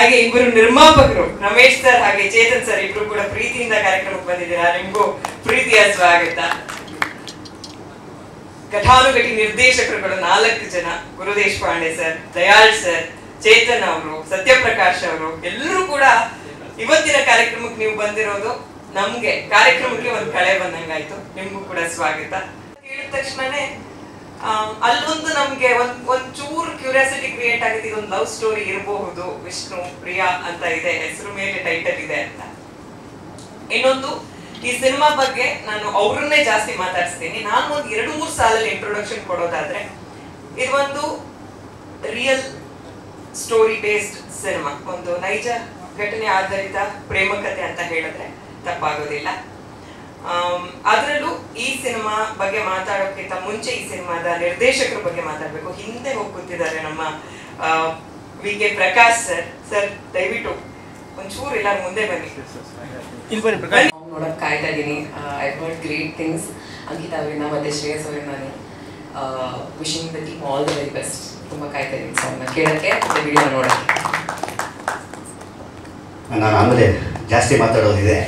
ಹಾಗೆ ಇಬ್ಬರು ನಿರ್ಮಾಪಕರು ರಮೇಶ್ ಸರ್ ಹಾಗೆ ಚೇತನ್ ಸರ್ ಇಬ್ರು ಕೂಡ ಪ್ರೀತಿಯಿಂದ ಕಾರ್ಯಕ್ರಮಕ್ಕೆ ಬಂದಿದ್ದೀರಾ. ನಿಮ್ಗೂ ಪ್ರೀತಿಯ ಸ್ವಾಗತ. ಘಟಾನುಘಟಿ ನಿರ್ದೇಶಕರುಗಳು 4 ಜನ, ಗುರುದೇಶ್ ಪಾಂಡೆ ಸರ್, ದಯಾಳ್ ಸರ್, ಚೇತನ್ ಅವರು, ಸತ್ಯಪ್ರಕಾಶ್ ಅವರು ಎಲ್ಲರೂ ಕೂಡ ಇವತ್ತಿನ ಕಾರ್ಯಕ್ರಮಕ್ಕೆ ನೀವು ಬಂದಿರೋದು ನಮ್ಗೆ ಕಾರ್ಯಕ್ರಮಕ್ಕೆ ಒಂದು ಕಳೆ ಬಂದಂಗಾಯ್ತು. ನಿಮ್ಗೂ ಕೂಡ ಸ್ವಾಗತ. ಹೇಳಿದ ತಕ್ಷಣನೇ ಅಲ್ಲೊಂದು ನಮ್ಗೆ ಒಂಚೂರು ಕ್ಯೂರಿಯಾಸಿಟಿ ಕ್ರಿಯೇಟ್ ಆಗಿದೆ. ಇದೊಂದು ಲವ್ ಸ್ಟೋರಿ ಇರಬಹುದು, ವಿಷ್ಣು ಪ್ರಿಯಾ ಅಂತ ಇದೆ, ಹೆಸರು ಮೇಲೆ ಟೈಟಲ್ ಇದೆ ಅಂತ. ಇನ್ನೊಂದು, ಈ ಸಿನಿಮಾ ಬಗ್ಗೆ ನಾನು ಅವ್ರನ್ನೇ ಜಾಸ್ತಿ ಮಾತಾಡ್ಸ್ತೀನಿ. ನಾನು ಒಂದು 2-3 ಸಾಲಲ್ಲಿ ಇಂಟ್ರೊಡಕ್ಷನ್ ಕೊಡೋದಾದ್ರೆ, ಇದೊಂದು ರಿಯಲ್ ಸ್ಟೋರಿ ಬೇಸ್ಡ್ ಸಿನಿಮಾ, ಒಂದು ನೈಜ ಘಟನೆ ಆಧಾರಿತ ಪ್ರೇಮ ಕಥೆ ಅಂತ ಹೇಳಿದ್ರೆ ತಪ್ಪಾಗೋದಿಲ್ಲ. ಅದರಲ್ಲೂ ಈ ಸಿನಿಮಾ ಬಗ್ಗೆ ಮಾತಾಡೋಕ್ಕಿಂತ ಮುಂಚೆ ಈ ಸಿನಿಮಾದ ನಿರ್ದೇಶಕರ ಬಗ್ಗೆ ಮಾತಾಡಬೇಕು. ಹಿಂದೆ ಹೋಗಿ ಕೂತಿದ್ದಾರೆ ನಮ್ಮ ವಿ.ಕೆ. ಪ್ರಕಾಶ್ ಸರ್. ಸರ್ ದಯವಿಟ್ಟು ಒಂಚೂರು ಎಲ್ಲರೂ ಮುಂದೆ ಬನ್ನಿ. ನೋಡಕ್ ಕಾಯ್ತಾ ಇದ್ದೀನಿ. I heard great things. Ankita ಅವರಿಂದ ಮತ್ತೆ ಶ್ರೇಯಸ್ ಅವರಿಂದ ನಾನು wishing the team all the very best. ತುಂಬ ಕಾಯ್ತಾ ಇದ್ದೀನಿ ಸಾಂಗ್ನ ಕೇಳೋಕ್ಕೆ, ವಿಡಿಯೋ ನೋಡೋಕ್ಕೆ. ನಾನು ಆಮೇಲೆ ಜಾಸ್ತಿ ಮಾತಾಡೋದಿದೆ.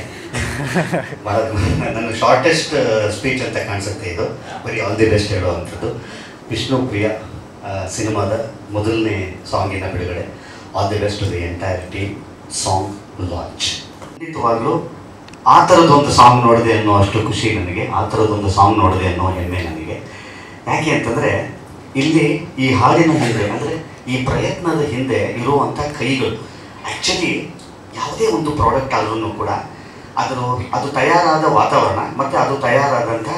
ನನ್ನ ಶಾರ್ಟೆಸ್ಟ್ ಸ್ಪೀಚ್ ಅಂತ ಕಾಣಿಸುತ್ತೆ ಇದು. ಬರೀ ಆಲ್ ದಿ ಬೆಸ್ಟ್ ಹೇಳುವಂಥದ್ದು. ವಿಷ್ಣು ಪ್ರಿಯ ಸಿನಿಮಾದ ಮೊದಲನೇ ಸಾಂಗಿನ ಬಿಡುಗಡೆ. All the best to the entire team. Song launch. ಖಂಡಿತವಾಗ್ಲೂ ಆ ಥರದ್ದೊಂದು ಸಾಂಗ್ ನೋಡಿದೆ ಅನ್ನೋ ಅಷ್ಟು ಖುಷಿ ನನಗೆ, ಆ ಥರದ್ದೊಂದು ಸಾಂಗ್ ನೋಡಿದೆ ಅನ್ನೋ ಹೆಮ್ಮೆ ನನಗೆ. ಯಾಕೆ ಅಂತಂದರೆ ಇಲ್ಲಿ ಈ ಹಾಡಿನ ಹಿಂದೆ, ಅಂದರೆ ಈ ಪ್ರಯತ್ನದ ಹಿಂದೆ ಇರುವಂಥ ಕೈಗಳು. ಆ್ಯಕ್ಚುಲಿ ಯಾವುದೇ ಒಂದು ಪ್ರಾಡಕ್ಟ್ ಆದ್ರೂ ಕೂಡ ಅದು ತಯಾರಾದ ವಾತಾವರಣ ಮತ್ತು ಅದು ತಯಾರಾದಂಥ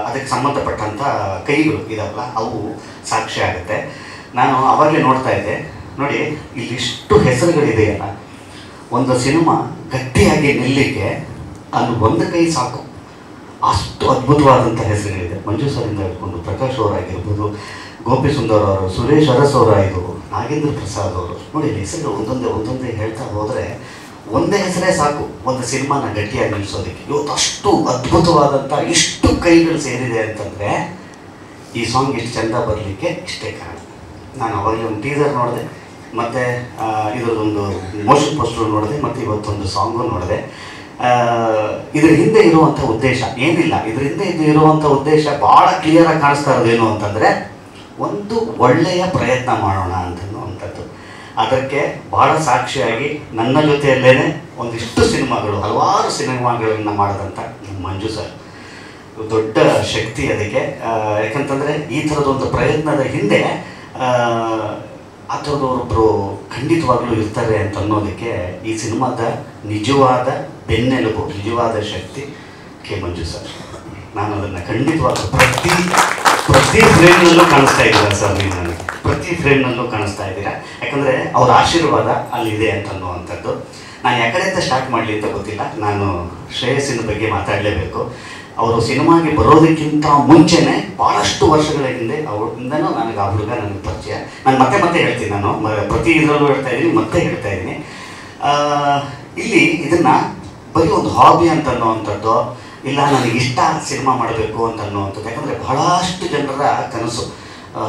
ಅದಕ್ಕೆ ಸಂಬಂಧಪಟ್ಟಂಥ ಕೈಗಳು ಇದಾವಲ್ಲ, ಅವು ಸಾಕ್ಷಿ ಆಗುತ್ತೆ. ನಾನು ಆವಾಗಲೇ ನೋಡ್ತಾ ಇದ್ದೆ ನೋಡಿ, ಇಲ್ಲಿಷ್ಟು ಹೆಸರುಗಳಿದೆಯಲ್ಲ, ಒಂದು ಸಿನಿಮಾ ಗಟ್ಟಿಯಾಗಿ ನಿಲ್ಲಲಿಕ್ಕೆ ಅಲ್ಲಿ ಒಂದು ಕೈ ಸಾಕು, ಅಷ್ಟು ಅದ್ಭುತವಾದಂಥ ಹೆಸರುಗಳಿದೆ. ಮಂಜು ಸರಿಂದ ಹಿಡ್ಕೊಂಡು ಪ್ರಕಾಶ್ ಅವರಾಗಿರ್ಬೋದು, ಗೋಪಿ ಸುಂದರ್ ಅವರು, ಸುರೇಶ್ ಅರಸ್ ಅವರಾಗಿರ್ಬೋದು, ನಾಗೇಂದ್ರ ಪ್ರಸಾದ್ ಅವರು, ನೋಡಿ ಹೆಸರುಗಳು ಒಂದೊಂದೇ ಹೇಳ್ತಾ ಹೋದರೆ ಒಂದೇ ಹೆಸರೇ ಸಾಕು ಒಂದು ಸಿನಿಮಾನ ಗಟ್ಟಿಯಾಗಿ ನಿಲ್ಲಿಸೋದಕ್ಕೆ. ಇವತ್ತು ಅಷ್ಟು ಅದ್ಭುತವಾದಂಥ ಇಷ್ಟು ಕೈಗಳು ಸೇರಿದೆ ಅಂತಂದರೆ ಈ ಸಾಂಗ್ ಇಷ್ಟು ಚೆಂದ ಬರಲಿಕ್ಕೆ ಇಷ್ಟೇ ಕಾರಣ. ನಾನು ಅವಾಗಲೇ ಒಂದು ಟೀಸರ್ ನೋಡಿದೆ, ಮತ್ತು ಇದರದೊಂದು ಮೋಷನ್ ಪೋಸ್ಟರ್ ನೋಡಿದೆ, ಮತ್ತು ಇವತ್ತೊಂದು ಸಾಂಗು ನೋಡಿದೆ. ಇದ್ರ ಹಿಂದೆ ಇರುವಂಥ ಉದ್ದೇಶ ಏನಿಲ್ಲ, ಇದ್ರ ಹಿಂದೆ ಇರುವಂಥ ಉದ್ದೇಶ ಭಾಳ ಕ್ಲಿಯರಾಗಿ ಕಾಣಿಸ್ತಾ ಇರೋದೇನು ಅಂತಂದರೆ, ಒಂದು ಒಳ್ಳೆಯ ಪ್ರಯತ್ನ ಮಾಡೋಣ ಅಂತನ್ನುವಂಥದ್ದು. ಅದಕ್ಕೆ ಭಾಳ ಸಾಕ್ಷಿಯಾಗಿ ನನ್ನ ಜೊತೆಯಲ್ಲೇ ಒಂದಿಷ್ಟು ಸಿನಿಮಾಗಳು, ಹಲವಾರು ಸಿನಿಮಾಗಳನ್ನು ಮಾಡಿದಂಥ ಮಂಜು ಸರ್ ದೊಡ್ಡ ಶಕ್ತಿ ಅದಕ್ಕೆ. ಯಾಕಂತಂದರೆ ಈ ಥರದೊಂದು ಪ್ರಯತ್ನದ ಹಿಂದೆ ಆ ಥರದವರೊಬ್ಬರು ಖಂಡಿತವಾಗ್ಲೂ ಇರ್ತಾರೆ ಅಂತ ಅನ್ನೋದಕ್ಕೆ ಈ ಸಿನಿಮಾದ ನಿಜವಾದ ಬೆನ್ನೆಲುಬು, ನಿಜವಾದ ಶಕ್ತಿ ಕೆ ಮಂಜು ಸರ್. ನಾನು ಅದನ್ನು ಖಂಡಿತವಾಗ್ಲೂ ಪ್ರತಿ ಫ್ರೇಮ್ನಲ್ಲೂ ಕಾಣಿಸ್ತಾ ಇದ್ದೀರಾ ಸರ್, ನೀವು ನನಗೆ ಪ್ರತಿ ಫ್ರೇಮ್ನಲ್ಲೂ ಕಾಣಿಸ್ತಾ ಇದ್ದೀರಾ. ಯಾಕಂದರೆ ಅವರ ಆಶೀರ್ವಾದ ಅಲ್ಲಿದೆ ಅಂತ ಅನ್ನುವಂಥದ್ದು. ನಾನು ಯಾಕಡೆಯಿಂದ ಸ್ಟಾರ್ಟ್ ಮಾಡಲಿ ಅಂತ ಗೊತ್ತಿಲ್ಲ. ನಾನು ಶ್ರೇಯಸ್ಸಿನ ಬಗ್ಗೆ ಮಾತಾಡಲೇಬೇಕು. ಅವರು ಸಿನಿಮಾಗೆ ಬರೋದಕ್ಕಿಂತ ಮುಂಚೆನೇ ಭಾಳಷ್ಟು ವರ್ಷಗಳ ಹಿಂದೆ ಅವರಿಂದನೂ ನನಗೆ ಆ ಹುಡುಗ ನನಗೆ ಪರಿಚಯ. ನಾನು ಮತ್ತೆ ಹೇಳ್ತೀನಿ, ನಾನು ಪ್ರತಿ ಇದರಲ್ಲೂ ಹೇಳ್ತಾ ಇದ್ದೀನಿ, ಮತ್ತೆ ಹೇಳ್ತಾ ಇದ್ದೀನಿ. ಇಲ್ಲಿ ಇದನ್ನು ಬರೀ ಒಂದು ಹಾಬಿ ಅಂತ ಅನ್ನೋವಂಥದ್ದು ಇಲ್ಲ, ನನಗಿಷ್ಟ ಸಿನಿಮಾ ಮಾಡಬೇಕು ಅಂತ ಅನ್ನೋವಂಥದ್ದು. ಯಾಕಂದರೆ ಬಹಳಷ್ಟು ಜನರ ಕನಸು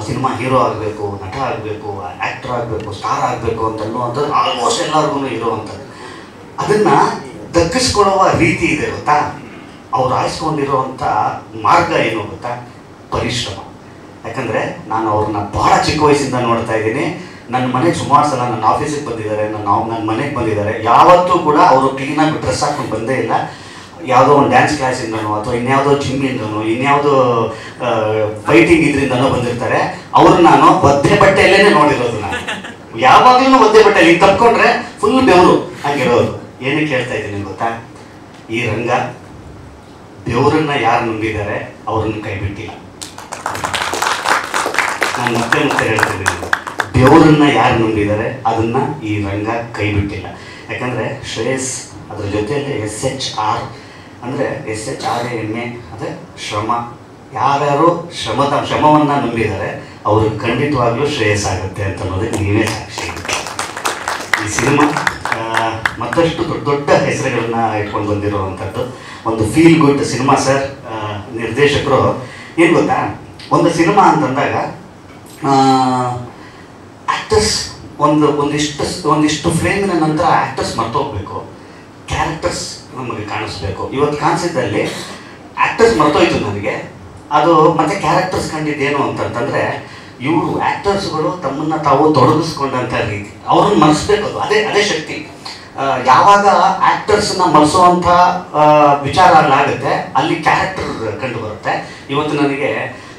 ಸಿನಿಮಾ ಹೀರೋ ಆಗಬೇಕು, ನಟ ಆಗಬೇಕು, ಆ್ಯಕ್ಟರ್ ಆಗಬೇಕು, ಸ್ಟಾರ್ ಆಗಬೇಕು ಅಂತ ಅನ್ನುವಂಥದ್ದು ಆಲ್ಮೋಸ್ಟ್ ಎಲ್ಲರಿಗೂ ಇರುವಂಥದ್ದು. ಅದನ್ನು ದಕ್ಕಿಸ್ಕೊಳ್ಳುವ ರೀತಿ ಇದೆ ಗೊತ್ತಾ, ಅವ್ರು ಆಯ್ಸ್ಕೊಂಡಿರುವಂಥ ಮಾರ್ಗ ಏನು ಗೊತ್ತಾ, ಪರಿಶ್ರಮ. ಯಾಕಂದರೆ ನಾನು ಅವ್ರನ್ನ ಭಾಳ ಚಿಕ್ಕ ವಯಸ್ಸಿಂದ ನೋಡ್ತಾ ಇದ್ದೀನಿ. ನನ್ನ ಮನೆಗೆ ಸುಮಾರು ಸಲ ನನ್ನ ಆಫೀಸಿಗೆ ಬಂದಿದ್ದಾರೆ, ನನ್ನ ಮನೆಗೆ ಬಂದಿದ್ದಾರೆ. ಯಾವತ್ತೂ ಕೂಡ ಅವರು ಕ್ಲೀನಾಗಿ ಡ್ರೆಸ್ ಹಾಕೊಂಡು ಬಂದೇ ಇಲ್ಲ. ಯಾವುದೋ ಒಂದು ಡ್ಯಾನ್ಸ್ ಕ್ಲಾಸಿಂದನೋ ಅಥವಾ ಇನ್ಯಾವುದೋ ಜಿಮ್ಮಿಂದನೋ ಇನ್ಯಾವುದೋ ಫೈಟಿಂಗ್ ಇದರಿಂದನೋ ಬಂದಿರ್ತಾರೆ. ಅವರು ನಾನು ಒದ್ದೆ ಬಟ್ಟೆಯಲ್ಲೇ ನೋಡಿರೋದು. ನಾನು ಯಾವಾಗಲೂ ಒದ್ದೆ ಬಟ್ಟೆಯಲ್ಲಿ ತಪ್ಪಿಕೊಂಡ್ರೆ ಫುಲ್ ಬೆವರು ಆಗಿರೋದು. ಏನಕ್ಕೆ ಹೇಳ್ತಾ ಇದ್ದೀನಿ ಗೊತ್ತಾ, ಈ ರಂಗ ಬೆವರನ್ನ ಯಾರು ನುಂಗಿದ್ದಾರೆ ಅವ್ರನ್ನ ಕೈ ಬಿಟ್ಟಿಲ್ಲ. ನಾನು ಮತ್ತೆ ಹೇಳ್ತಿದ್ದೀನಿ, ಬೆವರನ್ನ ಯಾರು ನುಂಗಿದ್ದಾರೆ ಅದನ್ನ ಈ ರಂಗ ಕೈ ಬಿಟ್ಟಿಲ್ಲ. ಯಾಕಂದರೆ ಶ್ರೇಯಸ್ ಅದ್ರ ಜೊತೆಯಲ್ಲಿ SHR ಅಂದರೆ SHRAMA ಅಂದರೆ ಶ್ರಮ. ಯಾರ್ಯಾರು ಶ್ರಮವನ್ನು ನಂಬಿದ್ದಾರೆ ಅವ್ರಿಗೆ ಖಂಡಿತವಾಗ್ಲೂ ಶ್ರೇಯಸ್ ಆಗುತ್ತೆ ಅಂತ ಅನ್ನೋದಕ್ಕೆ ನೀವೇ ಸಾಕ್ಷಿ. ಈ ಸಿನಿಮಾ ಮತ್ತಷ್ಟು ದೊಡ್ಡ ಹೆಸರುಗಳನ್ನ ಇಟ್ಕೊಂಡು ಬಂದಿರುವಂಥದ್ದು ಒಂದು ಫೀಲ್ ಗುಡ್ ಸಿನಿಮಾ ಸರ್. ನಿರ್ದೇಶಕರು ಏನು ಗೊತ್ತಾ, ಒಂದು ಸಿನಿಮಾ ಅಂತಂದಾಗ ಆ್ಯಕ್ಟರ್ಸ್ ಒಂದಿಷ್ಟು ಫ್ರೇಮಿನ ನಂತರ ಆ್ಯಕ್ಟರ್ಸ್ ಮರ್ತೋಗ್ಬೇಕು, ಕ್ಯಾರೆಕ್ಟರ್ಸ್ ನಮಗೆ ಕಾಣಿಸ್ಬೇಕು. ಇವತ್ತು ಕಾಣಿಸಿದ್ದಲ್ಲಿ ಆ್ಯಕ್ಟರ್ಸ್ ಮರ್ತೋಯ್ತು ನನಗೆ, ಅದು ಮತ್ತೆ ಕ್ಯಾರೆಕ್ಟರ್ಸ್ ಕಂಡಿದ್ದೇನು ಅಂತಂತಂದರೆ ಇವರು ಆ್ಯಕ್ಟರ್ಸ್ಗಳು ತಮ್ಮನ್ನು ತಾವು ತೊಡಗಿಸ್ಕೊಂಡಂಥ ರೀತಿ ಅವ್ರನ್ನ ಮರೆಸ್ಬೇಕು. ಅದೇ ಶಕ್ತಿ. ಯಾವಾಗ ಆ್ಯಕ್ಟರ್ಸ್ನ ಮರೆಸುವಂಥ ವಿಚಾರಗಳಾಗುತ್ತೆ ಅಲ್ಲಿ ಕ್ಯಾರೆಕ್ಟರ್ ಕಂಡು ಬರುತ್ತೆ. ಇವತ್ತು ನನಗೆ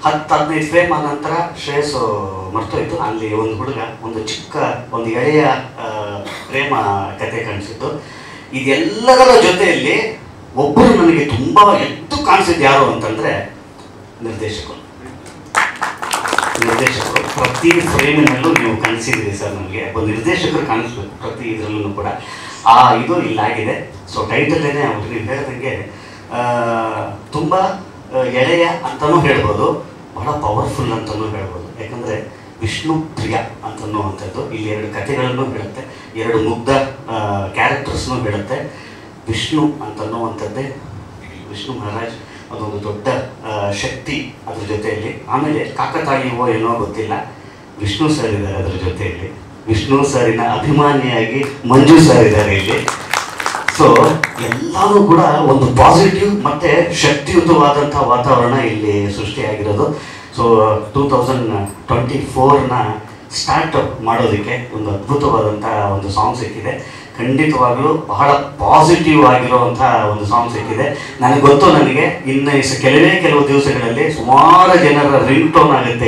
10-15 ಫ್ರೇಮ್ ಆ ನಂತರ ಶ್ರೇಯಸ್ ಮರ್ತೋಯ್ತು. ಅಲ್ಲಿ ಒಂದು ಹುಡುಗ ಒಂದು ಎಳೆಯ ಪ್ರೇಮ ಕತೆ ಕಾಣಿಸಿತ್ತು. ಇದೆಲ್ಲದರ ಜೊತೆಯಲ್ಲಿ ಒಬ್ಬರು ನನಗೆ ತುಂಬ ಎದ್ದು ಕಾಣಿಸಿದ್ದು ಯಾರು ಅಂತಂದರೆ ನಿರ್ದೇಶಕರು. ಪ್ರತಿ ಫ್ರೇಮಿನಲ್ಲೂ ನೀವು ಕಾಣಿಸಿದ್ದೀರಿ ಸರ್. ನನಗೆ ಒಂದು ನಿರ್ದೇಶಕರು ಕಾಣಿಸ್ಬೇಕು ಪ್ರತಿ ಇದರಲ್ಲೂ ಕೂಡ. ಇದು ಇಲ್ಲಾಗಿದೆ. ಸೊ ಟೈಟಲ್ಲೇನೆ ಅವ್ರು ನೀವು ಹೇಳ್ದಂಗೆ ತುಂಬ ಎಳೆಯ ಅಂತಲೂ ಹೇಳ್ಬೋದು, ಬಹಳ ಪವರ್ಫುಲ್ ಅಂತಲೂ ಹೇಳ್ಬೋದು. ಯಾಕಂದರೆ ವಿಷ್ಣು ಪ್ರಿಯ ಅಂತನ್ನುವಂಥದ್ದು ಇಲ್ಲಿ 2 ಕಥೆಗಳನ್ನು ಹೇಳುತ್ತೆ, 2 ಮುಗ್ಧ ಕ್ಯಾರೆಕ್ಟರ್ಸ್ನೂ ಹೇಳುತ್ತೆ. ವಿಷ್ಣು ಅಂತನ್ನುವಂಥದ್ದೇ ವಿಷ್ಣು ಮಹಾರಾಜ್, ಅದೊಂದು ದೊಡ್ಡ ಶಕ್ತಿ ಅದ್ರ ಜೊತೆಯಲ್ಲಿ. ಆಮೇಲೆ ಕಾಕತಾಳೀಯವೋ ಏನೋ ಗೊತ್ತಿಲ್ಲ, ವಿಷ್ಣು ಸರ್ ಇದ್ದಾರೆ ಅದ್ರ ಜೊತೆಯಲ್ಲಿ. ವಿಷ್ಣು ಸರಿನ ಅಭಿಮಾನಿಯಾಗಿ ಮಂಜು ಸರ್ ಇದ್ದಾರೆ ಇಲ್ಲಿ. ಸೊ ಎಲ್ಲರೂ ಕೂಡ ಒಂದು ಪಾಸಿಟಿವ್ ಮತ್ತು ಶಕ್ತಿಯುತವಾದಂಥ ವಾತಾವರಣ ಇಲ್ಲಿ ಸೃಷ್ಟಿಯಾಗಿರೋದು. ಸೊ 2024ನ ಸ್ಟಾರ್ಟ್ ಮಾಡೋದಕ್ಕೆ ಒಂದು ಅದ್ಭುತವಾದಂಥ ಒಂದು ಸಾಂಗ್ ಸಿಕ್ಕಿದೆ. ಖಂಡಿತವಾಗಲೂ ಬಹಳ ಪಾಸಿಟಿವ್ ಆಗಿರುವಂಥ ಒಂದು ಸಾಂಗ್ ಸಿಕ್ಕಿದೆ. ನನಗೆ ಗೊತ್ತು, ನನಗೆ ಇನ್ನು ಕೆಲವು ದಿವಸಗಳಲ್ಲಿ ಸುಮಾರು ಜನರ ರಿಂಗ್ ಟೋನ್ ಆಗುತ್ತೆ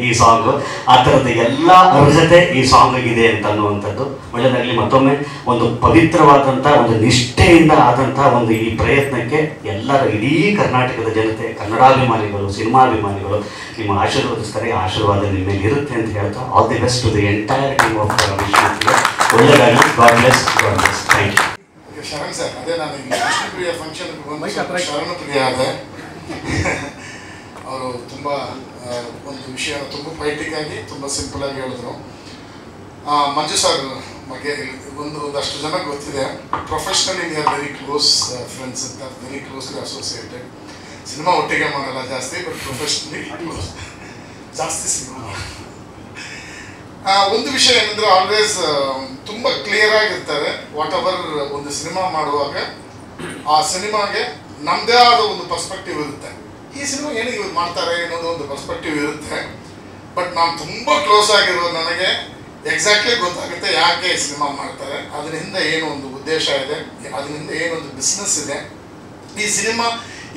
ಈ ಸಾಂಗು. ಆ ಥರದ ಎಲ್ಲ ಅರ್ಹತೆ ಈ ಸಾಂಗಿಗಿದೆ ಅಂತ ಅನ್ನುವಂಥದ್ದು. ಒಳ್ಳೆಯದಾಗಲಿ. ಮತ್ತೊಮ್ಮೆ ಒಂದು ಪವಿತ್ರವಾದಂಥ ಒಂದು ನಿಷ್ಠೆಯಿಂದ ಆದಂಥ ಒಂದು ಈ ಪ್ರಯತ್ನಕ್ಕೆ ಎಲ್ಲರ ಇಡೀ ಕರ್ನಾಟಕದ ಜನತೆ, ಕನ್ನಡಾಭಿಮಾನಿಗಳು, ಸಿನಿಮಾಭಿಮಾನಿಗಳು ನಿಮ್ಮ ಆಶೀರ್ವದಿಸ್ತಾರೆ. ಆಶೀರ್ವಾದ ನಿಮ್ಮ ಮೇಲೆ ಇರುತ್ತೆ ಅಂತ ಹೇಳ್ತಾ all the best to the entire team of Vishnu. ಒಳ್ಳೆಯದಾಗಲಿ. God bless. Thank you. Sharan sir, ಅದೇ ನಾನು ವಿಷ್ಣುಪ್ರಿಯ ಫಂಕ್ಷನ್ಗೆ ಬಂದು ಶರಣಪ್ರಿಯ ಆದ ಅವರು ತುಂಬ ಒಂದು ವಿಷಯ ತುಂಬ ಪೊಯಿಟಿಕ್ ಆಗಿ ತುಂಬ ಸಿಂಪಲ್ ಆಗಿ ಹೇಳಿದ್ರು. ಮಂಜು ಸರ್ ಬಗ್ಗೆ ಒಂದಷ್ಟು ಜನ ಗೊತ್ತಿದೆ. Professionally we are very close friends ಅಂತ, ವೆರಿ ಕ್ಲೋಸ್ಲಿ ಅಸೋಸಿಯೇಟೆಡ್. ಸಿನಿಮಾ ಒಟ್ಟಿಗೆ ಮಾಡಲ್ಲ ಜಾಸ್ತಿ, ಬಟ್ ಪ್ರೊಫೆಷ್ನಲಿ ಕ್ಲೋಸ್, ಜಾಸ್ತಿ ಸಿನಿಮಾ. ಒಂದು ವಿಷಯ ಏನಂದರೆ ಆಲ್ವೇಸ್ ತುಂಬ ಕ್ಲಿಯರ್ ಆಗಿರ್ತಾರೆ. ವಾಟ್ ಎವರ್ ಒಂದು ಸಿನಿಮಾ ಮಾಡುವಾಗ ಆ ಸಿನಿಮಾಗೆ ನಮ್ಮದೇ ಆದ ಒಂದು ಪರ್ಸ್ಪೆಕ್ಟಿವ್ ಇರುತ್ತೆ. ಈ ಸಿನಿಮಾ ಏನಕ್ಕೆ ಇವ್ರು ಮಾಡ್ತಾರೆ ಅನ್ನೋದು ಒಂದು ಪರ್ಸ್ಪೆಕ್ಟಿವ್ ಇರುತ್ತೆ. ಬಟ್ ನಾನು ತುಂಬ ಕ್ಲೋಸ್ ಆಗಿರೋ ನನಗೆ ಎಕ್ಸಾಕ್ಟ್ಲಿ ಗೊತ್ತಾಗುತ್ತೆ ಯಾಕೆ ಸಿನಿಮಾ ಮಾಡ್ತಾರೆ, ಅದರಿಂದ ಏನು ಒಂದು ಉದ್ದೇಶ ಇದೆ, ಅದರಿಂದ ಏನೊಂದು ಬಿಸ್ನೆಸ್ ಇದೆ. ಈ cinema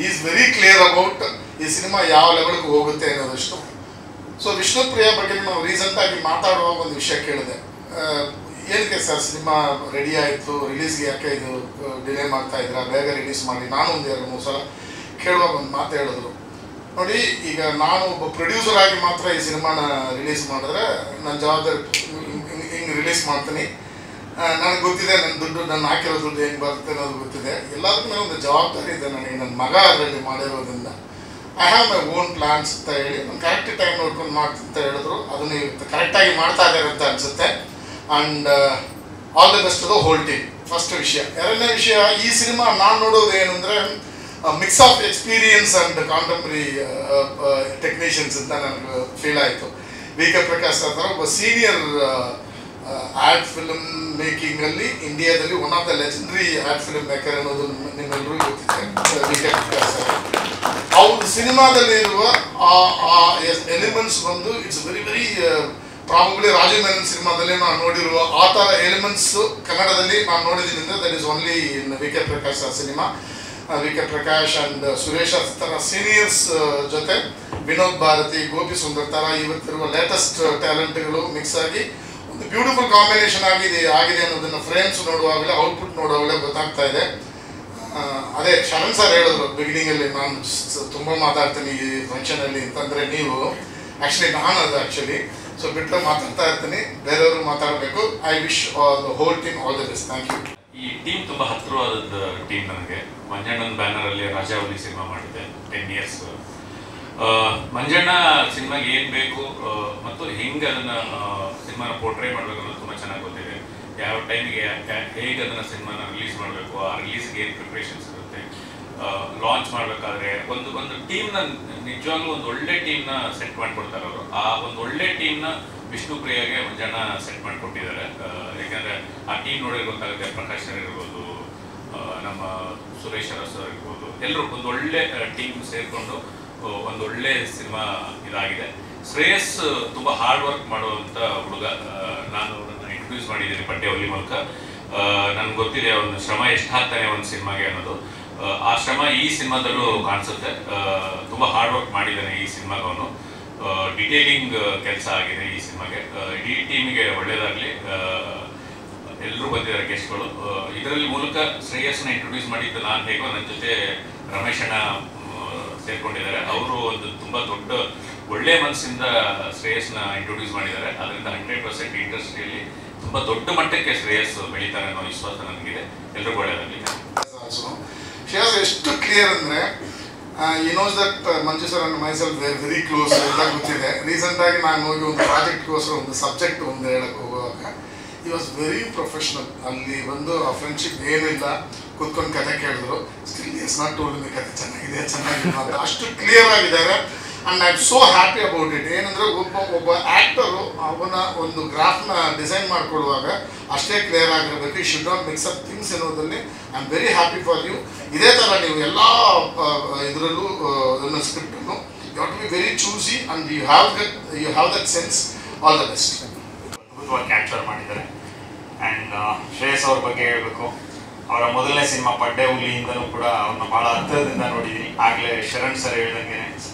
is very clear about ಈ ಸಿನಿಮಾ ಯಾವ ಲೆವೆಲ್ಗೆ ಹೋಗುತ್ತೆ ಅನ್ನೋದಷ್ಟು. ಸೊ ವಿಷ್ಣುಪ್ರಿಯ ಬಗ್ಗೆ ನಾವು ರೀಸೆಂಟಾಗಿ ಮಾತಾಡುವಾಗ ಒಂದು ವಿಷಯ ಕೇಳಿದೆ. ಏನಕ್ಕೆ ಸರ್ ಸಿನಿಮಾ ರೆಡಿ ಆಯಿತು, ರಿಲೀಸ್ಗೆ ಯಾಕೆ ಇದು ಡಿಲೇ ಮಾಡ್ತಾ ಇದ್ದೀರಾ, ಬೇಗ ರಿಲೀಸ್ ಮಾಡಿ. ನಾನು ಒಂದು 2-3 ಸಲ ಕೇಳುವಾಗ ಒಂದು ಮಾತು ಹೇಳಿದ್ರು. ನೋಡಿ, ಈಗ ನಾನು ಒಬ್ಬ ಪ್ರೊಡ್ಯೂಸರ್ ಆಗಿ ಮಾತ್ರ ಈ ಸಿನಿಮಾನ ರಿಲೀಸ್ ಮಾಡಿದ್ರೆ ನನ್ನ ಜವಾಬ್ದಾರಿ ಹಿಂಗೆ ರಿಲೀಸ್ ಮಾಡ್ತೀನಿ. ನನಗೆ ಗೊತ್ತಿದೆ ನನ್ನ ದುಡ್ಡು, ನಾನು ಹಾಕಿರೋ ದುಡ್ಡು ಹೆಂಗೆ ಬರುತ್ತೆ ಅನ್ನೋದು ಗೊತ್ತಿದೆ. ಎಲ್ಲದಕ್ಕೂ ಮೇಲೆ ಒಂದು ಜವಾಬ್ದಾರಿ ಇದೆ ನನಗೆ. ನನ್ನ ಮಗ ಅದರಲ್ಲಿ ಮಾಡಿರೋದ್ರಿಂದ I have my own plans ಅಂತ ಹೇಳಿ ನಾನು ಕರೆಕ್ಟ್ ಟೈಮ್ ನೋಡ್ಕೊಂಡು ಮಾಡ್ತೀನಿ ಅಂತ ಹೇಳಿದ್ರು. ಅದನ್ನು ಕರೆಕ್ಟಾಗಿ ಮಾಡ್ತಾ ಇದ್ದಾರೆ ಅಂತ ಅನಿಸುತ್ತೆ. And all the best to the whole team. First ವಿಷಯ. ಎರಡನೇ ವಿಷಯ, ಈ ಸಿನಿಮಾ ನಾನು ನೋಡೋದು ಏನಂದರೆ mix of experience and contemporary technicians ಅಂತ ನನಗೆ ಫೀಲ್ ಆಯಿತು. ವಿ.ಕೆ. ಪ್ರಕಾಶ್ ಸರ್ ಒಬ್ಬ ಸೀನಿಯರ್ ಆ್ಯಡ್ ಫಿಲ್ಮ್ ಮೇಕಿಂಗಲ್ಲಿ ಇಂಡಿಯಾದಲ್ಲಿ one of the legendary ad film maker ಅನ್ನೋದು ನಿಮ್ಮೆಲ್ಲರಿಗೂ ಗೊತ್ತಿದೆ. ವಿ.ಕೆ. ಪ್ರಕಾಶ್ ಸರ್ ಅವ್ರ ಸಿನಿಮಾದಲ್ಲಿ ಇರುವ ಆ ಎಲಿಮೆಂಟ್ಸ್ ಬಂದು it's very very probably Rajiv Menon ಸಿನಿಮಾದಲ್ಲಿ ನಾನು ನೋಡಿರುವ ಆ ಥರ ಎಲಿಮೆಂಟ್ಸು ಕನ್ನಡದಲ್ಲಿ ನಾನು ನೋಡಿದ್ದೀನಿ ಅಂದರೆ that is only in VK. Prakash cinema. VK. Prakash and Suresh ಥರ ಸೀನಿಯರ್ಸ್ ಜೊತೆ ವಿನೋದ್ ಭಾರತಿ, ಗೋಪಿ ಸುಂದರ್ ಥರ ಇವತ್ತಿರುವ ಲೇಟೆಸ್ಟ್ ಟ್ಯಾಲೆಂಟ್ಗಳು ಮಿಕ್ಸ್ ಆಗಿ ಒಂದು ಬ್ಯೂಟಿಫುಲ್ ಕಾಂಬಿನೇಷನ್ ಆಗಿದೆ ಅನ್ನೋದನ್ನು ಫ್ರೇಮ್ಸ್ ನೋಡುವಾಗಲೇ, ಔಟ್ಪುಟ್ ನೋಡುವಾಗಲೇ ಗೊತ್ತಾಗ್ತಾ ಇದೆ. ಅದೇ ಶರಣ್ ಸರ್ ಹೇಳಿದ್ರು ಬಿಗಿನಿಂಗಲ್ಲಿ, ನಾನು ತುಂಬ ಮಾತಾಡ್ತೀನಿ ಈ ಫಂಕ್ಷನಲ್ಲಿ ಅಂತಂದರೆ ನೀವು ಆ್ಯಕ್ಚುಲಿ ನಾನು ಅದು ಆ್ಯಕ್ಚುಲಿ ಸೊ ಬಿಟ್ಟರೆ ಮಾತಾಡ್ತಾ ಇರ್ತೀನಿ, ಬೇರೆಯವರು ಮಾತಾಡಬೇಕು. I wish the whole team all the best. Thank you. ಈ ಟೀಮ್ ತುಂಬ ಹತ್ತಿರವಾದ ಟೀಮ್ ನನಗೆ. ಮಂಜಣ್ಣನ ಬ್ಯಾನರಲ್ಲಿ ರಾಜಾವಲಿ ಸಿನಿಮಾ ಮಾಡಿದೆ 10 years. ಮಂಜಣ್ಣ ಸಿನಿಮಾಗೆ ಏನು ಬೇಕು ಮತ್ತು ಹೆಂಗೆ ಅದನ್ನು ಸಿನಿಮಾನ ಪೋರ್ಟ್ರೇ ಮಾಡಬೇಕು ಅನ್ನೋದು ತುಂಬ ಚೆನ್ನಾಗಿ ಗೊತ್ತಿದೆ. ಯಾವ ಟೈಮಿಗೆ ಹೇಗೆ ಅದನ್ನು ಸಿನಿಮಾನ ರಿಲೀಸ್ ಮಾಡಬೇಕು, ಆ ರಿಲೀಸ್ಗೆ ಏನು ಪ್ರಿಪ್ರೇಷನ್ಸ್ ಇರುತ್ತೆ, ಲಾಂಚ್ ಮಾಡಬೇಕಾದ್ರೆ ಒಂದು ಟೀಮ್ನ ನಿಜವಾಗ್ಲೂ ಒಂದು ಒಳ್ಳೆ ಟೀಮ್ನ ಸೆಟ್ ಮಾಡಿಕೊಡ್ತಾರೆ ಅವರು. ಆ ಒಂದು ಒಳ್ಳೆ ಟೀಮ್ನ ವಿಷ್ಣುಪ್ರಿಯಾಗೆ ಮಂಜಣ್ಣ ಸೆಟ್ ಮಾಡಿಕೊಟ್ಟಿದ್ದಾರೆ. ಯಾಕೆಂದರೆ ಆ ಟೀಮ್ ನೋಡಿದ್ರೆ ಗೊತ್ತಾಗುತ್ತೆ, ಪ್ರಕಾಶ್ ಸರ್ ಇರ್ಬೋದು, ನಮ್ಮ ಸುರೇಶ್ ಅರಸ್ ಸರ್ ಇರ್ಬೋದು, ಎಲ್ಲರೂ ಒಂದು ಒಳ್ಳೆ ಟೀಮ್ ಸೇರಿಕೊಂಡು ಒಂದೊಳ್ಳೆ ಸಿನಿಮಾ ಇದಾಗಿದೆ. ಶ್ರೇಯಸ್ ತುಂಬ ಹಾರ್ಡ್ ವರ್ಕ್ ಮಾಡುವಂಥ ಹುಡುಗ. ನಾನು ಇಂಟ್ರೊಡ್ಯೂಸ್ ಮಾಡಿದ್ದೀನಿ ಪಡ್ಡೆ ಹುಲಿ ಮೂಲಕ. ನನಗೆ ಗೊತ್ತಿದೆ ಅವನ ಶ್ರಮ ಎಷ್ಟು ಹಾಕ್ತಾನೆ ಒಂದು ಸಿನಿಮಾಗೆ ಅನ್ನೋದು. ಆ ಶ್ರಮ ಈ ಸಿನಿಮಾದಲ್ಲೂ ಕಾಣಿಸುತ್ತೆ. ತುಂಬ ಹಾರ್ಡ್ ವರ್ಕ್ ಮಾಡಿದ್ದಾನೆ ಈ ಸಿನಿಮಾಗೆ ಅವನು. ಡಿಟೇಲಿಂಗ್ ಕೆಲಸ ಆಗಿದೆ ಈ ಸಿನಿಮಾಗೆ. ಇಡೀ ಟೀಮಿಗೆ ಒಳ್ಳೆಯದಾಗಲಿ. ಎಲ್ಲರೂ ಬಂದಿದ್ದಾರೆ ಗೆಸ್ಟ್ಗಳು. ಇದರಲ್ಲಿ ಮೂಲಕ ಶ್ರೇಯಸ್ನ ಇಂಟ್ರೊಡ್ಯೂಸ್ ಮಾಡಿದ್ದು ನಾನು ಹೇಗೋ, ನನ್ನ ಜೊತೆ ರಮೇಶ್ ಅಣ್ಣ ಸೇರ್ಕೊಂಡಿದ್ದಾರೆ. ಅವರು ಒಂದು ತುಂಬ ದೊಡ್ಡ ಒಳ್ಳೆ ಮನಸ್ಸಿಂದ ಶ್ರೇಯಸ್ನ ಇಂಟ್ರೊಡ್ಯೂಸ್ ಮಾಡಿದ್ದಾರೆ. ಅದರಿಂದ 100% ಇಂಡಸ್ಟ್ರಿಯಲ್ಲಿ ತುಂಬ ದೊಡ್ಡ ಮಟ್ಟಕ್ಕೆ ಶ್ರೇಯಸ್ ಬೆಳೀತಾರೆ ಅನ್ನೋ ವಿಶ್ವಾಸ ನನಗಿದೆ. ಎಲ್ರಿಗೂ ಒಳ್ಳೆಯದಾಗಲಿ. ಶ್ರೇಯಸ್ ಎಷ್ಟು ಕ್ಲಿಯರ್ ಅಂದರೆ, you knows that Manju sir and myself very close ಎಲ್ಲ ಗೊತ್ತಿದೆ. ರೀಸೆಂಟಾಗಿ ನಾನು ಹೋಗಿ ಒಂದು ಪ್ರಾಜೆಕ್ಟ್ಗೋಸ್ಕರ ಒಂದು ಸಬ್ಜೆಕ್ಟ್ ಒಂದು ಹೇಳಕ್ಕೆ ಹೋಗುವಾಗ ಈ ವಾಸ್ ವೆರಿ ಪ್ರೊಫೆಷ್ನಲ್. ಅಲ್ಲಿ ಬಂದು ಆ ಫ್ರೆಂಡ್ಶಿಪ್ ಏನಿಲ್ಲ, ಕೂತ್ಕೊಂಡು ಕತೆ ಕೇಳಿದ್ರು. Still is not told me ಕತೆ ಚೆನ್ನಾಗಿದೆ ಚೆನ್ನಾಗಿಲ್ಲ ಅಂತ ಅಷ್ಟು ಕ್ಲಿಯರ್ ಆಗಿದ್ದಾರೆ. And I am so happy about it. ಏನಂದರೆ ಒಬ್ಬ ಆ್ಯಕ್ಟರು ಅವನ ಒಂದು ಗ್ರಾಫ್ನ ಡಿಸೈನ್ ಮಾಡಿಕೊಡುವಾಗ ಅಷ್ಟೇ ಕ್ಲಿಯರ್ ಆಗಿರಬೇಕು. You should not mix up things ಎನ್ನುವುದರಲ್ಲಿ I am very happy for you. ಇದೇ ಥರ ನೀವು ಎಲ್ಲ ಇದರಲ್ಲೂ ಇದನ್ನು ಸ್ಕ್ರಿಪ್ಟನ್ನು you have to be very choosy and you have that sense. All the best. ಅದ್ಭುತವಾಗಿ ಕ್ಯಾಪ್ಚರ್ ಮಾಡಿದ್ದಾರೆ. ಆ್ಯಂಡ್ ಶ್ರೇಯಸ್ ಅವ್ರ ಬಗ್ಗೆ ಹೇಳಬೇಕು, ಅವರ ಮೊದಲನೇ ಸಿನಿಮಾ ಪಡ್ಡೆ ಹುಲಿಯಿಂದಲೂ ಕೂಡ ಅವ್ರನ್ನ ಭಾಳ ಹತ್ತಿರದಿಂದ ನೋಡಿದ್ದೀನಿ. ಆಗಲೇ ಶರಣ್ ಸರ್ ಹೇಳ್ದಂಗೆ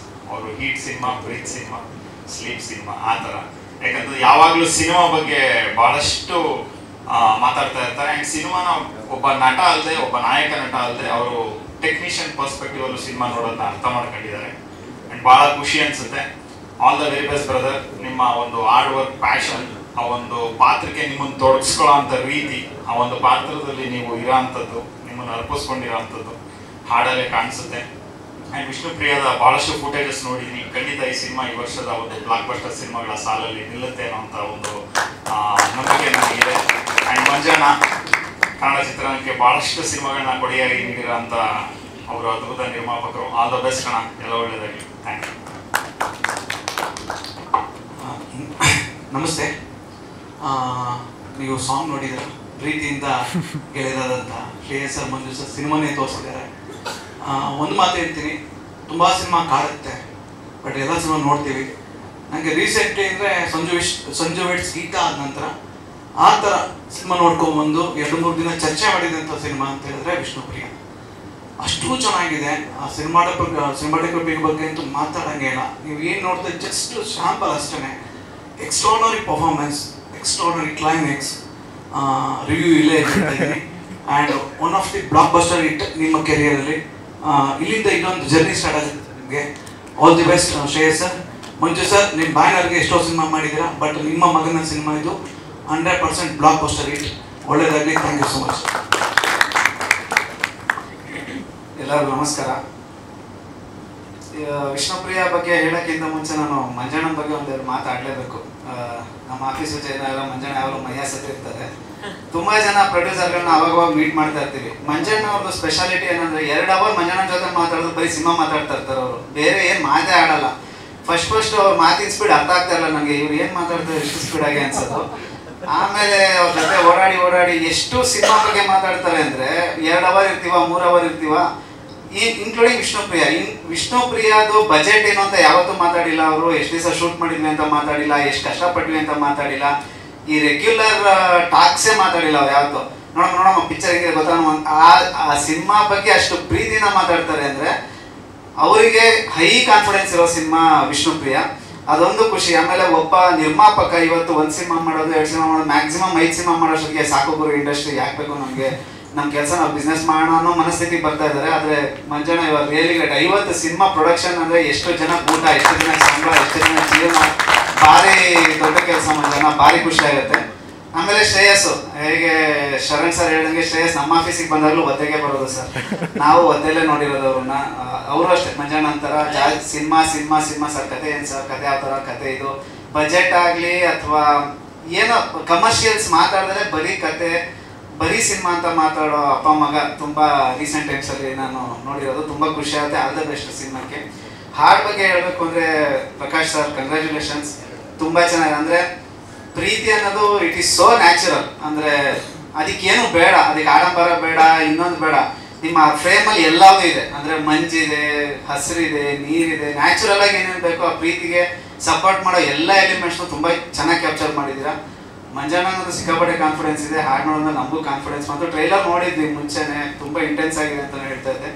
ಅವರು heat cinema, breath cinema, sleep cinema ಆ ಥರ. ಯಾಕಂದರೆ ಯಾವಾಗಲೂ ಸಿನಿಮಾ ಬಗ್ಗೆ ಭಾಳಷ್ಟು ಮಾತಾಡ್ತಾ ಇರ್ತಾರೆ. ಆ್ಯಂಡ್ ಸಿನಿಮಾನ ಒಬ್ಬ ನಟ ಅಲ್ಲದೆ, ಒಬ್ಬ ನಾಯಕ ನಟ ಅಲ್ಲದೆ ಅವರು ಟೆಕ್ನಿಷಿಯನ್ ಪರ್ಸ್ಪೆಕ್ಟಿವಲ್ಲೂ ಸಿನಿಮಾ ನೋಡೋದನ್ನ ಅರ್ಥ ಮಾಡ್ಕೊಂಡಿದ್ದಾರೆ. ಆ್ಯಂಡ್ ಭಾಳ ಖುಷಿ ಅನಿಸುತ್ತೆ. All the very best brother. ನಿಮ್ಮ ಒಂದು ಹಾರ್ಡ್ ವರ್ಕ್, ಪ್ಯಾಷನ್, ಆ ಒಂದು ಪಾತ್ರಕ್ಕೆ ನಿಮ್ಮನ್ನು ತೊಡಗಿಸ್ಕೊಳ್ಳೋ ಅಂಥ ರೀತಿ, ಆ ಒಂದು ಪಾತ್ರದಲ್ಲಿ ನೀವು ಇರೋ ಅಂಥದ್ದು, ನಿಮ್ಮನ್ನು ಅರ್ಪಿಸ್ಕೊಂಡಿರೋ ಅಂಥದ್ದು ಹಾಡಲ್ಲೇ ಕಾಣಿಸುತ್ತೆ. ಆ್ಯಂಡ್ ವಿಷ್ಣುಪ್ರಿಯಾದ ಭಾಳಷ್ಟು ಫುಟೇಜಸ್ ನೋಡಿದ್ದೀನಿ. ಖಂಡಿತ ಈ ಸಿನಿಮಾ ಈ ವರ್ಷದ ಒಂದು ಬ್ಲಾಕ್ ಬಸ್ಟರ್ ಸಿನಿಮಾಗಳ ಸಾಲಲ್ಲಿ ನಿಲ್ಲುತ್ತೆ ಅನ್ನೋಂಥ ಒಂದು ನಂಬಿಕೆ ನನಗಿದೆ. ಆ್ಯಂಡ್ ಮಂಜಣ್ಣ ಕನ್ನಡ ಚಿತ್ರರಂಗಕ್ಕೆ ಭಾಳಷ್ಟು ಸಿನಿಮಾಗಳನ್ನ ಕೊಡೆಯಾಗಿ ನೀಡಿರೋ ಅಂಥ ಅವರು ಅದ್ಭುತ ನಿರ್ಮಾಪಕರು. ಆಲ್ ದ ಬೆಸ್ಟ್ ಕಣ, ಎಲ್ಲ ಒಳ್ಳೆಯದಾಗಿ. Thank you. ನಮಸ್ತೆ. ನೀವು ಸಾಂಗ್ ನೋಡಿದ್ರೆ ಪ್ರೀತಿಯಿಂದ ಗೆಳೆಯರಾದಂಥ ಶ್ರೇಯಸ್ ಸರ್, ಮಂಜು ಸರ್ ಸಿನಿಮಾನೇ ತೋರಿಸಿದ್ದಾರೆ. ಒಂದು ಮಾತು ಹೇಳ್ತೀನಿ, ತುಂಬ ಸಿನಿಮಾ ಕಾಡುತ್ತೆ, ಬಟ್ ಎಲ್ಲ ಸಿನಿಮಾ ನೋಡ್ತೀವಿ. ನನಗೆ ರೀಸೆಂಟ್ಲಿ ಅಂದರೆ ಸಂಜು ವೆಟ್ಸ್ ಗೀತಾ ಆದ ನಂತರ ಆ ಥರ ಸಿನಿಮಾ ನೋಡ್ಕೊಂಬಂದು 2-3 ದಿನ ಚರ್ಚೆ ಮಾಡಿದಂಥ ಸಿನಿಮಾ ಅಂತ ಹೇಳಿದ್ರೆ ವಿಷ್ಣುಪ್ರಿಯ. ಅಷ್ಟು ಚೆನ್ನಾಗಿದೆ. ಆ ಸಿನಿಮಾಟೋಗ್ರಫಿ ಬಗ್ಗೆ ಅಂತೂ ಮಾತಾಡೋಂಗೆ ಇಲ್ಲ. ನೀವು ಏನು ನೋಡ್ತೀವಿ ಜಸ್ಟ್ ಶಾಂಪಲ್ ಅಷ್ಟೇ. Extraordinary performance, extraordinary climax, review ಇಲ್ಲೇ ಇದ್ದೀನಿ. And one of the blockbuster hit ನಿಮ್ಮ ಕೆರಿಯರಲ್ಲಿ. ಇಲ್ಲಿಂದ ಇನ್ನೊಂದು ಜರ್ನಿ ಸ್ಟಾರ್ಟ್ ಆಗುತ್ತೆ. All the best Shreyas sir. Manju sir, ನಿಮ್ಮ ಬ್ಯಾನರ್ಗೆ ಎಷ್ಟೋ ಸಿನಿಮಾ ಮಾಡಿದ್ದೀರಾ, ಬಟ್ ನಿಮ್ಮ ಮಗನ ಸಿನಿಮಾ ಇದು 100% ಬ್ಲಾಕ್ ಬಸ್ಟರ್ ಹಿಟ್. ಒಳ್ಳೆಯದಾಗಲಿ. Thank you so much. ಎಲ್ಲರಿಗೂ ನಮಸ್ಕಾರ. ವಿಷ್ಣುಪ್ರಿಯ ಬಗ್ಗೆ ಹೇಳೋಕ್ಕಿಂತ ಮುಂಚೆ ನಾನು ಮಂಜಣ್ಣನ ಬಗ್ಗೆ ಒಂದೆರಡು ಮಾತಾಡಲೇಬೇಕು. ನಮ್ಮ ಆಫೀಸು ಜನ ಎಲ್ಲ ಮಂಜಣ್ಣ ಯಾವಾಗಲೂ ಮೈಯ ಸತ್ತಿರ್ತಾರೆ. ತುಂಬ ಜನ ಪ್ರೊಡ್ಯೂಸರ್ಗಳನ್ನ ಅವಾಗ ಮೀಟ್ ಮಾಡ್ತಾ ಇರ್ತೀವಿ. ಮಂಜಣ್ಣ ಅವ್ರದ್ದು ಸ್ಪೆಷಾಲಿಟಿ ಏನಂದರೆ 2 ಅವರ್ ಮಂಜಣ್ಣನ ಜೊತೆ ಮಾತಾಡೋದು ಬರೀ ಸಿನಿಮಾ ಮಾತಾಡ್ತಾ ಇರ್ತಾರೆ ಅವರು. ಬೇರೆ ಏನು ಮಾತೇ ಆಡಲ್ಲ. ಫಸ್ಟ್ ಅವ್ರ ಮಾತಿನ ಸ್ಪೀಡ್ ಅರ್ಥ ಆಗ್ತಾ ಇಲ್ಲ ನನಗೆ. ಇವ್ರು ಏನು ಮಾತಾಡ್ತಾರೆ ಎಷ್ಟು ಸ್ಪೀಡಾಗಿ ಅನ್ಸೋದು. ಆಮೇಲೆ ಅವ್ರ ಜೊತೆ ಓಡಾಡಿ ಎಷ್ಟು ಸಿನಿಮಾ ಬಗ್ಗೆ ಮಾತಾಡ್ತಾರೆ ಅಂದರೆ 2 ಅವರ್ ಇರ್ತೀವ, 3 ಅವರ್ ಇರ್ತೀವ. ಇನ್ಕ್ಲೂಡಿಂಗ್ ವಿಷ್ಣುಪ್ರಿಯಾದು ಬಜೆಟ್ ಏನು ಅಂತ ಯಾವತ್ತೂ ಮಾತಾಡಿಲ್ಲ ಅವರು. ಎಷ್ಟು ದಿವಸ ಶೂಟ್ ಮಾಡಿದ್ವಿ ಅಂತ ಮಾತಾಡಿಲ್ಲ, ಎಷ್ಟು ಕಷ್ಟಪಟ್ವಿ ಅಂತ ಮಾತಾಡಿಲ್ಲ. ಈ ರೆಗ್ಯುಲರ್ ಟಾಕ್ಸೇ ಮಾತಾಡಿಲ್ಲ ಅವ್ರು ಯಾವತ್ತು. ನೋಡಮ್ಮ ಪಿಕ್ಚರ್ ಹೆಂಗಿದೆ ಗೊತ್ತಾ, ಆ ಸಿನಿಮಾ ಬಗ್ಗೆ ಅಷ್ಟು ಪ್ರೀತಿನ ಮಾತಾಡ್ತಾರೆ ಅಂದರೆ ಅವರಿಗೆ ಹೈ ಕಾನ್ಫಿಡೆನ್ಸ್ ಇರೋ ಸಿನಿಮಾ ವಿಷ್ಣುಪ್ರಿಯ. ಅದೊಂದು ಖುಷಿ. ಆಮೇಲೆ ಒಬ್ಬ ನಿರ್ಮಾಪಕ ಇವತ್ತು 1 ಸಿನಿಮಾ ಮಾಡೋದು, 2 ಸಿನಿಮಾ ಮಾಡೋದು, ಮ್ಯಾಕ್ಸಿಮಮ್ 5 ಸಿನಿಮಾ ಮಾಡೋಷ್ಟೊತ್ತಿಗೆ ಸಾಕು ಗುರು, ಇಂಡಸ್ಟ್ರಿ ಯಾಕೆ ಬೇಕು ನಮಗೆ, ನಮ್ಮ ಕೆಲಸ ನಾವು ಬಿಸ್ನೆಸ್ ಮಾಡೋಣ ಅನ್ನೋ ಮನಸ್ಥಿತಿಗೆ ಬರ್ತಾ ಇದ್ದಾರೆ. ಆದರೆ ಮಂಜಣ್ಣ ಇವಾಗ ರಿಯಲಿ ಗ್ರೇಟ್. 50 ಸಿನಿಮಾ ಪ್ರೊಡಕ್ಷನ್ ಅಂದರೆ ಎಷ್ಟು ಜನ ಊಟ, ಎಷ್ಟು ಜನ ಸಂಬಳ, ಎಷ್ಟು ಜನ ಜೀವನ, ಭಾರಿ ದೊಡ್ಡ ಕೆಲಸ ಮಂಜಣ್ಣ. ಭಾರಿ ಖುಷಿ ಆಗುತ್ತೆ. ಆಮೇಲೆ ಶ್ರೇಯಸ್ಸು, ಹೇಗೆ ಶರಣ್ ಸರ್ ಹೇಳ್ದಂಗೆ ಶ್ರೇಯಸ್ ನಮ್ಮ ಆಫೀಸಿಗೆ ಬಂದಾಗಲೂ ಒದ್ದೆಗೆ ಬರೋದು ಸರ್. ನಾವು ಒದ್ದೆಲ್ಲೇ ನೋಡಿರೋದು ಅವ್ರನ್ನ. ಅವರು ಅಷ್ಟೇ ಮಂಜಣ್ಣ ಅಂತಾರ ಸಿನಿಮಾ ಸರ್ ಕತೆ ಏನು ಸರ್, ಕತೆ ಯಾವ ಥರ, ಕತೆ ಇದು ಬಜೆಟ್ ಆಗಲಿ ಅಥವಾ ಏನೋ ಕಮರ್ಷಿಯಲ್ಸ್ ಮಾತಾಡಿದ್ರೆ ಬರೀ ಕತೆ, ಬರೀ ಸಿನಿಮಾ ಅಂತ ಮಾತಾಡೋ ಅಪ್ಪ ಮಗ ತುಂಬ ರೀಸೆಂಟ್ ಟೈಮ್ಸಲ್ಲಿ ನಾನು ನೋಡಿರೋದು. ತುಂಬ ಖುಷಿ ಆಗುತ್ತೆ. ಆಲ್ ದ ಬೆಸ್ಟ್ ಸಿನಿಮಾಕ್ಕೆ. ಹಾಡ್ ಬಗ್ಗೆ ಹೇಳಬೇಕು ಅಂದರೆ ಪ್ರಕಾಶ್ ಸರ್ ಕಂಗ್ರ್ಯಾಚುಲೇಷನ್ಸ್. ತುಂಬ ಚೆನ್ನಾಗಿದೆ. ಅಂದರೆ ಪ್ರೀತಿ ಅನ್ನೋದು ಇಟ್ ಈಸ್ ಸೋ ನ್ಯಾಚುರಲ್. ಅಂದರೆ ಅದಕ್ಕೇನು ಬೇಡ, ಅದಕ್ಕೆ ಆಡಂಬರ ಬೇಡ, ಇನ್ನೊಂದು ಬೇಡ. ನಿಮ್ಮ ಫ್ರೇಮಲ್ಲಿ ಎಲ್ಲವೂ ಇದೆ. ಅಂದರೆ ಮಂಜಿದೆ, ಹಸಿರಿದೆ, ನೀರಿದೆ, ನ್ಯಾಚುರಲ್ ಆಗಿ ಏನೇನು ಬೇಕೋ ಆ ಪ್ರೀತಿಗೆ ಸಪೋರ್ಟ್ ಮಾಡೋ ಎಲ್ಲ ಎಲಿಮೆಂಟ್ಸ್ನು ತುಂಬ ಚೆನ್ನಾಗಿ ಕ್ಯಾಪ್ಚರ್ ಮಾಡಿದ್ದೀರಾ. ಮಂಜಣ್ಣ ಅನ್ನೋದು ಸಿಕ್ಕಾಪಟ್ಟೆ ಕಾನ್ಫಿಡೆನ್ಸ್ ಇದೆ. ಹಾಡು ನೋಡಿದ್ರೆ ನಮಗೂ ಕಾನ್ಫಿಡೆನ್ಸ್ ಮತ್ತು ಟ್ರೈಲರ್ ನೋಡಿದ್ವಿ ಮುಂಚೆನೆ, ತುಂಬ ಇಂಟೆನ್ಸ್ ಆಗಿದೆ ಅಂತ ಹೇಳ್ತಾ ಇದ್ದೆ.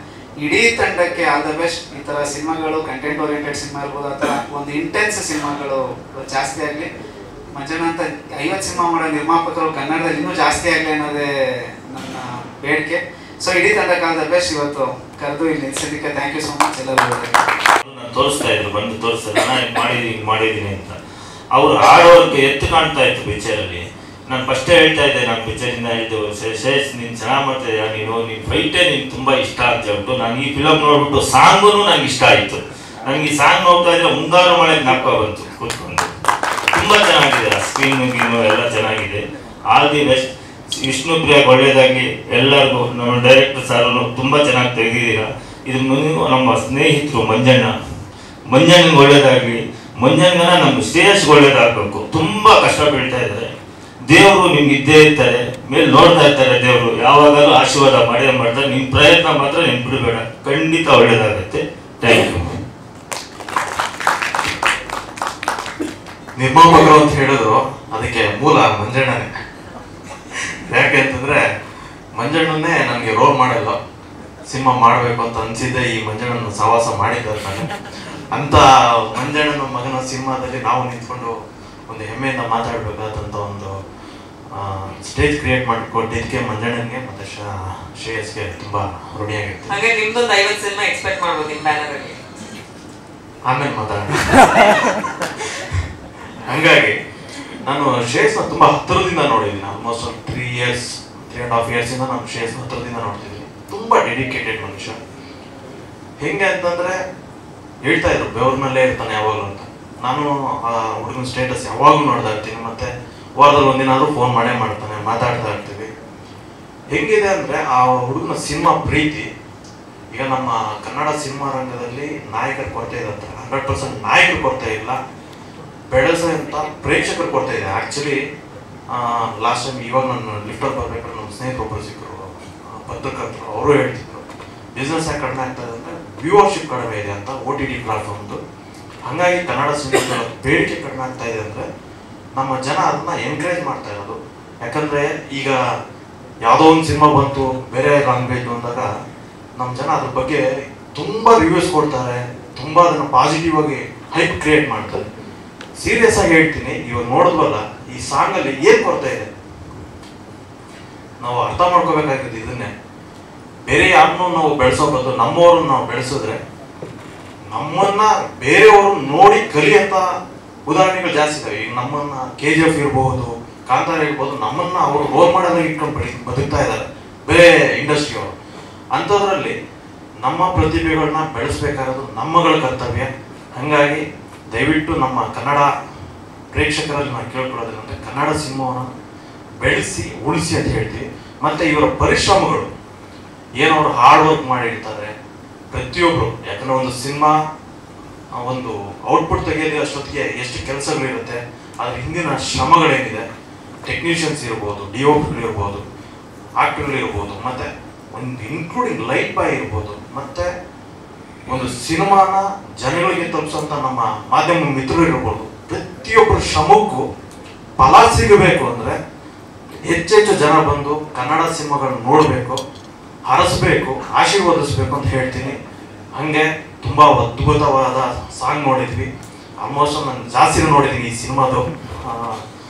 ಇಡೀ ತಂಡಕ್ಕೆ ಆಲ್ ದ ಬೆಸ್ಟ್. ಈ ಥರ ಸಿನಿಮಾಗಳು, ಕಂಟೆಂಟ್ ಓರಿಯೆಂಟೆಡ್ ಸಿನಿಮಾ ಇರ್ಬೋದು, ಆ ಥರ ಒಂದು ಇಂಟೆನ್ಸ್ ಸಿನಿಮಾಗಳು ಜಾಸ್ತಿ ಆಗಲಿ. ಮಂಜಣ್ಣ ಅಂತ 50 ಸಿನಿಮಾ ಮಾಡೋ ನಿರ್ಮಾಪಕರು ಕನ್ನಡದಲ್ಲಿ ಇನ್ನೂ ಜಾಸ್ತಿ ಆಗಲಿ ಅನ್ನೋದೇ ನನ್ನ ಬೇಡಿಕೆ. ಸೊ ಇಡೀ ತಂಡಕ್ಕೆ ಆಲ್ ದ ಬೆಸ್ಟ್. ಇವತ್ತು ಕರೆದು ಇಲ್ಲಿ ನಿಲ್ಸೋದಕ್ಕೆ ಥ್ಯಾಂಕ್ ಯು ಸೊ ಮಚ್ ಎಲ್ಲರಿಗೂ. ನಾನು ತೋರಿಸ್ತಾ ಇದ್ರು, ಬಂದು ತೋರಿಸ್ತಾರೆ, ನಾನು ಮಾಡಿದ್ದೀನಿ ಅಂತ. ಅವ್ರು ಆಡೋರ್ಗೆ ಎತ್ತು ಕಾಣ್ತಾ ಇತ್ತು ಪಿಕ್ಚರಲ್ಲಿ. ನಾನು ಫಸ್ಟೇ ಹೇಳ್ತಾ ಇದ್ದೆ, ನಾನು ಪಿಕ್ಚರಿಂದ ಹೇಳಿದ್ದು, ಶೇಷ್ ನೀನು ಚೆನ್ನಾಗಿ ಮಾಡ್ತಾ ಇದ್ದೀಯ, ನೀನು ಫೈಟೇ ನಿನ್ಗೆ ತುಂಬ ಇಷ್ಟ ಅಂತ ಹೇಳ್ಬಿಟ್ಟು. ನಾನು ಈ ಫಿಲಮ್ ನೋಡ್ಬಿಟ್ಟು ಸಾಂಗೂ ನನಗೆ ಇಷ್ಟ ಆಯಿತು. ನನಗೆ ಈ ಸಾಂಗ್ ನೋಡ್ತಾ ಇದ್ರೆ ಮುಂಗಾರು ಮಳೆ ಜ್ಞಾಪಕ ಬಂತು ಕೂತ್ಕೊಂಡು. ತುಂಬ ಚೆನ್ನಾಗಿದೆ, ಆ ಸ್ಕ್ರೀನು ಗೀನು ಎಲ್ಲ ಚೆನ್ನಾಗಿದೆ. All the best. ವಿಷ್ಣುಪ್ರಿಯಾಗೆ ಒಳ್ಳೆಯದಾಗಿ ಎಲ್ಲರಿಗೂ. ನಮ್ಮ ಡೈರೆಕ್ಟರ್ ಸಾರು ತುಂಬ ಚೆನ್ನಾಗಿ ತೆಗೆದಿದ್ದೀರಾ. ಇದು ನಮ್ಮ ಸ್ನೇಹಿತರು ಮಂಜಣ್ಣನಿಗೆ ಒಳ್ಳೇದಾಗಲಿ. ಮಂಜಣ್ಣನ ನಮ್ಮ ಶ್ರೇಯಸ್ಗೆ ಒಳ್ಳೇದಾಗಬೇಕು. ತುಂಬ ಕಷ್ಟ ಬೀಳ್ತಾ ಇದ್ದಾರೆ. ದೇವರು ನಿಮ್ಗೆ ಇದ್ದೇ ಇರ್ತಾರೆ, ಮೇಲೆ ನೋಡ್ತಾ ಇರ್ತಾರೆ. ದೇವರು ಯಾವಾಗಲೂ ಆಶೀರ್ವಾದ ಮಾಡ್ತಾರೆ. ನಿಮ್ಮ ಪ್ರಯತ್ನ ಮಾತ್ರ ನೀನು ಬಿಡಬೇಡ, ಖಂಡಿತ ಒಳ್ಳೇದಾಗುತ್ತೆ. Thank you. ನಿರ್ಮಾಪಕರು ಅಂತ ಹೇಳಿದ್ರು, ಅದಕ್ಕೆ ಮೂಲ ಮಂಜಣ್ಣನೇ. ಯಾಕೆ ಅಂತಂದ್ರೆ ಮಂಜಣ್ಣನ್ನೇ ನನಗೆ ರೋಲ್ ಮಾಡಲ್ಲ, ಸಿನಿಮಾ ಮಾಡಬೇಕು ಅಂತ ಅನ್ಸಿದ್ದೆ ಈ ಮಂಜಣ್ಣನ ಸಹವಾಸ ಮಾಡಿದ್ದಾರೆ ನಾನು. ಅಂತ ಮಂಜಣ್ಣನ ಮಗನ ಸಿನಿಮಾದಲ್ಲಿ ನಾವು ನಿಂತ್ಕೊಂಡು ಒಂದು ಹೆಮ್ಮೆಯಿಂದ ಮಾತಾಡಬೇಕಾದಂಥ ಒಂದು ಸ್ಟೇಜ್ ಕ್ರಿಯೇಟ್ ಮಾಡಿಕೊಟ್ಟಿದ್ದಕ್ಕೆ ಮಂಜಣ್ಣನಿಗೆ ಮತ್ತೆ ಶ್ರೇಯಸ್ಗೆ ತುಂಬಾ ಋಣಿಯಾಗಿತ್ತು. ಹಾಗೆ ನಿಮ್ದೊಂದು 50 ಸಿನಿಮಾ ಎಕ್ಸ್ಪೆಕ್ಟ್ ಮಾಡ್ಬೋದು ನಿಮ್ಮ ಬ್ಯಾನರ್ ಅಲ್ಲಿ. ಆಮೇಲೆ ಮಾತಾಡೋಣ. ಹಂಗಾಗಿ ನಾನು ಶ್ರೇಯಸ್ನ ತುಂಬಾ ಹತ್ತಿರದಿಂದ ನೋಡಿದ್ದೀನಿ. ಆಲ್ಮೋಸ್ಟ್ ಒಂದು 3.5 years ಇಂದ ನಾನು ಶ್ರೇಯಸ್ನ ಹತ್ತಿರದಿಂದ ನೋಡ್ತಿದ್ದೀನಿ. ತುಂಬಾ ಡೆಡಿಕೇಟೆಡ್ ಮನುಷ್ಯ. ಹೆಂಗೆ ಅಂತಂದ್ರೆ ಹೇಳ್ತಾ ಇದ್ರು ಬೆವ್ರನಲ್ಲೇ ಇರ್ತಾನೆ ಯಾವಾಗಲೂ ಅಂತ. ನಾನು ಆ ಹುಡುಗನ ಸ್ಟೇಟಸ್ ಯಾವಾಗಲೂ ನೋಡ್ತಾ ಇರ್ತೀನಿ. ಮತ್ತೆ ವಾರದಲ್ಲಿ ಒಂದಿನಾದ್ರೂ ಫೋನ್ ಮಾಡ್ತಾನೆ, ಮಾತಾಡ್ತಾ ಇರ್ತೀವಿ. ಹೆಂಗಿದೆ ಅಂದ್ರೆ ಆ ಹುಡುಗನ ಸಿನಿಮಾ ಪ್ರೀತಿ. ಈಗ ನಮ್ಮ ಕನ್ನಡ ಸಿನಿಮಾ ರಂಗದಲ್ಲಿ ನಾಯಕರ ಕೊರತೆ ಇದೆ ಅಂತ. 100% ನಾಯಕರು ಕೊರತೆ ಇಲ್ಲ, ಬೆಳೆಸೋಂಥ ಪ್ರೇಕ್ಷಕರು ಕೊರತೆ ಇದೆ. ಆ್ಯಕ್ಚುಲಿ ಲಾಸ್ಟ್ ಟೈಮ್ ಇವಾಗ ನಾನು ಲಿಫ್ಟಲ್ಲಿ ಬರ್ಬೇಕಾದ್ರೆ ನಮ್ಮ ಸ್ನೇಹಿತರೊಬ್ಬರು ಸಿಕ್ಕರು, ಪತ್ರಕರ್ತರು. ಅವರು ಹೇಳ್ತಿದ್ರು ಬಿಸ್ನೆಸ್ ಯಾಕೆ ಕಡಿಮೆ ಆಗ್ತಾ ಇದೆ ಅಂದರೆ ವ್ಯೂವರ್ಶಿಪ್ ಕಡಿಮೆ ಇದೆ ಅಂತ OTT ಪ್ಲಾಟ್ಫಾರ್ಮ್ದು. ಹಾಗಾಗಿ ಕನ್ನಡ ಸಿನಿಮಾಗಳ ಬೇಡಿಕೆ ಕಡಿಮೆ ಆಗ್ತಾ ಇದೆ ಅಂದರೆ ನಮ್ಮ ಜನ ಅದನ್ನ ಎನ್ಕರೇಜ್ ಮಾಡ್ತಾ ಇರೋದು. ಯಾಕಂದರೆ ಈಗ ಯಾವುದೋ ಒಂದು ಸಿನಿಮಾ ಬಂತು ಬೇರೆ ಲ್ಯಾಂಗ್ವೇಜ್ ಅಂದಾಗ ನಮ್ಮ ಜನ ಅದ್ರ ಬಗ್ಗೆ ತುಂಬ ರಿವ್ಯೂಸ್ ಕೊಡ್ತಾರೆ, ತುಂಬ ಅದನ್ನು ಪಾಸಿಟಿವ್ ಆಗಿ ಹೈಪ್ ಕ್ರಿಯೇಟ್ ಮಾಡ್ತಾರೆ. ಸೀರಿಯಸ್ ಆಗಿ ಹೇಳ್ತೀನಿ, ಇವಾಗ ನೋಡಿದ್ವಲ್ಲ ಈ ಸಾಂಗಲ್ಲಿ ಏನು ಕೊರತೆ ಇದೆ ನಾವು ಅರ್ಥ ಮಾಡ್ಕೋಬೇಕಾಗಿದ್ದು ಇದನ್ನೇ. ಬೇರೆ ಯಾರನ್ನೂ ನಾವು ಬೆಳೆಸೋ ಬದಲು ನಮ್ಮವ್ರನ್ನ ನಾವು ಬೆಳೆಸಿದ್ರೆ ನಮ್ಮನ್ನ ಬೇರೆಯವರು ನೋಡಿ ಕಲಿಯಂತ ಉದಾಹರಣೆಗಳು ಜಾಸ್ತಿ ಇದಾವೆ. ಈಗ ನಮ್ಮನ್ನ KGF ಇರ್ಬೋದು, ಕಾಂತಾರ ಇರ್ಬೋದು, ನಮ್ಮನ್ನ ಅವರು ರೋಲ್ ಮಾಡೋದಾಗಿ ಇಟ್ಕೊಂಡು ಬದುಕ್ತಾ ಇದ್ದಾರೆ ಬೇರೆ ಇಂಡಸ್ಟ್ರಿಯವರು. ಅಂಥದ್ರಲ್ಲಿ ನಮ್ಮ ಪ್ರತಿಭೆಗಳನ್ನ ಬೆಳೆಸ್ಬೇಕಾಗೋದು ನಮ್ಮಗಳ ಕರ್ತವ್ಯ. ಹಾಗಾಗಿ ದಯವಿಟ್ಟು ನಮ್ಮ ಕನ್ನಡ ಪ್ರೇಕ್ಷಕರಲ್ಲಿ ನಾನು ಕೇಳ್ಕೊಳ್ಳೋದೇನಂದ್ರೆ ಕನ್ನಡ ಸಿನಿಮಾವನ್ನು ಬೆಳೆಸಿ ಉಳಿಸಿ ಅಂತ ಹೇಳ್ತೀವಿ. ಮತ್ತು ಇವರ ಪರಿಶ್ರಮಗಳು ಏನವರು ಹಾರ್ಡ್ ವರ್ಕ್ ಮಾಡಿರ್ತಾರೆ ಪ್ರತಿಯೊಬ್ಬರು. ಯಾಕಂದರೆ ಒಂದು ಸಿನಿಮಾ ಒಂದು ಔಟ್ಪುಟ್ ತೆಗೆಯೋದು ಅಷ್ಟೊತ್ತಿಗೆ ಎಷ್ಟು ಕೆಲಸಗಳಿರುತ್ತೆ, ಅದ್ರ ಹಿಂದಿನ ಶ್ರಮಗಳೇನಿದೆ, ಟೆಕ್ನಿಷಿಯನ್ಸ್ ಇರ್ಬೋದು, DOPಗಳು ಇರ್ಬೋದು, ಆಕ್ಟರ್ಗಳು ಇರ್ಬೋದು, ಮತ್ತು ಒಂದು ಇನ್ಕ್ಲೂಡಿಂಗ್ ಲೈಟ್ ಬಾಯ್ ಇರ್ಬೋದು, ಮತ್ತು ಒಂದು ಸಿನಿಮಾನ ಜನಗಳಿಗೆ ತಲುಪಿಸೋಂಥ ನಮ್ಮ ಮಾಧ್ಯಮ ಮಿತ್ರರು ಇರ್ಬೋದು. ಪ್ರತಿಯೊಬ್ಬರ ಶ್ರಮಕ್ಕೂ ಫಲ ಸಿಗಬೇಕು ಅಂದರೆ ಹೆಚ್ಚೆಚ್ಚು ಜನ ಬಂದು ಕನ್ನಡ ಸಿನಿಮಾಗಳನ್ನ ನೋಡಬೇಕು, ಹರಸಬೇಕು, ಆಶೀರ್ವದಿಸ್ಬೇಕು ಅಂತ ಹೇಳ್ತೀನಿ. ಹಾಗೆ ತುಂಬ ಅದ್ಭುತವಾದ ಸಾಂಗ್ ನೋಡಿದ್ವಿ. ಆಲ್ಮೋಸ್ಟ್ ನಾನು ಜಾಸ್ತಿ ನೋಡಿದ್ದೀನಿ ಈ ಸಿನಿಮಾದು.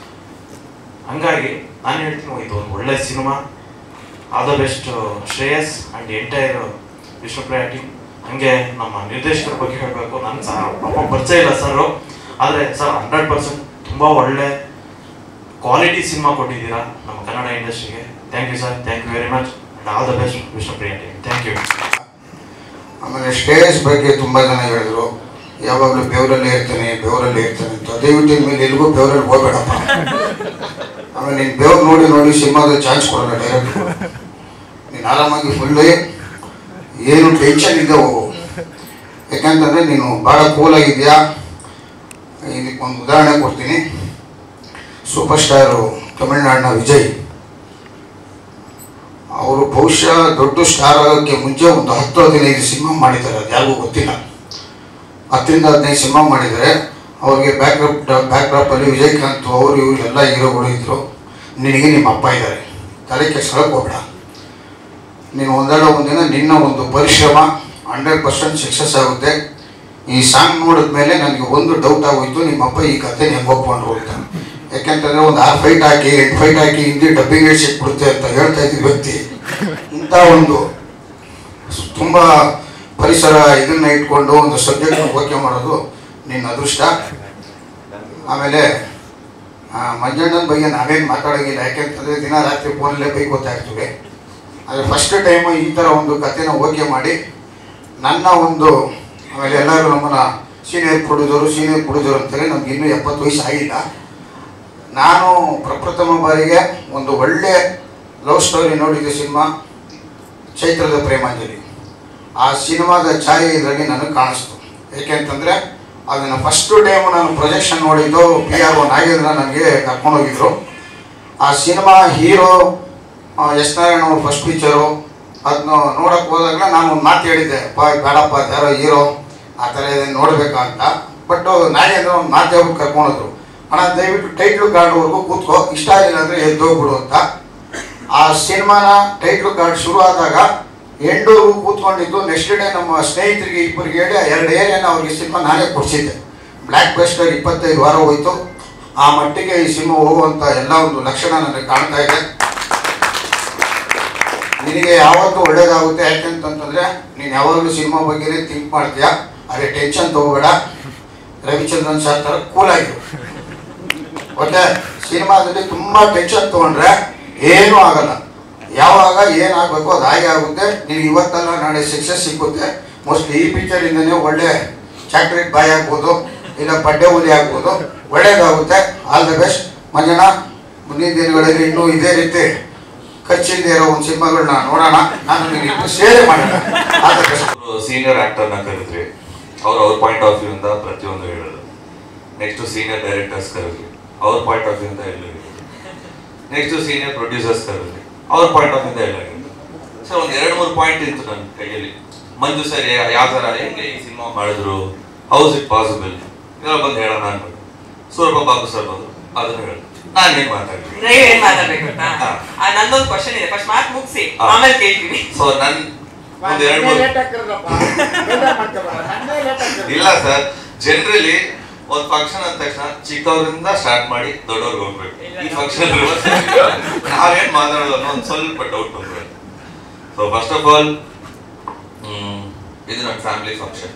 ಹಂಗಾಗಿ ನಾನು ಹೇಳ್ತೀನಿ ಇದು ಒಂದು ಒಳ್ಳೆ cinema. All the best Shreyas and entire Vishnupriya team. ಹಾಗೆ ನಮ್ಮ ನಿರ್ದೇಶಕರ ಬಗ್ಗೆ ಹೇಳಬೇಕು, ನನಗೆ ಸಹ ಪಾಪ ಪರಿಚಯ ಇಲ್ಲ ಸರ್, ಆದರೆ ಸರ್ 100% ತುಂಬ ಒಳ್ಳೆ ಕ್ವಾಲಿಟಿ ಸಿನಿಮಾ ಕೊಟ್ಟಿದ್ದೀರಾ ನಮ್ಮ ಕನ್ನಡ ಇಂಡಸ್ಟ್ರಿಗೆ. Thank you sir, thank you very much and all the best Vishnupriya team. Thank you. ಆಮೇಲೆ ಶ್ರೇಯಸ್ ಬಗ್ಗೆ ತುಂಬ ಜನ ಹೇಳಿದ್ರು, ಯಾವಾಗಲೂ ಬೆವರಲ್ಲೇ ಇರ್ತಾನೆ ಅಂತ. ದಯವಿಟ್ಟು ಇನ್ಮೇಲೆ ಎಲ್ಲಿಗೂ ಬೆವರಲ್ಲಿ ಹೋಗ್ಬೇಡಪ್ಪ. ಆಮೇಲೆ ನೀನು ಬೆವ್ರು ನೋಡಿ ಸಿನಿಮಾದಲ್ಲಿ ಚಾನ್ಸ್ ಕೊಡೋಣ ಡೈರೆಕ್ಟ್. ನೀನು ಆರಾಮಾಗಿ ಫುಲ್ಲೇ ಏನು ಟೆನ್ಷನ್ ಇದೆ ಹೋಗು. ಯಾಕಂತಂದರೆ ನೀನು ಭಾಳ ಕೂಲಾಗಿದೆಯಾ. ಇದಕ್ಕೆ ಒಂದು ಉದಾಹರಣೆ ಕೊಡ್ತೀನಿ. ಸೂಪರ್ ಸ್ಟಾರು ತಮಿಳುನಾಡಿನ ವಿಜಯ್ ಅವರು ಬಹುಶಃ ದೊಡ್ಡ ಸ್ಟಾರ್ ಆಗೋಕ್ಕೆ ಮುಂಚೆ ಒಂದು 10-15 ಸಿನಿಮಾ ಮಾಡಿದ್ದಾರೆ, ಅದು ಯಾರಿಗೂ ಗೊತ್ತಿಲ್ಲ. 10-15 ಸಿನಿಮಾ ಮಾಡಿದ್ದಾರೆ. ಅವ್ರಿಗೆ ಬ್ಯಾಕ್ಡ್ರಾಪಲ್ಲಿ ವಿಜಯಕಾಂತ್ ಅವರು ಇವರು ಎಲ್ಲ ಹೀರೋಗಳು ಇದ್ದರು. ನಿನಗೆ ನಿಮ್ಮ ಅಪ್ಪ ಇದ್ದಾರೆ, ತಲೆ ಕೆಡ್ಸ್ಕೊಳಕ್ಕೆ ಹೋಗಬೇಡ. ನೀನು ಒಂದಿನ ನಿನ್ನ ಒಂದು ಪರಿಶ್ರಮ 100% ಸಕ್ಸಸ್ ಆಗುತ್ತೆ. ಈ ಸಾಂಗ್ ನೋಡಿದ ಮೇಲೆ ನನಗೆ ಒಂದು ಡೌಟ್ ಆಗೋಯ್ತು, ನಿಮ್ಮ ಅಪ್ಪ ಈ ಕಥೆ ಹೆಂಗೆ ಒಪ್ಕೊಂಡ್ರು ಅಂತ. ಯಾಕೆಂತಂದರೆ ಒಂದು 6 ಫೈಟ್ ಹಾಕಿ 8 ಫೈಟ್ ಹಾಕಿ ಹಿಂದಿ ಡಬ್ಬಿಂಗ್ ಸಿಕ್ಬಿಡುತ್ತೆ ಅಂತ ಹೇಳ್ತಾ ಇದ್ದ ವ್ಯಕ್ತಿ ಇಂಥ ಒಂದು ತುಂಬ ಪರಿಸರ ಇದನ್ನು ಇಟ್ಕೊಂಡು ಒಂದು ಸಬ್ಜೆಕ್ಟ್ನ ಓಕೆ ಮಾಡೋದು ನಿನ್ನ ಅದೃಷ್ಟ. ಆಮೇಲೆ ಮಂಜಣ್ಣನ ಬಗ್ಗೆ ನಾವೇನು ಮಾತಾಡೋಂಗಿಲ್ಲ, ಯಾಕೆಂತಂದರೆ ದಿನ ರಾತ್ರಿ ಫೋನಲ್ಲೇ ಬೈಕೋತಾ ಇರ್ತೀವಿ. ಆದರೆ ಫಸ್ಟ್ ಟೈಮು ಈ ಥರ ಒಂದು ಕಥೆನ ಓಕೆ ಮಾಡಿ ನನ್ನ ಒಂದು, ಆಮೇಲೆ ಎಲ್ಲರೂ ನಮ್ಮನ್ನು ಸೀನಿಯರ್ ಪ್ರೊಡ್ಯೂಸರ್ ಅಂತಾರೆ. ನಮ್ಗೆ ಇನ್ನೂ 70 ವಯಸ್ಸು ಆಗಿಲ್ಲ. ನಾನು ಪ್ರಪ್ರಥಮ ಬಾರಿಗೆ ಒಂದು ಒಳ್ಳೆ ಲವ್ ಸ್ಟೋರಿ ನೋಡಿದ್ದೆ ಸಿನಿಮಾ ಚೈತ್ರದ ಪ್ರೇಮಾಂಜಲಿ. ಆ ಸಿನಿಮಾದ ಛಾಯೆ ಇದರಲ್ಲಿ ನನಗೆ ಕಾಣಿಸ್ತು. ಏಕೆಂತಂದರೆ ಅದನ್ನು ಫಸ್ಟು ಟೈಮು ನಾನು ಪ್ರೊಜೆಕ್ಷನ್ ನೋಡಿದ್ದು PRO ನಾಗೇಂದ್ರ ನನಗೆ ಕರ್ಕೊಂಡೋಗಿದ್ರು. ಆ ಸಿನಿಮಾ ಹೀರೋ ಎಸ್ ನಾರಾಯಣ ಅವ್ರ ಫಸ್ಟ್ ಪಿಕ್ಚರು. ಅದನ್ನ ನೋಡೋಕ್ಕೆ ಹೋದಾಗಲೇ ನಾನು ಒಂದು ಮಾತು ಹೇಳಿದ್ದೆ, ಬೇಡಪ್ಪ ಯಾರೋ ಹೀರೋ ಆ ಥರ ಇದನ್ನು ನೋಡಬೇಕಾ ಅಂತ. ಬಟ್ ನಾಗೇಂದ್ರ ಒಂದು ಮಾತು ಹೇಳ್ಬಿಟ್ಟು ಕರ್ಕೊಂಡೋದ್ರು, ಅಣ್ಣ ದಯವಿಟ್ಟು ಟೈಟ್ಲು ಕಾರ್ಡ್ವರೆಗೂ ಕೂತ್ಕೋ, ಇಷ್ಟ ಆಗಿಲ್ಲ ಅಂದರೆ ಎದ್ದೋಗ್ಬಿಡು ಅಂತ. ಆ ಸಿನಿಮಾನ ಟೈಟ್ಲು ಕಾರ್ಡ್ ಶುರು ಆದಾಗ ಎಂಡೂರು ಕೂತ್ಕೊಂಡಿದ್ದು. ನೆಕ್ಸ್ಟ್ ಡೇ ನಮ್ಮ ಸ್ನೇಹಿತರಿಗೆ ಇಬ್ಬರಿಗೆ ಹೇಳಿ 2 ಏರಿಯಾನ ಅವ್ರಿಗೆ ಸಿನಿಮಾ ನಾನೇ ಕೊಡಿಸಿದ್ದೆ. ಬ್ಲ್ಯಾಕ್ ಬಸ್ಟರ್ 25 ವಾರ ಹೋಯಿತು. ಆ ಮಟ್ಟಿಗೆ ಈ ಸಿನಿಮಾ ಹೋಗುವಂಥ ಎಲ್ಲ ಒಂದು ಲಕ್ಷಣ ನನಗೆ ಕಾಣ್ತಾ ಇದೆ. ನಿನಗೆ ಯಾವತ್ತೂ ಒಳ್ಳೇದಾಗುತ್ತೆ. ಯಾಕೆಂತಂತಂದರೆ ನೀನು ಯಾವಾಗಲೂ ಸಿನಿಮಾ ಬಗ್ಗೆನೇ ಥಿಂಕ್ ಮಾಡ್ತೀಯಾ, ಅದೇ ಟೆನ್ಷನ್ ತೊಗೋಬೇಡ. ರವಿಚಂದ್ರನ್ ಸರ್ ಥರ ಕೂಲಾಗಿರು. ಮತ್ತೆ ಸಿನಿಮಾದಲ್ಲಿ ತುಂಬ ಟೆನ್ಷನ್ ತೊಗೊಂಡ್ರೆ ಏನೂ ಆಗಲ್ಲ. ಯಾವಾಗ ಏನಾಗಬೇಕು ಅದು ಹಾಗೆ ಆಗುತ್ತೆ. ನೀವು ಇವತ್ತಲ್ಲ ನಾಳೆ ಸಕ್ಸಸ್ ಸಿಗುತ್ತೆ. ಮೋಸ್ಟ್ಲಿ ಈ ಪಿಕ್ಚರಿಂದನೇ ಒಳ್ಳೆ ಚಾಕ್ಲೇಟ್ ಬಾಯ್ ಆಗ್ಬೋದು, ಇಲ್ಲ ಬಡ್ಡೆ ಹುಲಿ ಆಗ್ಬೋದು. ಒಳ್ಳೇದಾಗುತ್ತೆ. All the best Manjanna. ಮುಂದಿನ ದಿನಗಳಲ್ಲಿ ಇನ್ನೂ ಇದೇ ರೀತಿ ಖರ್ಚಿಲ್ಲದೆ ಇರೋ ಒಂದು ಸಿನಿಮಾಗಳನ್ನ ನೋಡೋಣ. ನಾನು ನಿಮಗೆ ಸೇರೆ ಮಾಡೋಣ. All the best. ಸೀನಿಯರ್ ಆಕ್ಟರ್ನ ಕರೆದ್ರಿ, ಅವ್ರ ಪಾಯಿಂಟ್ ಆಫ್ ವ್ಯೂ ಇಂದ ಪ್ರತಿಯೊಂದು ಹೇಳೋದು. ನೆಕ್ಸ್ಟ್ ಸೀನಿಯರ್ ಡೈರೆಕ್ಟರ್ಸ್ ಕರೆದ್ರಿ, ಅವ್ರ ಪಾಯಿಂಟ್ ಆಫ್ ವ್ಯೂ ಇಂದ ಎಲ್ಲ ಹೇಳಿದ್ರು. ನೆಕ್ಸ್ಟ್ ಸೀನಿಯರ್ ಪ್ರೊಡ್ಯೂಸರ್ಸ್ ಕರೆದ್ರಿ, ಅವ್ರ ಪಾಯಿಂಟ್ ಆಫ್ ಇಂದ ಎಲ್ಲ ಹೇಳಿದ್ರು. ಸರ್ ಒಂದು 2-3 ಪಾಯಿಂಟ್ ಇತ್ತು ನನ್ನ ಕೈಯಲ್ಲಿ. ಮಂಜು ಸರ್ ಯಾವ ಥರ ಹೆಂಗೆ ಈ ಸಿನಿಮಾ ಮಾಡಿದ್ರು, ಹೌಸ್ ಇಟ್ ಪಾಸಿಬಲ್, ಇದೆಲ್ಲ ಬಂದು ಹೇಳೋಣ ಅನ್ಬೋದು. ಸೂರಪ್ಪ ಬಾಬು ಸರ್ ಬಂದು ಅದನ್ನು ಹೇಳಿದ್ರು. ನಾನೇನು ಮಾತಾಡ್ತೀನಿ, ನೀವೇನ್ ಮಾತಾಡ್ಬೇಕು ಅಂತ ನಂದೊಂದು ಕ್ವಶನ್ ಇದೆ. ಫಸ್ಟ್ ಮಾತು ಮುಗಿಸಿ ಆಮೇಲೆ ಕೇಳ್ತೀನಿ. ಸೊ ನನ್ ಒಂದು 2-3 ಇಲ್ಲ ಸರ್, ಜನರಲಿ ಒಂದು ಫಂಕ್ಷನ್ ಅಂದ ತಕ್ಷಣ ಚಿಕ್ಕವರಿಂದ ಸ್ಟಾರ್ಟ್ ಮಾಡಿ ದೊಡ್ಡವ್ರಿಗೆ ಹೋಗ್ಬೇಕು. ಈ ಫಂಕ್ಷನ್ ನಾವೇನ್ ಮಾತಾಡೋದು ಅನ್ನೋ ಒಂದು ಸ್ವಲ್ಪ ಡೌಟ್ ಬಂದ್ಬಿಡುತ್ತೆ. ಸೊ ಫಸ್ಟ್ ಆಫ್ ಆಲ್ ಇದು ನನ್ನ family function.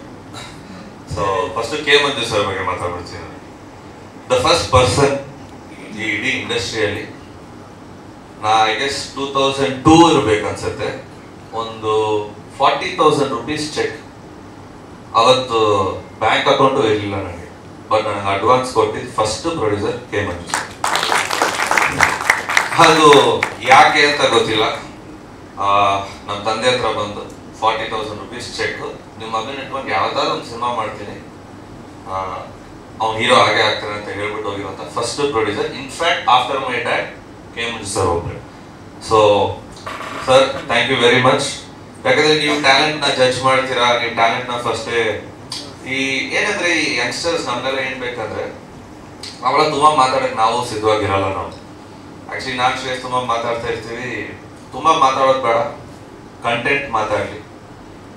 So first K Manju sir ಬಗ್ಗೆ ಮಾತಾಡ್ಬಿಡ್ತೀನಿ. ದ ಫಸ್ಟ್ ಪರ್ಸನ್ ಈ ಇಡೀ ಇಂಡಸ್ಟ್ರಿಯಲ್ಲಿ ನಾ ಐ ಗೆಸ್ 2002 ಇರ್ಬೇಕನ್ಸುತ್ತೆ, ಒಂದು 40,000 rupees ಚೆಕ್ ಅವತ್ತು ಬ್ಯಾಂಕ್ ಅಕೌಂಟು ಇರಲಿಲ್ಲ ನನಗೆ. ಬಟ್ ನನಗೆ ಅಡ್ವಾನ್ಸ್ ಕೊಟ್ಟಿದ್ದು ಫಸ್ಟ್ ಪ್ರೊಡ್ಯೂಸರ್ ಕೆ ಮಂಜು. ಅದು ಯಾಕೆ ಅಂತ ಗೊತ್ತಿಲ್ಲ. ನಮ್ಮ ತಂದೆ ಹತ್ರ ಬಂದು 40,000 rupees ಚೆಕ್, ನಿಮ್ಮ ಮಗನ ಇಟ್ಕೊಂಡು ಯಾವ್ದಾದ್ರು ಒಂದು ಸಿನಿಮಾ ಮಾಡ್ತೀನಿ, ಅವ್ನು ಹೀರೋ ಹಾಗೆ ಆಗ್ತಾನೆ ಅಂತ ಹೇಳ್ಬಿಟ್ಟು ಹೋಗಿರುವಂಥ first producer. In fact after my dad K Manju sir ಒಬ್ಬರು. So sir thank you very much. ಯಾಕಂದ್ರೆ ನೀವು ಟ್ಯಾಲೆಂಟ್ನ ಜಡ್ಜ್ ಮಾಡ್ತೀರಾ, ನೀವು ಟ್ಯಾಲೆಂಟ್ನ ಫಸ್ಟೇ ಈ ಏನಂದ್ರೆ ಈ ಯಂಗ್ಸ್ಟರ್ಸ್ ನಮ್ಗೆಲ್ಲ ಏನ್ ಬೇಕಂದ್ರೆ ನಾವೆಲ್ಲ ತುಂಬಾ ಮಾತಾಡಕ್ ನಾವು ಸಿದ್ಧವಾಗಿರಲ್ಲ. ನಾವು ಆಕ್ಚುಲಿ ನಾನು ಶ್ರೇಯಸ್ ತುಂಬಾ ಮಾತಾಡ್ತಾ ಇರ್ತೀವಿ. ತುಂಬಾ ಮಾತಾಡೋದು ಬೇಡ, ಕಂಟೆಂಟ್ ಮಾತಾಡ್ಲಿ.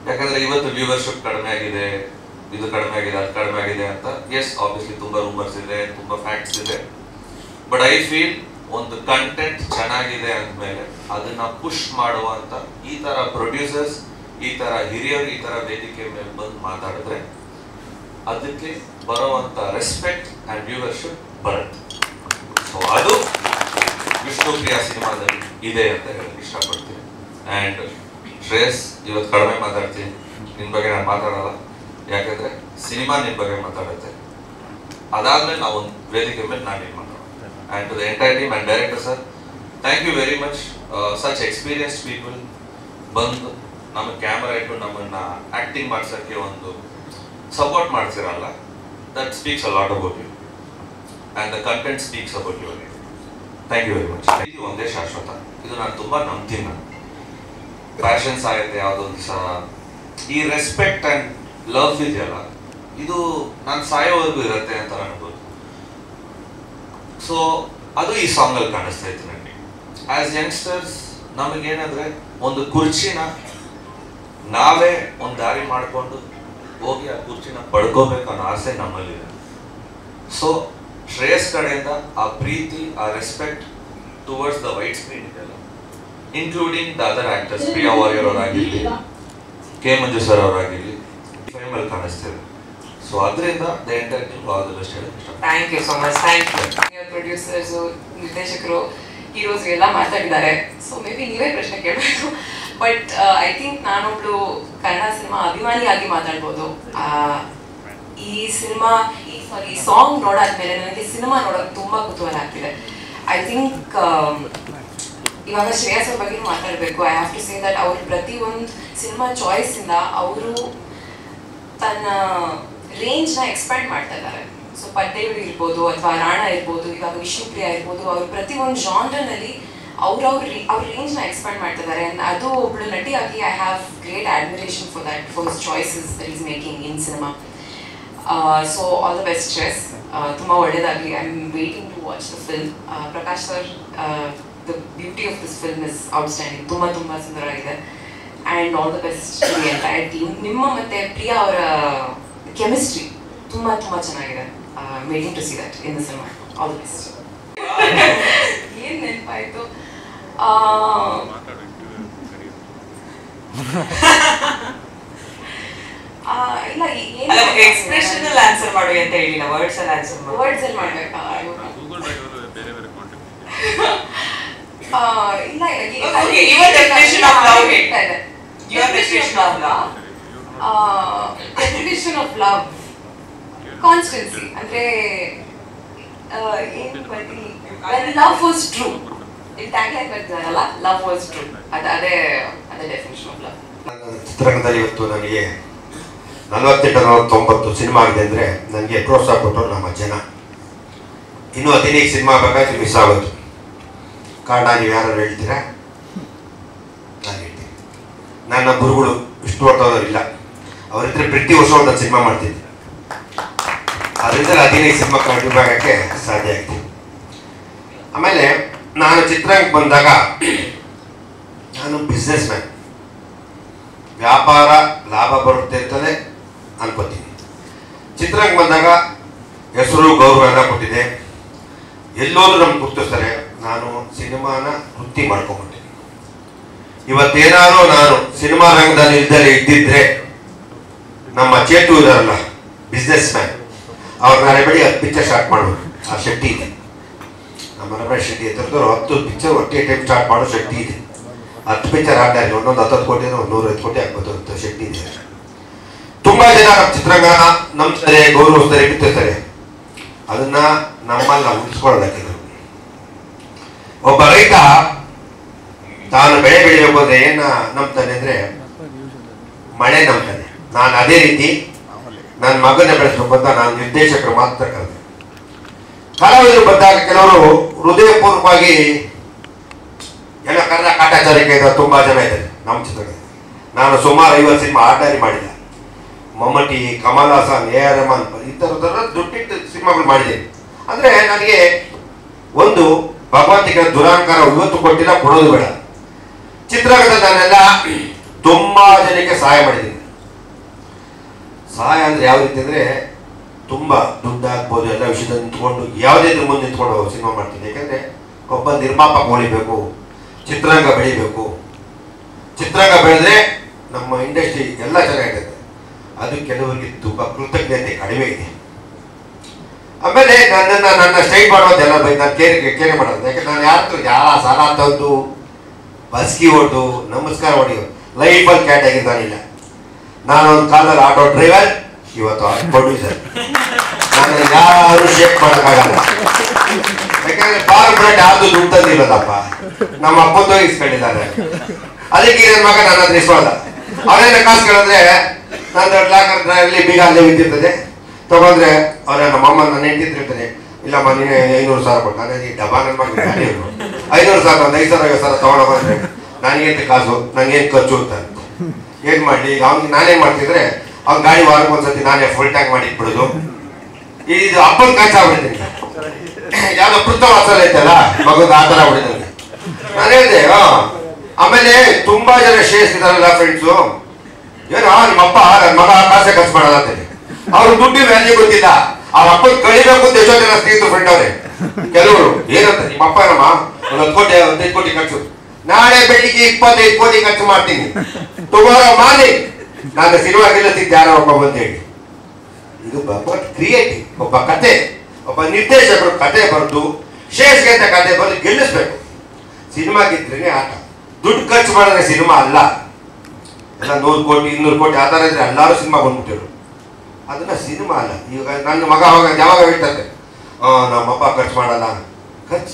ಯಾಕಂದ್ರೆ ಇವತ್ತು ವ್ಯೂವರ್ಶಿಪ್ ಕಡಿಮೆ ಆಗಿದೆ, ಇದು ಕಡಿಮೆ ಆಗಿದೆ, ಅದು ಕಡಿಮೆ ಆಗಿದೆ ಅಂತ. ಎಸ್ ಆಬ್ವಿಯಸ್ಲಿ ತುಂಬಾ ರೂಮರ್ಸ್ ಇದೆ, ತುಂಬಾ ಫ್ಯಾಕ್ಟ್ಸ್ ಇದೆ. ಬಟ್ ಐ ಫೀಲ್ ಒಂದು ಕಂಟೆಂಟ್ ಚೆನ್ನಾಗಿದೆ ಅಂದ್ಮೇಲೆ ಅದನ್ನ ಪುಷ್ ಮಾಡುವಂತ ಈ ತರ ಪ್ರೊಡ್ಯೂಸರ್ಸ್, ಈ ತರ ಹಿರಿಯರು ಈ ತರ ವೇದಿಕೆ ಮೇಲೆ ಬಂದು ಮಾತಾಡಿದ್ರೆ ಅದಕ್ಕೆ ಬರುವಂತ ರೆಸ್ಪೆಕ್ಟ್ ಅಂಡ್ ವ್ಯೂವರ್ಶಿಪ್ ಬರುತ್ತೆ. ಸೊ ಅದು ವಿಷ್ಣುಪ್ರಿಯ ಸಿನಿಮಾದಲ್ಲಿ ಇದೆ ಅಂತ ಹೇಳಕ್ ಇಷ್ಟಪಡ್ತೀನಿ. ಅಂಡ್ ಶ್ರೇಯಸ್, ಇವತ್ತು ಕಡಿಮೆ ಮಾತಾಡ್ತೀನಿ, ನಿನ್ ಬಗ್ಗೆ ನಾನು ಮಾತಾಡಲ್ಲ. ಯಾಕಂದ್ರೆ ಸಿನಿಮಾ ನಿನ್ ಬಗ್ಗೆ ಮಾತಾಡುತ್ತೆ. ಅದಾದ್ಮೇಲೆ ನಾವು ಒಂದು ವೇದಿಕೆ ಮೇಲೆ ನಾನು ಏನ್ ಮಾತಾಡೋದು. And to the entire team and director sir, thank you very much. Such experienced people ಬಂದು ನಮ್ಮ ಕ್ಯಾಮರಾ ಇಟ್ಟು ನಮ್ಮನ್ನ ಆಕ್ಟಿಂಗ್ ಮಾಡ್ಸೋಕ್ಕೆ ಒಂದು ಸಪೋರ್ಟ್ ಮಾಡ್ತಿರಲ್ಲ, that speaks a lot about you. And the content speaks about your name. Thank you very much. ಇದು ಒಂದೇ ಶಾಶ್ವತ, ಇದು ನಾನು ತುಂಬ ನಂಬ್ತೀನಿ. ನಾನು ಪ್ಯಾಷನ್ಸ್ ಆಗುತ್ತೆ ಯಾವುದೊಂದು ದಿವಸ. ಈ ರೆಸ್ಪೆಕ್ಟ್ ಆ್ಯಂಡ್ ಲವ್ ಇದೆಯಲ್ಲ, ಇದು ನಾನು ಸಾಯೋವರೆಗೂ ಇರುತ್ತೆ ಅಂತ ಅನ್ಬೋದು. ಸೊ ಅದು ಈ ಸಾಂಗಲ್ಲಿ ಕಾಣಿಸ್ತಾ ಇತ್ತು ನನಗೆ. ಆ್ಯಸ್ ಯಂಗ್ಸ್ಟರ್ಸ್ ನಮಗೇನಂದರೆ ಒಂದು ಕುರ್ಚಿನ ನಾವೇ ಒಂದು ದಾರಿ ಮಾಡಿಕೊಂಡು ಹೋಗಿ ಆ ಕುರ್ಚಿನ ಪಡ್ಕೋಬೇಕು ಅನ್ನೋ ಆಸೆ ನಮ್ಮಲ್ಲಿದೆ. ಸೊ ಶ್ರೇಯಸ್ ಕಡೆಯಿಂದ ಆ ಪ್ರೀತಿ, ಆ respect towards the white screen ಇದೆಯಲ್ಲ, including the other actors, Priya Warrier ಅವರಾಗಿರಲಿ, ಕೆ ಮಂಜು ಸರ್ ಅವರಾಗಿರಲಿ, ಫೈಮಲ್ಲಿ ಕಾಣಿಸ್ತೇವೆ. ಸೊ ಅದರಿಂದ the entire team all the best ಹೇಳಕ್ಕೆ ಇಷ್ಟ. Thank you so much. Thank you. Producers, ನಿರ್ದೇಶಕರು, ಹೀರೋಸ್ ಎಲ್ಲ ಮಾತಾಡಿದ್ದಾರೆ. ಸೊ ಮೇ ಬಿ ನೀವೇ ಪ್ರಶ್ನೆ ಕೇಳಬೇಕು. ಬಟ್ ಐ ಥಿಂಕ್ ನಾನೊಬ್ಳು ಕನ್ನಡ ಸಿನಿಮಾ ಅಭಿಮಾನಿಯಾಗಿ ಮಾತಾಡ್ಬೋದು. ಈ ಸಿನಿಮಾ ಈ ಸಾಂಗ್ ನೋಡಾದ್ಮೇಲೆ ನನಗೆ ಸಿನಿಮಾ ನೋಡೋಕೆ ತುಂಬ ಕುತೂಹಲ ಆಗ್ತಿದೆ. ಐ ಥಿಂಕ್ ಇವಾಗ ಶ್ರೇಯಸ್ ಅವ್ರ ಬಗ್ಗೆ ಮಾತಾಡಬೇಕು. I have to say that ಅವ್ರ ಪ್ರತಿಯೊಂದು ಸಿನಿಮಾ ಚಾಯ್ಸಿಂದ ಅವರು ತನ್ನ ರೇಂಜ್ನ ಎಕ್ಸ್ಪ್ಯಾಂಡ್ ಮಾಡ್ತಾ ಇದ್ದಾರೆ. ಸೊ ಪಡ್ಡೆಗಳು ಇರ್ಬೋದು ಅಥವಾ ರಾಣ ಇರ್ಬೋದು, ಇವಾಗ ವಿಷ್ಣುಪ್ರಿಯಾ ಇರ್ಬೋದು, ಅವ್ರ ಪ್ರತಿಯೊಂದು ಜಾನ್ರನಲ್ಲಿ ಅವ್ರ ರೇಂಜ್ನ ಎಕ್ಸ್ಪ್ಯಾಂಡ್ ಮಾಡ್ತಿದ್ದಾರೆ. ಅದು ಒಬ್ಳು ನಟಿಯಾಗಿ I have great admiration for that, for his choices that is making in cinema. So all the best Shreyas, ತುಂಬ ಒಳ್ಳೆಯದಾಗಲಿ. I am waiting to watch the film. Prakash sir, the beauty of this film is outstanding. ತುಂಬ ತುಂಬ ಸುಂದರವಾಗಿದೆ. And all the best to the entire team. ನಿಮ್ಮ ಮತ್ತು ಪ್ರಿಯಾ ಅವರ chemistry ತುಂಬ ತುಂಬ ಚೆನ್ನಾಗಿದೆ. Waiting to see that in the cinema. All the best. ಏನು ನೆನಪಾಯಿತು? ಇಲ್ಲ, ಎಕ್ಸ್ಪ್ರೆಷನ್ ಅಲ್ಲಿ ಆನ್ಸರ್ ಮಾಡಿ ಅಂತ ಹೇಳಿಲ್ಲ, ವರ್ಡ್ಸ್ ಅಲ್ಲಿ ಆನ್ಸರ್ ಮಾಡಿ. ವರ್ಡ್ಸ್ ಅಲ್ಲಿ ಮಾಡ್ಬೇಕಾ? ಇಲ್ಲ, your definition of love ಹೇಳ್ತಾ ಇದೆ. Your definition of love. Definition of love, constancy. ಅಂದ್ರೆ ಏನು ಬರೀ when love was true. ಈ ಟ್ಯಾಗ್ಲೈನ್ ಬರ್ತಾರಲ್ಲ, love was true. ಅದೇ ಡೆಫಿನಿಷನ್ ಆಫ್ ಲವ್. ಚಿತ್ರರಂಗದಲ್ಲಿ ಇವತ್ತು ನನಗೆ 48-49 ಸಿನಿಮಾ ಆಗಿದೆ ಅಂದರೆ ನನಗೆ ಪ್ರೋತ್ಸಾಹ ಕೊಟ್ಟರು ನಮ್ಮ ಜನ. ಇನ್ನೂ 15 ಸಿನಿಮಾ ಬೇಕಾದ್ರೆ ಮಿಸ್ ಆಗೋದು. ಕಾರಣ ನೀವು ಯಾರು ಹೇಳ್ತೀರಾ? ನಾನು ಹೇಳ್ತೀನಿ. ನನ್ನ ಗುರುಗಳು ವಿಷ್ಣುವರ್ಧನ್ ಇಲ್ಲ, ಅವರಿದ್ರೆ ಪ್ರತಿ ವರ್ಷ ಒಂದೊಂದು ಸಿನಿಮಾ ಮಾಡ್ತಿದ್ದೆ. ಅದರಿಂದ 15 ಸಿನಿಮಾ ಕಂಟಿನ್ಯೂ ಆಗೋಕ್ಕೆ ಸಾಧ್ಯ ಆಗ್ತೀನಿ. ಆಮೇಲೆ ನಾನು ಚಿತ್ರರಂಗಕ್ಕೆ ಬಂದಾಗ ನಾನು ಬಿಸ್ನೆಸ್ ಮ್ಯಾನ್, ವ್ಯಾಪಾರ ಲಾಭ ಬರುತ್ತೆ ಅಂತಲೇ ಅನ್ಕೋತೀನಿ. ಚಿತ್ರರಂಗಕ್ಕೆ ಬಂದಾಗ ಹೆಸರು ಗೌರವ ಎಲ್ಲ ಕೊಟ್ಟಿದೆ, ಎಲ್ಲೋದ್ರೂ ನಮ್ಗೆ ಗುರ್ತಿಸ್ತಾರೆ. ನಾನು ಸಿನಿಮಾನ ವೃತ್ತಿ ಮಾಡ್ಕೊಂಡ್ಬಿಟ್ಟಿದ್ದೀನಿ. ಇವತ್ತೇನಾದ್ರು ನಾನು ಸಿನಿಮಾ ರಂಗದಲ್ಲಿ ಇಲ್ದಲೇ ಇದ್ದಿದ್ರೆ ನಮ್ಮ ಚೇತು ಇದಾರಲ್ಲ, ಬಿಸ್ನೆಸ್ ಮ್ಯಾನ್, ಅವ್ರು ನಾಳೆ ಬೆಳಿ 10 ಪಿಕ್ಚರ್ ಸ್ಟಾರ್ಟ್ ಮಾಡ್ಬೋದು. ಆ ಶಕ್ತಿ ಇದೆ ನಮ್ಮ ರಮೇಶ್ ಶೆಟ್ಟಿ ಎತ್ತರದ್ದು 10 ಪಿಕ್ಚರ್ ಒಟ್ಟೆ ಟೈಮ್ ಸ್ಟಾರ್ಟ್ ಮಾಡೋ ಶಕ್ತಿ ಇದೆ. 10 ಪಿಕ್ಚರ್ ಆಡ್ತಾರೆ, ಒಂದೊಂದು 10 ಕೋಟಿ 150 ಕೋಟಿ ಆಗ್ಬೋದು ಅಂತ ಶಕ್ತಿ ಇದೆ. ತುಂಬಾ ಜನ ನಮ್ಮ ಚಿತ್ರರಂಗನ ನಂಬ್ತಾರೆ, ಗೌರವಿಸ್ತಾರೆ, ಬಿತ್ತಿರ್ತಾರೆ. ಅದನ್ನ ನಮ್ಮಲ್ಲಿ ನಾವು ಉಳಿಸ್ಕೊಳ್ಳೋದಾಕಿದ್ರು. ಒಬ್ಬ ರೈತ ತಾನು ಬೆಳೆ ಬೆಳಿಬೇಕು ಅಂದ್ರೆ ಏನ ನಂಬ್ತಾನೆ ಅಂದ್ರೆ ಮಳೆ ನಂಬ್ತಾನೆ. ನಾನು ಅದೇ ರೀತಿ ನನ್ನ ಮಗನ ಬೆಳೆಸ್ಬೇಕು ಅಂತ ನಾನು ನಿರ್ದೇಶಕರು ಮಾತ್ರ ಕರೆದೆ. ಕಲಾವಿದರು ಬಂದಾಗ ಕೆಲವರು ಹೃದಯಪೂರ್ವಕವಾಗಿ ಎಲ್ಲ ಕನ್ನಡ ಕಾಟಾಚಾರಕ್ಕೆ ತುಂಬಾ ಜನ ಇದ್ದಾರೆ ನಮ್ಮ ಚಿತ್ರದಲ್ಲಿ. ನಾನು ಸುಮಾರು 50 ಸಿನಿಮಾ ಆಟಾರಿ ಮಾಡಿಲ್ಲ. ಮಮ್ಮಟಿ, ಕಮಲ್ ಹಾಸನ್, ಎ ಆರ್ ರೆಹಮಾನ್ ಈ ಥರದ ದುಡ್ಡಿಟ್ಟು ಸಿನಿಮಾಗಳು ಮಾಡಿದ್ದೀನಿ. ಅಂದರೆ ನನಗೆ ಒಂದು ಭಗವಂತಿಗೆ ದುರಾಂಕಾರ ಇವತ್ತು ಕೊಟ್ಟಿಲ್ಲ, ಕೊಡೋದು ಬೇಡ. ಚಿತ್ರರಂಗದ ನಾನೆಲ್ಲ ತುಂಬಾ ಜನಕ್ಕೆ ಸಹಾಯ ಮಾಡಿದ್ದೀನಿ. ಸಹಾಯ ಅಂದರೆ ಯಾವ ರೀತಿ ಅಂದರೆ ತುಂಬ ದುಡ್ಡು ಹಾಕ್ಬೋದು, ಎಲ್ಲ ವಿಷಯದಲ್ಲಿ ನಿಂತ್ಕೊಂಡು ಯಾವುದೇ ಮುಂದೆ ನಿಂತ್ಕೊಂಡು ಸಿನಿಮಾ ಮಾಡ್ತೀನಿ. ಯಾಕಂದರೆ ಒಬ್ಬ ನಿರ್ಮಾಪಕ ಉಳಿಬೇಕು, ಚಿತ್ರರಂಗ ಬೆಳಿಬೇಕು. ಚಿತ್ರರಂಗ ಬೆಳೆದ್ರೆ ನಮ್ಮ ಇಂಡಸ್ಟ್ರಿ ಎಲ್ಲ ಚೆನ್ನಾಗಿರುತ್ತೆ. ಅದು ಕೆಲವರಿಗೆ ತುಂಬ ಕೃತಜ್ಞತೆ ಕಡಿಮೆ ಇದೆ. ಆಮೇಲೆ ನನ್ನ ಸ್ಟ್ರೈಟ್ ಮಾಡೋದೆಲ್ಲ ನಾನು ಕೇರೆ ಮಾಡೋದು. ಯಾಕಂದ್ರೆ ನಾನು ಯಾರ ಸಾಲ ತಂದು ಬಸ್ಕಿ ಓಟು ನಮಸ್ಕಾರ ಹೊಡೆಯೋ ಲೈಫಲ್ಲಿ ಕ್ಯಾಟ್ ಆಗಿದ್ದಾನಿಲ್ಲ. ನಾನು ಒಂದು ಕಾಲದಲ್ಲಿ ಆಟೋ ಡ್ರೈವರ್, ಇವತ್ತು ಪ್ರೊಡ್ಯೂಸರ್. ನಾನು ಯಾರು ಶೇಕ್ ಮಾಡೋಕ್ಕಾಗಲ್ಲ. ಯಾಕಂದ್ರೆ ಬಾರ್ ಬ್ರೆಡ್ ಯಾವುದು ದುಡ್ಡು ತಂದಿರೋದಪ್ಪ, ನಮ್ಮ ಅಪ್ಪಂದು ಇಸ್ಕೊಂಡಿದ್ದಾರೆ. ಅದಕ್ಕೆ ನನ್ನ ಮಗ ನನ್ನ ಹತ್ರ ಇಸ್ಕೊಳ್ಳಲ್ಲ. ಅವರೇನ ಕಾಸು ಕೇಳಿದ್ರೆ ನಂದು ಲಾಕರ್ ಡ್ರೈವಲ್ಲಿ ಬೀಗ ಅಲ್ಲೇ ಬಿದ್ದಿರ್ತದೆ. ತಗೊಂಡ್ರೆ ಅವ್ರ ನಮ್ಮ ಅಮ್ಮ ನನ್ನ ಹೆಂಡತಿರ್ತಾರೆ, ಇಲ್ಲಮ್ಮ ನೀನೇ 500,000 ಕೊಟ್ಟು ಅದೇ ಡಬ್ಬ ನನ್ನ ಮಗ 500,000 ಒಂದು 5,000 50,000 ತೊಗೊಂಡು ಬಂದರೆ ನನಗೇನು ಕಾಸು ನನಗೇನು ಖರ್ಚು ಅಂತ ಏನು ಮಾಡಲಿ ಈಗ ಅವ್ನಿಗೆ ನಾನೇನು ಮಾಡ್ತಿದ್ರೆ ಅವ್ನ ಗಾಡಿ ವಾರಕ್ಕೆ ಒಂದ್ಸತಿ ನಾನೇ ಫುಲ್ ಟ್ಯಾಂಕ್ ಮಾಡಿ ಇಟ್ಬಿಡೋದು. ಇದು ಹಬ್ಬದ ಕಾಚ ಆಗ್ಬಿಡ್ತೀನಿ. ಯಾವ್ದೋ ಪೃಥ್ವ ಮಸಾಲ ಐತಲ್ಲ ಮಗದ ಆ ಥರ ಆಗ್ಬಿಟ್ಟಿದ್ದಂಗೆ ನಾನು ಹೇಳಿದೆ. ಆಮೇಲೆ ತುಂಬಾ ಜನ ಶೇರ್ಸ್ ಇದಾರಲ್ಲ ಫ್ರೆಂಡ್ಸು, ಏನೋ ನಿಮ್ಮಪ್ಪ ನನ್ನ ಮಗ ಕಾಸೆ ಖರ್ಚು ಮಾಡಲ್ಲ ಅಂತೇಳಿ ಅವ್ರ ದುಡ್ಡಿನ ವ್ಯಾಲ್ಯೂ ಗೊತ್ತಿಲ್ಲ. ಅವ್ರ ಅಪ್ಪನ ಕಳಿಬೇಕು ಅಂತ ಎಷ್ಟೋ ಜನ ಸ್ನೇಹಿತರು ಫ್ರೆಂಡ್ ಅವ್ರೆ. ಕೆಲವರು ಏನಂತ ನಿಮ್ಮಪ್ಪ ನಮ್ಮ ಒಂದು 10 ಕೋಟಿ 15 ಕೋಟಿ ಖರ್ಚು, ನಾಳೆ ಬೆಳಿಗ್ಗೆ 25 ಕೋಟಿ ಖರ್ಚು ಮಾಡ್ತೀನಿ, ಟುಮಾರೋ ಮಾರ್ನಿಂಗ್ ನಾನು ಸಿನಿಮಾ ಗೆಲ್ಲಿಸಿದ್ದೆ ಯಾರೋ ಒಬ್ಬ ಬಂದು ಹೇಳಿ. ಇದು ಕ್ರಿಯೇಟಿವ್, ಒಬ್ಬ ಕತೆ, ಒಬ್ಬ ನಿರ್ದೇಶಕರು ಕತೆ ಬರೆದು ಶೇರ್ಸ್ಗೆ ಅಂತ ಕತೆ ಬರೆದು ಗೆಲ್ಲಿಸ್ಬೇಕು. ಸಿನಿಮಾ ಗೆದ್ರೇನೆ ಆಟ, ದುಡ್ಡು ಖರ್ಚು ಮಾಡಿದ್ರೆ ಸಿನಿಮಾ ಅಲ್ಲ. ಎಲ್ಲ 100 ಕೋಟಿ 200 ಕೋಟಿ ಆ ಥರ ಇದ್ರೆ ಎಲ್ಲರೂ ಸಿನಿಮಾ ಬಂದ್ಬಿಟ್ಟಿರು. ಅದನ್ನ ಸಿನಿಮಾ ಅಲ್ಲ. ಈಗ ನನ್ನ ಮಗ ಅವಾಗ ಯಾವಾಗ ಹೇಳ್ತಾರೆ ನಮ್ಮಪ್ಪ ಖರ್ಚು ಮಾಡಲ್ಲ. ಖರ್ಚ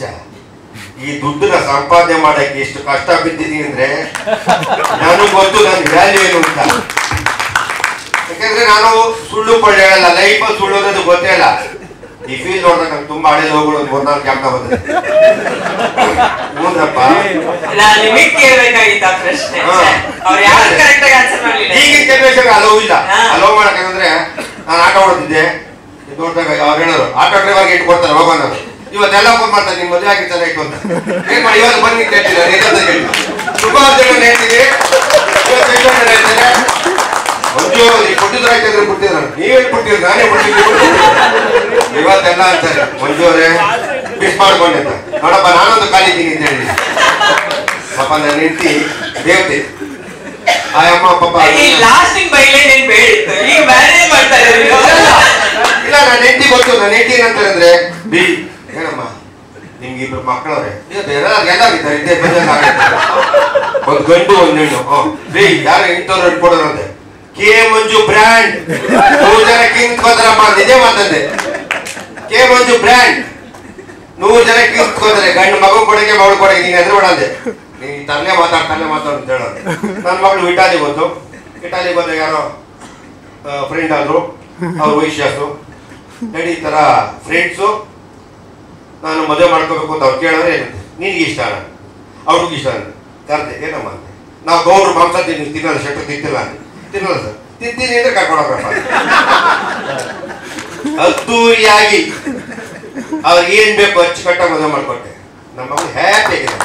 ಈ ದುಡ್ಡನ್ನ ಸಂಪಾದನೆ ಮಾಡಕ್ಕೆ ಎಷ್ಟು ಕಷ್ಟ ಬಿದ್ದಿದ್ದೀನಿ ಅಂದ್ರೆ ನನಗೆ ಗೊತ್ತು ನನ್ನ ವ್ಯಾಲ್ಯೂ ಏನು ಅಂತ. ಯಾಕಂದ್ರೆ ನಾನು ಸುಳ್ಳು ಪಳ್ಳಿ ಹೇಳಲ್ಲ, ಲೈಫಲ್ಲಿ ಸುಳ್ಳು ಅನ್ನೋದು ಗೊತ್ತೇ ಇಲ್ಲ. ಈ ಫೀಲ್ ನೋಡಿದಾಗ ನಂಗೆ ತುಂಬಾ ಹಳೆ ಹೋಗೋದು ಒಂದು 4-4 ಕ್ಯಾಮ್ನ ಬಂದಿದೆ. ಹೌದಪ್ಪ, ಈಗಿನ ಜನರೇಷನ್ ಅಲೋ ಇಲ್ಲ. ಅಲೋ ಮಾಡಕ್ಕಂದ್ರೆ ನಾನು ಆಟೋ ಹೊಡೆದಿದ್ದೆ ನೋಡಿದಾಗ ಅವ್ರು ಹೇಳೋರು ಆಟೋ ಡ್ರೈವರ್ಗೆ ಇಟ್ಟು ಕೊಡ್ತಾರೆ ಹೋಗೋಣ. ಇವತ್ತೆಲ್ಲ ಫೋನ್ ಮಾಡ್ತಾರೆ ನಿಮ್ಮ ಮದುವೆ ಆಗಿ ಚೆನ್ನಾಗಿತ್ತು ಅಂತ. ಏನ್ ಮಾಡಿ ಇವತ್ತು ಬನ್ನಿ ಹೇಳ್ತೀನಿ. ಸುಮಾರು ಜನ ಹೇಳ್ತೀವಿ, ಹೇಳ್ತಾರೆ ಮಂಜು ನೀವು ಕೊಟ್ಟಿದ್ರೆ ಆಯ್ತಾದ್ರೆ ಕೊಟ್ಟಿದ್ರ ನೀವೇನು ಕೊಟ್ಟಿರಿ ನಾನೇ ಕೊಟ್ಟಿದ್ದೀನಿ ಇವತ್ತೆಲ್ಲ ಅಂತಾರೆ ಮಂಜು ಅವರೇ ಮಿಸ್ ಮಾಡ್ಕೊಂಡೆ ಅಂತ. ನೋಡಪ್ಪ ನಾನೊಂದು ಕಾಲಿದ್ದೀನಿ ಅಂತ ಹೇಳಿ ಪಾಪ ನನ್ನ ಹೆಂಡತಿ ದೇವತೆ ಆ ಅಮ್ಮ ಪಾಪ ಇಲ್ಲ ನನ್ನ ಹೆಂಡತಿ ಗೊತ್ತು. ನನ್ನ ಹೆಂಡತಿ ಏನಂತಾರೆ ಅಂದ್ರೆ ಬಿ ಏನಮ್ಮ ನಿಮ್ಗೆ 2 ಮಕ್ಕಳವ್ರೆ ಎಲ್ಲಾಗಿದ್ದಾರೆ ಇದ್ದೇ ಬೇಜಾರಾಗಿರ್ತಾರೆ, ಒಂದು ಗಂಡು ಒಂದು ಹೆಣ್ಣು. ಬಿ ಯಾರು ಇಂಥವ್ರು ಇಟ್ಕೊಡೋರಂತೆ ಕೆ ಮಂಜು ಬ್ರ್ಯಾಂಡ್ 100 ಜನಕ್ಕೆ ನಿಂತ್ಕೋತಾರಮ್ಮ. ನಿಜೇ ಮಾತಂದೆ, ಕೆ ಮಂಜು ಬ್ರ್ಯಾಂಡ್ 100 ಜನಕ್ಕೆ ನಿಂತ್ಕೋತಾರೆ. ಗಂಡು ಮಗು ಕೊಡಗೆ ಮಗಳು ಕೊಡಗೆ ನೀನು ಎದುರು ಬಿಡಂದೆ, ನೀನು ತರಲೆ ಮಾತಾಡು ಅಂತ ಹೇಳೋದು. ನನ್ನ ಮಗಳು ಇಟಾಲಿಗೆ ಬಂತು. ಇಟಾಲಿಗೆ ಬಂದಾಗ ಯಾರೋ ಫ್ರೆಂಡ್ ಆದ್ರು, ಅವ್ರು ವೈಶ್ಯಾಸು ನಡಿ ಈ ಥರ ಫ್ರೆಂಡ್ಸು ನಾನು ಮದುವೆ ಮಾಡ್ಕೋಬೇಕು ಅಂತ ಅವ್ರು ಕೇಳಿದ್ರೆ ಏನಂತೆ ನಿನಗೆ ಇಷ್ಟ ಅಲ್ಲ ಅವ್ರಿಗೂ ಇಷ್ಟ ಅಂತ ಕರ್ದೆ. ಏನಮ್ಮ ಅಂತೆ ನಾವು ಗೌಡ್ರು ಮಾಂಸ ತಿನ್ನಲ್ಲ, ಶೆಟ್ರು ತಿಂತಿಲ್ಲ ಅಂತ. ತಿನ್ನಲ್ಲ ಸರ್, ತಿಂತೀನಿ ಅಂದ್ರೆ ಕರ್ಕೊಂಡೋಗ್ರಪ್ಪ. ಅದ್ದೂರಿಯಾಗಿ ಅವ್ರಿಗೆ ಏನ್ ಬೇಕು ಅಚ್ಚುಕಟ್ಟಾಗಿ ಮದುವೆ ಮಾಡ್ಕೊಟ್ಟೆ. ನಮ್ಮ ಮಗಳು ಹ್ಯಾಪಿ ಆಗಿದೆ,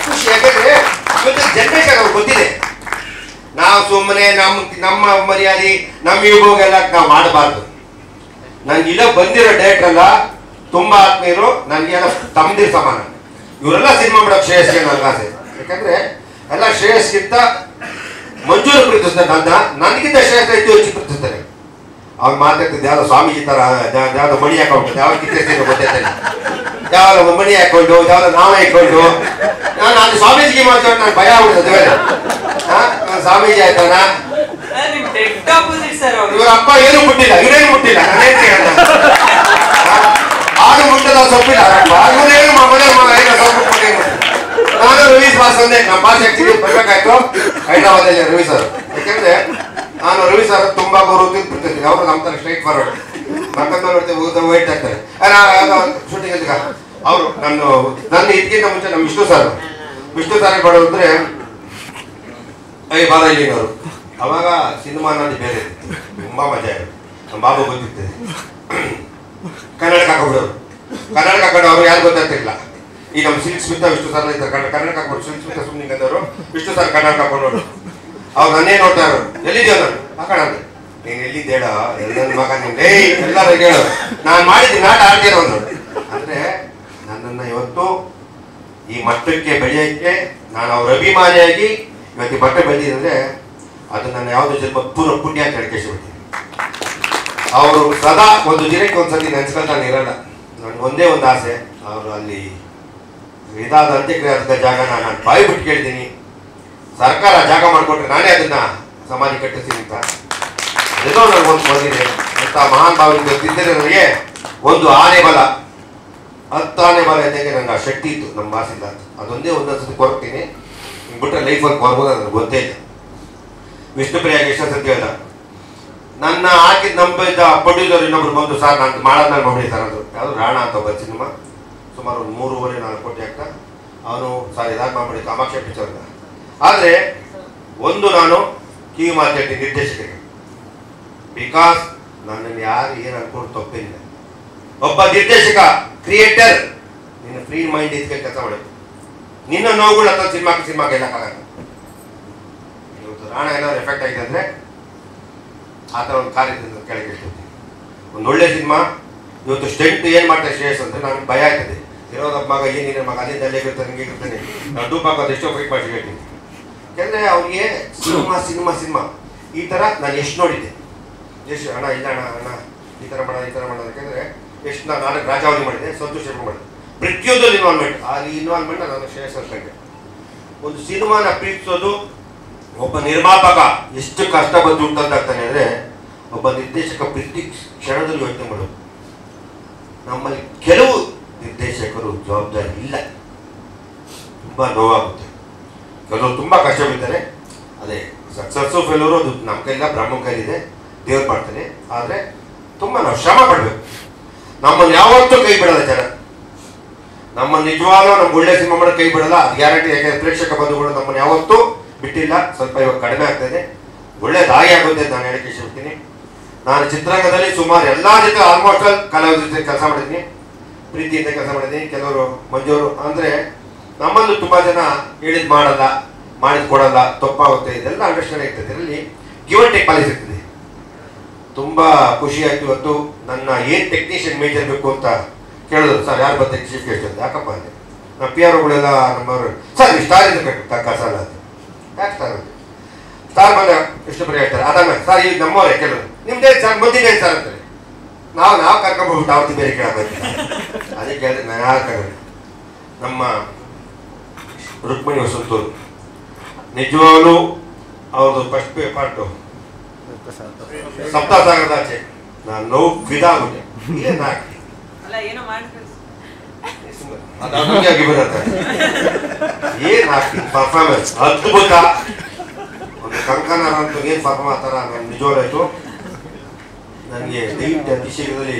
ಖುಷಿ. ಯಾಕಂದ್ರೆ ಇವತ್ತು ಜನರೇಷನ್ ಅವ್ರಿಗೆ ಗೊತ್ತಿದೆ ನಾವು ಸುಮ್ಮನೆ ನಮ್ಮ ಮರ್ಯಾದೆ ನಮ್ಮ ಯುಗೋಗೆಲ್ಲ ನಾವು ಮಾಡಬಾರ್ದು. ನನ್ಗೆ ಇಲ್ಲ ಬಂದಿರೋ ಡೈರೆಕ್ಟರ್ ಎಲ್ಲ ತುಂಬಾ ಆತ್ಮೀಯರು, ನನಗೆಲ್ಲ ತಮ್ಮದಿರ ಸಮಾನ. ಇವರೆಲ್ಲ ಸಿನಿಮಾ ಮಾಡೋಕೆ ಶ್ರೇಯಸ್ಗೆ ನನಗೆ ಆಸೆ. ಯಾಕಂದ್ರೆ ಎಲ್ಲ ಶ್ರೇಯಸ್ಗಿಂತ ಮಂಜೂರು ಪ್ರೀತಿಸ್ತಾರೆ, ನನಗಿಂತ ಶ್ರೇಯಸ್ ಹೆಚ್ಚು ಪ್ರೀತಿಸ್ತಾರೆ. ಅವ್ರು ಮಾತಾಡ್ತಿದ್ದೆ ಯಾವ್ದೋ ಸ್ವಾಮೀಜಿ ತರ ಯಾವ್ದೋ ಮಣಿ ಹಾಕೊಂಡು ಯಾವ್ದು ಕಿತ್ತಿರ್ತೀನಿ ಗೊತ್ತಾಯ್ತಾನೆ, ಯಾವ್ದೋ ಮಣಿ ಹಾಕೊಂಡು ಯಾವ್ದೋ ನಾವೇ ಹಾಕೊಂಡು ನಾನು ಸ್ವಾಮೀಜಿಗೆ ಮಾತಾಡಿ ನಾನು ಭಯ ಆಗ್ಬಿಡ್ತದೆ. ನಾನು ಸ್ವಾಮೀಜಿ ಆಯ್ತಾನ ಇವ್ರ ಅಪ್ಪ ಏನು ಮುಟ್ಟಿಲ್ಲ, ಇವರೇನು ಮುಟ್ಟಿಲ್ಲ, ನಾನೇನು ಕೇಳಲ್ಲ. ಆಗ ಮುಟ್ಟದ ಸೊಪ್ಪಿಲ್ಲ ಇವರೇನು ಮನೆ ಸೊಪ್ಪು. ನಾನು ರವಿ ಬಾಸ್ ಅಂದೆ, ನಮ್ಮ ಭಾಷೆ ಆಕ್ಚುಲಿ ಬರ್ಬೇಕಾಯ್ತು ಹೈದರಾಬಾದಲ್ಲಿ ರವಿ ಸರ್. ಯಾಕಂದ್ರೆ ನಾನು ರವಿ ಸರ್ ತುಂಬಾ ಗೌರವ ಬಿಡ್ತಿರ್ತೀನಿ. ಅವರು ನಮ್ಮ ತರ ಸ್ಟ್ರೈಟ್ ಫಾರ್ವರ್ಡ್ ಮಕ್ಕಳು ವೈಟ್ ಆಗ್ತಾರೆ ಶೂಟಿಂಗ್ ಅಂತ. ಅವರು ನನ್ನ ಇದಕ್ಕಿಂತ ಮುಂಚೆ ನಮ್ಮ ವಿಷ್ಣು ಸರ್ ಬರೋದು ಅಂದ್ರೆ ಬಾಲ ಇಲ್ಲಿನವರು. ಅವಾಗ ಸಿನಿಮಾ ಅನ್ನೋದು ಬೇರೆ ತುಂಬಾ ಮಜಾ ಇತ್ತು. ನಮ್ಮ ಬಾಬು ಗೊತ್ತಿರ್ತದೆ ಕನ್ನಡಕ್ಕೆ ಹಾಕೊಂಡ್ಬಿಡೋರು. ಕನ್ನಡಕ್ಕೆ ಹಾಕೊಂಡು ಅವ್ರು ಯಾರು ಗೊತ್ತಾಗ್ತಿರ್ಲಿಲ್ಲ. ಈ ನಮ್ಮ ಸಿಲ್ಕ್ ಸ್ಮಿತಾ ವಿಷ್ಣು ಸರ್ ಇದ್ದಾರೆ ಕನ್ನಡಕ್ಕೆ ಹಾಕೊಂಡು ಸಿಲ್ಕ್ ಸ್ಮಿತಾ ಸುಮ್ಮನೆ ಅಂದವರು ವಿಷ್ಣು ಸರ್ ಕನ್ನಡಕ್ಕೆ ಹಾಕೊಂಡೋರು. ಅವ್ರು ನನ್ನೇ ನೋಡ್ತಾ ಇರೋರು, ಎಲ್ಲಿದ್ಯೋ ನಾನು ಹಾಕೋಣ ನೀನು ಎಲ್ಲಿದ್ದೇಳ ಎಲ್ಲ ಮಗ ನೀನು ಎಲ್ಲರೂ ಹೇಳೋರು. ನಾನು ಮಾಡಿದ್ದೀನಿ ನಾಟ ಆಡ್ತೀರ ಒಂದು ಅಂದ್ರೆ ನನ್ನನ್ನು ಇವತ್ತು ಈ ಮಟ್ಟಕ್ಕೆ ಬೆಳೆಯೋಕ್ಕೆ ನಾನು ಅವ್ರ ಅಭಿಮಾನಿಯಾಗಿ ಇವತ್ತು ಮಟ್ಟ ಬೆಳೆದಿದ್ರೆ ಅದು ನನ್ನ ಯಾವುದೋ ಜನ್ಮ ಪೂರ್ವ ಪುಣ್ಯ ಅಂತ ಹೇಳ್ಕೇಳ್ಬಿಡ್ತೀನಿ. ಅವರು ಸದಾ ಒಂದು ದಿನಕ್ಕೆ ಒಂದ್ಸತಿ ನೆನ್ಸ್ಕೊಳ್ತಾನೆ ಇರಲ್ಲ. ನನಗೆ ಒಂದೇ ಒಂದು ಆಸೆ, ಅವರು ಅಲ್ಲಿ ಇದಾದ ಅಂತ್ಯಕ್ರಿಯೆ ಜಾಗನ ನಾನು ಬಾಯಿ ಬಿಟ್ಟು ಕೇಳ್ತೀನಿ, ಸರ್ಕಾರ ಜಾಗ ಮಾಡಿಕೊಟ್ರೆ ನಾನೇ ಅದನ್ನ ಸಮಾಧಿ ಕಟ್ಟಿಸ್ತೀನಿ ಅಂತ. ಏನೋ ನನಗೊಂದು ಬಂದಿದೆ ಅಂತ ಮಹಾನ್ ಭಾವದಿಂದ ತಿದ್ದರೆ ನನಗೆ ಒಂದು ಆನೆ ಬಲ 10 ಆನೆ ಬಲ ಇದ್ದಂಗೆ ನನಗೆ ಆ ಶಕ್ತಿ ಇತ್ತು ನಮ್ಮ ಭಾಷೆಯಿಂದ. ಅದೊಂದೇ ಒಂದೊಂದ್ಸತಿ ಕೊರಗ್ತೀನಿ, ಬಿಟ್ಟರೆ ಲೈಫಲ್ಲಿ ಕೊರಗೋದು ನನಗೆ ಗೊತ್ತೇ ಇಲ್ಲ. ವಿಷ್ಣುಪ್ರಿಯಾಗಿ ಎಷ್ಟೋ ಸತಿ ಹೇಳ್ದ ನನ್ನ ಹಾಕಿದ ನಂಬಿದ್ದ ಪ್ರೊಡ್ಯೂಸರ್ ಇನ್ನೊಬ್ರು ಬಂದು ಸರ್ ನಾನು ಮಾಡೋದ್ಮೇಲೆ ಮಾಡಿ ಸರ್ ಅಂದರು. ಯಾವುದು ರಾಣ ಅಂತ ಒಬ್ಬ ಸಿನಿಮಾ ಸುಮಾರು ಒಂದು 3.5-4 ಕೋಟಿ ಆಗ್ತಾ ಅವನು ಸರ್ ಇದಾಗ ಮಾಡಿ ಕಾಮಾಕ್ಷಿ ಪಿಕ್ಚರ್ನ. ಆದರೆ ಒಂದು ನಾನು ಕಿವಿ ಮಾತಾಡ್ತೀನಿ ನಿರ್ದೇಶಕರಿಗೆ, ಬಿಕಾಸ್ ನನ್ನನ್ನು ಯಾರು ಏನು ಅನ್ಕೊಂಡು ತಪ್ಪಿಲ್ಲ. ಒಬ್ಬ ನಿರ್ದೇಶಕ ಕ್ರಿಯೇಟರ್ ನಿನ್ನ ಫ್ರೀ ಮೈಂಡ್ ಇದ್ಕೆ ಕೆಲಸ ಮಾಡಬೇಕು. ನಿನ್ನ ನೋವುಗಳು ಅಥವಾ ಸಿನಿಮಾಗೆ ಎಲ್ಲಕ್ಕಾಗಲ್ಲ. ಇವತ್ತು ರಾಣ ಏನಾದ್ರು ಎಫೆಕ್ಟ್ ಆಗಿದೆ ಅಂದರೆ ಆ ಥರ ಒಂದು ಕಾರ್ಯದಿಂದ ಕೆಳಗೆ ಇರ್ತೀನಿ. ಒಂದು ಒಳ್ಳೆ ಸಿನಿಮಾ ಇವತ್ತು ಸ್ಟೆಂಟ್ ಏನು ಮಾಡ್ತಾರೆ ಶ್ರೇಯಸ್ ಅಂದರೆ ನನಗೆ ಭಯ ಆಗ್ತದೆ. ಇರೋದ ಮಗ ಏನಿದೆ ಮಗ ಅಲ್ಲಿಂದ ಅಲ್ಲೇ ಇರ್ತಾನೆ ಹಿಂಗೆ ಇರ್ತಾನೆ ನಾನು ಡೂಪ್ ಹಾಕೋದು ಎಷ್ಟೋ ಫೈಟ್ ಮಾಡಿ ಹೇಳ್ತೀನಿ. ಯಾಕೆಂದರೆ ಅವ್ರಿಗೆ ಸಿನಿಮಾ ಈ ಥರ ನಾನು ಎಷ್ಟು ನೋಡಿದ್ದೆ, ಎಷ್ಟು ಅಣ್ಣ ಇಲ್ಲ ಅಣ್ಣ ಈ ಥರ ಮಾಡೋದು ಯಾಕೆಂದರೆ ಎಷ್ಟು ನಾನು ನಾಟಕ ರಾಜಾವಳಿ ಮಾಡಿದೆ, ಸಂತೋಷ ಮಾಡಿದೆ, ಪ್ರತಿಯೊಂದರಲ್ಲಿ ಇನ್ವಾಲ್ವ್ಮೆಂಟ್. ಆ ಇನ್ವಾಲ್ವ್ಮೆಂಟ್ನ ನಾನು ಶ್ರೇಯಸ್ ಅನ್ಕೊಂಡೆ. ಒಂದು ಸಿನಿಮಾನ ಪ್ರೀತಿಸೋದು ಒಬ್ಬ ನಿರ್ಮಾಪಕ ಎಷ್ಟು ಕಷ್ಟ ಬಂದು ಉಂಟಾಗ್ತಾನೆ ಅಂದರೆ ಒಬ್ಬ ನಿರ್ದೇಶಕ ಪ್ರತಿ ಕ್ಷಣದಲ್ಲಿ ಯೋಚನೆ ಮಾಡೋದು. ನಮ್ಮಲ್ಲಿ ಕೆಲವು ನಿರ್ದೇಶಕರು ಜವಾಬ್ದಾರಿ ಇಲ್ಲ, ತುಂಬ ನೋವಾಗುತ್ತೆ. ಕೆಲವರು ತುಂಬ ಕಷ್ಟ ಬಿದ್ದಾರೆ. ಅದೇ ಸಕ್ಸಸ್ಸು ಫೇಲ್ಯೂರು ಅದು ನಮ್ಮ ಕೈಲಿಲ್ಲ, ಬ್ರಹ್ಮನ ಕೈಲಿದೆ, ದೇವ್ರು ಮಾಡ್ತಾನೆ. ಆದರೆ ತುಂಬ ನಾವು ಶ್ರಮ ಪಡಬೇಕು. ನಮ್ಮನ್ನು ಯಾವತ್ತೂ ಕೈ ಬಿಡಲ್ಲ ಜನ. ನಮ್ಮ ನಿಜವಾಗ್ಲೂ ನಮ್ಗೆ ಒಳ್ಳೆ ಸಿನಿಮಾ ಮಾಡೋದು ಕೈ ಬಿಡಲ್ಲ, ಅದು ಗ್ಯಾರಂಟಿ. ಯಾಕೆಂದರೆ ಪ್ರೇಕ್ಷಕ ಬಂಧುಗಳು ನಮ್ಮನ್ನು ಯಾವತ್ತೂ ಬಿಟ್ಟಿಲ್ಲ. ಸ್ವಲ್ಪ ಇವಾಗ ಕಡಿಮೆ ಆಗ್ತಾಯಿದೆ, ಒಳ್ಳೇದಾಗಿ ಆಗುತ್ತೆ ಅಂತ ನಾನು ಹೇಳಕ್ಕೆ ಇಷ್ಟಪಡ್ತೀನಿ. ನಾನು ಚಿತ್ರರಂಗದಲ್ಲಿ ಸುಮಾರು ಎಲ್ಲ ಜೊತೆ ಆಲ್ಮೋಸ್ಟ್ ಆಲ್ ಕಲಾವಿದರ ಜೊತೆ ಕೆಲಸ ಮಾಡಿದ್ದೀನಿ, ಪ್ರೀತಿಯಿಂದ ಕೆಲಸ ಮಾಡಿದ್ದೀನಿ. ಕೆಲವರು ಮಂಜೂರು ಅಂದರೆ ನಮ್ಮಲ್ಲೂ ತುಂಬ ಜನ ಹೇಳಿದ್ ಮಾಡಲ್ಲ, ಮಾಡಿದ್ ಕೊಡಲ್ಲ, ತಪ್ಪಾಗುತ್ತೆ, ಇದೆಲ್ಲ ಅಂಡರ್ಸ್ಟ್ಯಾಂಡ್ ಆಗ್ತದೆ. ಇದರಲ್ಲಿ ಗಿವ್ ಅಂಡ್ ಟೇಕ್ ಪಾಲಿಸಿ ಇರ್ತದೆ. ತುಂಬ ಖುಷಿ ಆಯಿತು. ಇವತ್ತು ನನ್ನ ಏನು ಟೆಕ್ನಿಷಿಯನ್ ಮೇಜರ್ ಬೇಕು ಅಂತ ಕೇಳಿದ್ರು. ಸರ್ ಯಾರು ಬರ್ತಾರೆ ಚೀಫ್ ಗೆಸ್ಟ್ ಅಂತ. ಯಾಕಪ್ಪ ಅಂದೆ, ನಮ್ಮ ಪಿ ಆರ್ ಒಗಳೆಲ್ಲ ನಮ್ಮವರು ಸರ್ ಸ್ಟಾರ್ ಇದೆ ಬೇಕು ಕಸಲ್ಲ ಅಂತ. ಯಾಕೆ ಸ್ಟಾರ್ ಬಂದ ಎಷ್ಟು ಬರೀ ಹೇಳ್ತಾರೆ. ಅದಾದ್ಮೇಲೆ ಸರ್ ಈಗ ನಮ್ಮವರೇ ಕೆಲವರು ನಿಮ್ದೇನು ಸರ್ ಮುಂದಿನ ಸರ್ ಅಂತಾರೆ. ನಾವು ಕರ್ಕೊಂಡ್ಬಿಟ್ಟು ಅವ್ರದ್ದು ಬೇರೆ ಕೇಳಬೇಕು. ಅದಕ್ಕೆ ಕೇಳಿದ್ರೆ ನಾನು ಯಾರು ಕರ್ಕೊಂಡು ನಮ್ಮ ರುಕ್ಮಿಣಿ ವಸಂತೂರು ನಿಜವಾಗ್ಲೂ ಅವ್ರದ್ದು ಫಸ್ಟ್ ಪಾರ್ಟು ಸಪ್ತಾಸಾಗರದಾಚೆ ನಾನು ನೋವು ಫಿದಾಗುತ್ತೆ. ಏನು ಹಾಕ್ತೀನಿ ಪರ್ಫಾರ್ಮೆನ್ಸ್ ಅದ್ಭುತ. ಒಂದು ಕಂಕನ ಅಂತೂ ಏನು ಪರ್ಫಾರ್ಮ್ ಆಗ್ತಾರ ನಾನು ನಿಜವಾಗ್ಲಾಯ್ತು. ನನಗೆ ದಯವಿಟ್ಟು ಅತಿ ಶೀಘ್ರದಲ್ಲಿ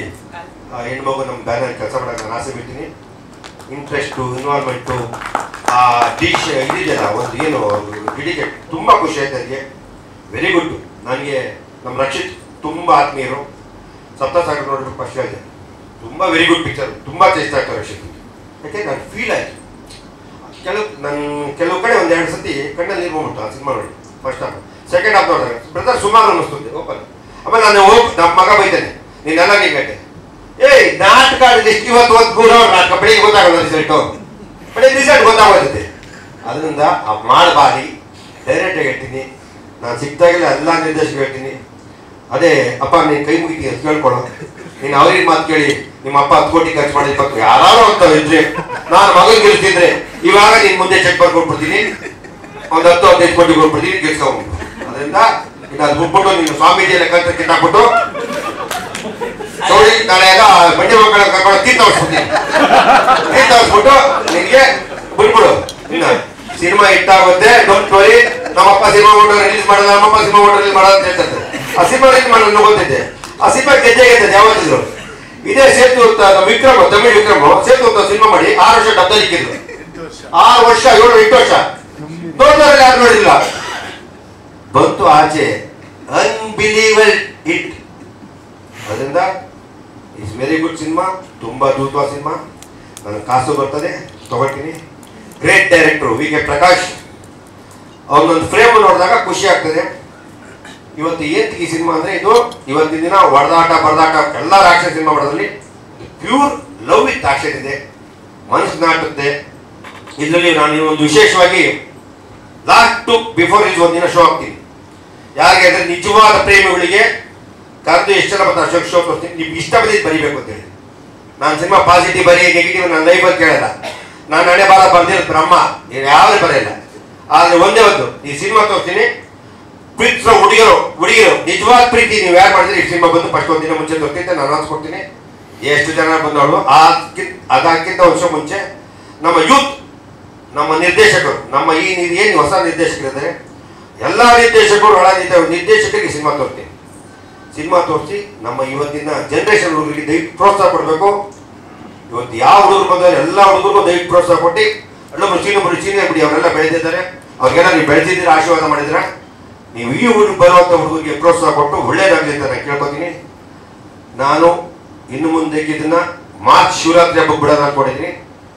ಆ ಹೆಣ್ಮಗು ನಮ್ಮ ಬ್ಯಾನರ್ ಕೆಲಸ ಮಾಡೋಕ್ಕೆ ನಾನು ಆಸೆ ಬಿಡ್ತೀನಿ. ಇಂಟ್ರೆಸ್ಟು, ಇನ್ವಾಲ್ವ್ಮೆಂಟು, ಆ ಡಿಶ್ ಇದಿದೆಯಲ್ಲ ಒಂದು ಏನು ಡಿಡಿಕೇಟ್ ತುಂಬ ಖುಷಿ ಆಯ್ತು ನನಗೆ. Very good. ನನಗೆ ನಮ್ಮ ರಕ್ಷಿತ್ ತುಂಬ ಆತ್ಮೀಯರು. ಸಪ್ತಸಾಗರ ನೋಡ್ಬಿಟ್ಟು ಫಸ್ಟ್ ಹೇಳಿದೆ ತುಂಬ ವೆರಿ ಗುಡ್ ಪಿಕ್ಚರ್, ತುಂಬ ಇಷ್ಟ ಆಗ್ತಾರೆ ರಕ್ಷಿತ್. ಯಾಕೆ ನಾನು ಫೀಲ್ ಆಯಿತು. ಕೆಲವು ಕಡೆ ಒಂದು 2 ಸತಿ ಕಣ್ಣಲ್ಲಿ ನೀರು ಹೋಗ್ಬಿಟ್ಟು ಆ ಸಿನಿಮಾ ನೋಡಿ. ಫಸ್ಟ್ ಹಾಫ್, ಸೆಕೆಂಡ್ ಹಾಫ್ ನೋಡಿದಾಗ ಬ್ರದರ್ ಸುಮಾರು ಅನ್ನಿಸ್ತದೆ ಓಪನ್. ಆಮೇಲೆ ನಾನು ನಮ್ಮ ಮಗ ಬೈತಾನೆ ನೀನೆಲ್ಲ ಹಿಂಗಟ್ಟೆ ನಾಟಕ ಎಷ್ಟು ಇವತ್ತು ನಾಟಕ ಬೆಳಿಗ್ಗೆ ಗೊತ್ತಾಗಲ್ಲ ರಿಸಲ್ಟು, ಬೆಳಿಗ್ಗೆ ರಿಸಲ್ಟ್ ಗೊತ್ತಾಗೋತೈತೆ. ಅದರಿಂದ ಮಾಡಬಾರಿ ಡೈರೆಕ್ಟಾಗಿ ಹೇಳ್ತೀನಿ. ನಾನು ಸಿಕ್ತಾಗಿಲ್ಲ ಎಲ್ಲ ನಿರ್ದೇಶಕ ಹೇಳ್ತೀನಿ. ಅದೇ ಅಪ್ಪ ನೀನು ಕೈ ಮುಗಿತೀನಿ ಅಂತ ಕೇಳ್ಕೊಳ್ಳೋ. ನೀನು ಅವ್ರಿಗೆ ಮಾತು ಕೇಳಿ ನಿಮ್ಮ ಅಪ್ಪ 10 ಕೋಟಿ ಖರ್ಚು ಮಾಡಿದ ಪಕ್ಕ ಯಾರು ಅಂತ ಇದ್ರೆ ನಾನು ಮಗನ ಗೆಲ್ತಿದ್ರೆ ಇವಾಗ ನೀನು ಮುಂದೆ ಚೆಕ್ ಬರ್ಕೊಟ್ಬಿಡ್ತೀನಿ, ಒಂದು 10-15 ಕೋಟಿ ಕೊಟ್ಬಿಡ್ತೀನಿ ಗೆಲ್ಸ್ಕೊಂಡ್ಬಿಟ್ಟು. ಅದರಿಂದ ಇದು ಅದು ಬಿಟ್ಬಿಟ್ಟು ನೀನು ಸ್ವಾಮೀಜಿಯಲ್ಲ ಕಲ್ತ ಕಿತ್ತಾಕ್ಬಿಟ್ಟು ನೋಡಿ ನಾಳೆ ಎಲ್ಲ ಬಂಡಿ ಮಕ್ಕಳ ಕರ್ಕೊಂಡು ತೀರ್ಥವರ್ಸ್ಬಿಡ್ತೀನಿ. ತೀರ್ಥವರ್ಸ್ಬಿಟ್ಟು ನಿನಗೆ ಬಿಟ್ಬಿಡು. ಇನ್ನು ಸಿನಿಮಾ ಹಿಟ್ಟಾಗುತ್ತೆ, ಡೋಂಟ್ ವರಿ. ನಮ್ಮಪ್ಪ ಸಿನಿಮಾ ಓಟರ್ ರಿಲೀಸ್ ಮಾಡೋದು, ನಮ್ಮಪ್ಪ ಸಿನಿಮಾ ಓಟರ್ ರಿಲೀಸ್ ಮಾಡೋದು ಅಂತ ಹೇಳ್ತಾರೆ. ಆ ಸಿನಿಮಾ ರಿಲೀಸ್ ಮಾಡೋದು ಗೊತ್ತಿದ್ದೆ. ಆ ಸಿನಿಮಾ ಗೆದ್ದೆ ಯಾವತ್ತಿದ್ರು. ಇದೇ ಸೇತು ವಿಕ್ರಮ್, ತಮಿಳ್ ವಿಕ್ರಮ್ ಸೇತು ಅಂತ ಸಿನಿಮಾ ಮಾಡಿ 6 ವರ್ಷ ಡಬ್ಬಲ್ಲಿ ಇಕ್ಕಿದ್ರು. 6 ವರ್ಷ 7-8 ವರ್ಷ ದೊಡ್ಡವರಲ್ಲಿ ಯಾರು ನೋಡಿಲ್ಲ. ಬಂತು ಆಚೆ, ಅನ್ಬಿಲೀವಲ್ ಹಿಟ್. ಅದರಿಂದ ಇಟ್ಸ್ ವೆರಿ ಗುಡ್ ಸಿನಿಮಾ, ತುಂಬ ಅದ್ಭುತವಾದ ಸಿನಿಮಾ. ನನಗೆ ಕಾಸು ಬರ್ತದೆ, ತಗೊಳ್ತೀನಿ. ಗ್ರೇಟ್ ಡೈರೆಕ್ಟ್ರು ವಿ ಕೆ ಪ್ರಕಾಶ್. ಅವನೊಂದು ಫ್ರೇಮ್ ನೋಡಿದಾಗ ಖುಷಿ ಆಗ್ತದೆ. ಇವತ್ತು ಏತ್ ಈ ಸಿನಿಮಾ ಅಂದರೆ ಇದು ಇವತ್ತಿನ ದಿನ ಹೊಡೆದಾಟ ಬರದಾಟ ಎಲ್ಲ ಆಕ್ಷನ್ ಸಿನಿಮಾ ಮಾಡೋದ್ರಲ್ಲಿ ಪ್ಯೂರ್ ಲವ್ ವಿತ್ ಆಕ್ಷನ್ ಇದೆ, ಮನಸ್ಸು ನಾಟುತ್ತೆ. ಇದರಲ್ಲಿ ನಾನು ಒಂದು ವಿಶೇಷವಾಗಿ ಲಾಸ್ಟ್ ಟು ಬಿಫೋರ್ ಇಸ್ ಒಂದಿನ ಶೋ ಹಾಕ್ತೀನಿ. ಯಾರಿಗೆ ಅಂದರೆ ನಿಜವಾದ ಪ್ರೇಮಿಗಳಿಗೆ ಕರೆದು ಎಷ್ಟು ಜನ ಬರ್ತಾರೆ ಅಶೋಕ್ ಶೋ ತೋರಿಸ್ತೀನಿ. ನಿಮ್ಗೆ ಇಷ್ಟ ಬಂದಿದ್ದು ಬರೀಬೇಕು ಅಂತೇಳಿ. ನಾನು ಸಿನಿಮಾ ಪಾಸಿಟಿವ್ ಬರೀ ನೆಗೆಟಿವ್ ನನ್ನ ಲೈಫಲ್ಲಿ ಕೇಳಲ್ಲ. ನಾನು ಹಣೆ ಬಾರ ಬರ್ದಿರೋದು ಬ್ರಹ್ಮ, ಯಾರು ಬರೆಯಲ್ಲ. ಆದರೆ ಒಂದೇ ಒಂದು ಈ ಸಿನಿಮಾ ತೋರಿಸ್ತೀನಿ. ಪ್ರೀತಿಸೋ ಹುಡುಗಿರು ನಿಜವಾದ ಪ್ರೀತಿ ನೀವು ಯಾರು ಮಾಡಿದ್ರೆ ಈ ಸಿನಿಮಾ ಬಂದು ಫಸ್ಟ್ ಒಂದಿನ ಮುಂಚೆ ತೋರಿಸ್ತೀನಿ. ನಾನು ಅನೌನ್ಸ್ ಕೊಡ್ತೀನಿ ಎಷ್ಟು ಜನ ಬಂದವಳು. ಅದಕ್ಕಿಂತ ವರ್ಷ ಮುಂಚೆ ನಮ್ಮ ಯೂತ್, ನಮ್ಮ ನಿರ್ದೇಶಕರು, ನಮ್ಮ ಏನು ಹೊಸ ನಿರ್ದೇಶಕರಿದ್ದಾರೆ ಎಲ್ಲ ನಿರ್ದೇಶಕರು ಒಳ ನಿರ್ದೇಶಕರಿಗೆ ಸಿನಿಮಾ ತೋರಿಸ್ತೀನಿ. ಸಿನಿಮಾ ತೋರಿಸಿ ನಮ್ಮ ಇವತ್ತಿನ ಜನ್ರೇಷನ್ ಹುಡುಗರಿಗೆ ದಯವಿಟ್ಟು ಪ್ರೋತ್ಸಾಹ ಕೊಡಬೇಕು. ಇವತ್ತು ಯಾವ ಹುಡುಗರು ಬಂದರೆ ಎಲ್ಲ ಹುಡುಗರಿಗೂ ದಯವಿಟ್ಟು ಪ್ರೋತ್ಸಾಹ ಕೊಟ್ಟು ಅಲ್ಲೊಬ್ಬರು ಚೀನಿ ಬಿಡಿ, ಅವರೆಲ್ಲ ಬೆಳೆದಿದ್ದಾರೆ. ಅವ್ರಿಗೆಲ್ಲ ನೀವು ಬೆಳೆದಿದ್ದೀರ, ಆಶೀರ್ವಾದ ಮಾಡಿದ್ರೆ ನೀವು ಈ ಊರಿಗೆ ಬರುವಂಥ ಹುಡುಗರಿಗೆ ಪ್ರೋತ್ಸಾಹ ಕೊಟ್ಟು ಒಳ್ಳೇದಾಗಲಿ ಅಂತ ನಾನು ಕೇಳ್ಕೊತೀನಿ. ನಾನು ಇನ್ನು ಮುಂದೆ ಇದನ್ನ ಮಾರ್ಚ್ ಶಿವರಾತ್ರಿ ಹಬ್ಬಕ್ಕೆ ಬಿಡೋಣ ಅನ್ಕೊಂಡಿದ್ದೀನಿ.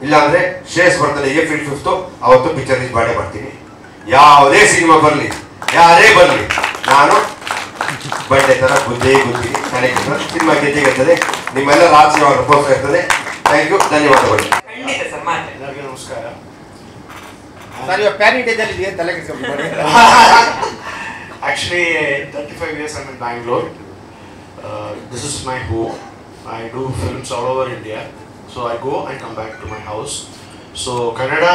ಇಲ್ಲಾಂದರೆ ಶ್ರೇಯಸ್ ಬರ್ತದೆ April 5th, ಅವತ್ತು ಪಿಕ್ಚರ್ ಬಾಡೆ ಮಾಡ್ತೀನಿ. ಯಾವುದೇ ಸಿನಿಮಾ ಬರಲಿ, ಯಾರೇ ಬರಲಿ, ನಾನು ಬಂಡೆ ಥರ ಗುದ್ದಿನಿ. ನನಗೆ ಸಿನಿಮಾ ಗೆದ್ದಿರ್ತದೆ. ನಿಮ್ಮೆಲ್ಲರ ಆಶೀರ್ವಾದ ಪ್ರೋತ್ಸಾಹ ಇರ್ತದೆ. ಥ್ಯಾಂಕ್ ಯು, ಧನ್ಯವಾದಗಳು. ಎಲ್ಲರಿಗೂ ನಮಸ್ಕಾರ. ನಾನು ಇವಾಗ ಪ್ಯಾನ್ ಇಂಡಿಯಾದಲ್ಲಿ ಇದೆಯಾ ತಲೆ ಕೆಡ್ಸ್ಕೊಂಡು actually 35 years I'm in Bangalore. This is my home. I do films all over India. So I go and come back to my house. So Kannada,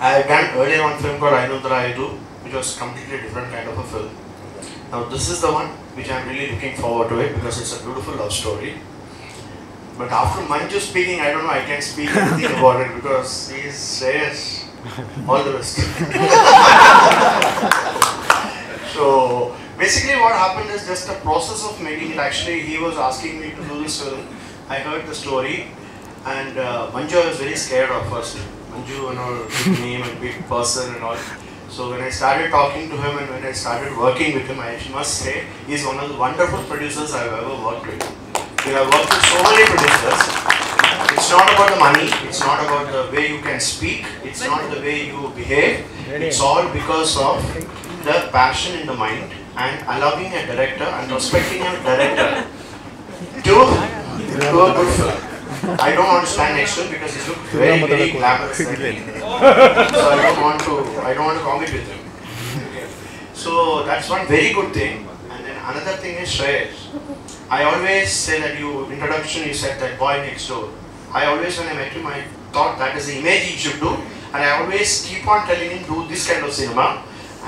I done earlier one film called Ainundra Aidu, which was completely different kind of a film. Now this is the one which I'm really looking forward to it because it's a beautiful love story. But after Manju speaking, I don't know, I can't speak anything about it because he is Shreyas. All the best. So basically what happened is just a process of making it. Actually, he was asking me to do this film. I heard the story and Manju, I was very scared of first. Manju, you know, big name and big person and all. So when I started talking to him and when I started working with him, I must say he's one of the wonderful producers I've ever worked with. We have worked with so many producers. It's not about the money, it's not about the way you can speak, it's not the way you behave. It's all because of the passion in the mind and allowing a director and respecting a director to a good film. I don't want to stand next to him because he looks very, very glamorous like me. So I don't want to compete with him. Okay. So that's one very good thing. And then another thing is Shreyas. I always say that introduction you said that boy next door. I always, when I met him, I thought that is the image he should do. And I always keep on telling him do this kind of cinema.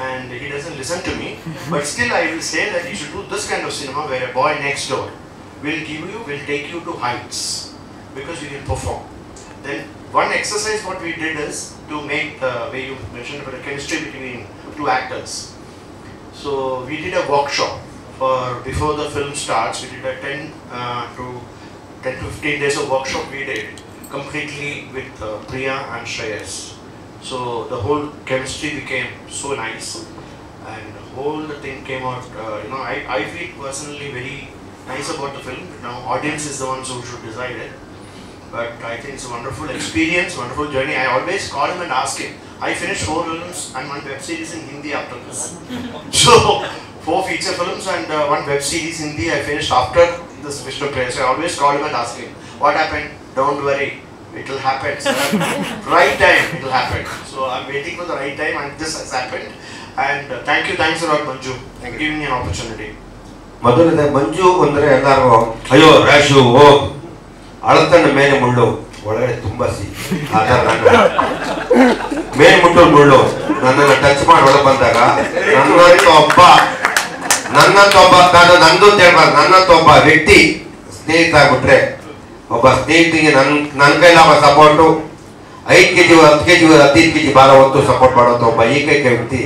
And he doesn't listen to me. But still I will say that he should do this kind of cinema where a boy next door will take you to heights. Because you will perform. Then one exercise what we did is to make the way you mentioned about the chemistry between two actors. So we did a workshop before the film starts. We did a 10-15 days of workshop we did completely with Priya and Shreyas. So the whole chemistry became so nice and the whole thing came out, I feel personally very nice about the film. Now audience is the ones who should decide it. But I think it's a wonderful experience, wonderful journey. I always call him and ask him. I finished 4 films and 1 web series in Hindi after this. So 4 feature films and 1 web series in Hindi I finished after this Vishnu Priya. So I always call him and ask him, what happened? Don't worry, it will happen. So right time, it will happen. So I'm waiting for the right time and this has happened. And thanks a lot Manju for giving me an opportunity. ಮೊದಲನೇ ಮಂಜು ಅಂದರೆ ಎಲ್ಲರೂ ಅಯ್ಯೋ ರಾಶು ಹೋಗ್ ಅಳತಣ್ಣ ಮೇಲೆ ಮುಳ್ಳು ಒಳಗಡೆ ತುಂಬ ಸಿಹಿ. ಮೇಲೆ ಮುಟ್ಟು ಮುಳ್ಳು ನನ್ನನ್ನು ಟಚ್ ಮಾಡಿ ಒಳಗೆ ಬಂದಾಗ ನನ್ನಂತ ಒಬ್ಬ ನಂದು ಅಂತ ಹೇಳ್ಬಾರ್ದು, ನನ್ನಂತ ಒಬ್ಬ ವ್ಯಕ್ತಿ ಸ್ನೇಹಿತ ಆಗ್ಬಿಟ್ರೆ ಒಬ್ಬ ಸ್ನೇಹಿತಿಗೆ ನನ್ನ ಕೈಲಾಗ ಸಪೋರ್ಟು 5 kg 10 kg 15 kg ಭಾರ ಹೊತ್ತು ಸಪೋರ್ಟ್ ಮಾಡೋಂಥ ಒಬ್ಬ ಏಕೈಕ ವ್ಯಕ್ತಿ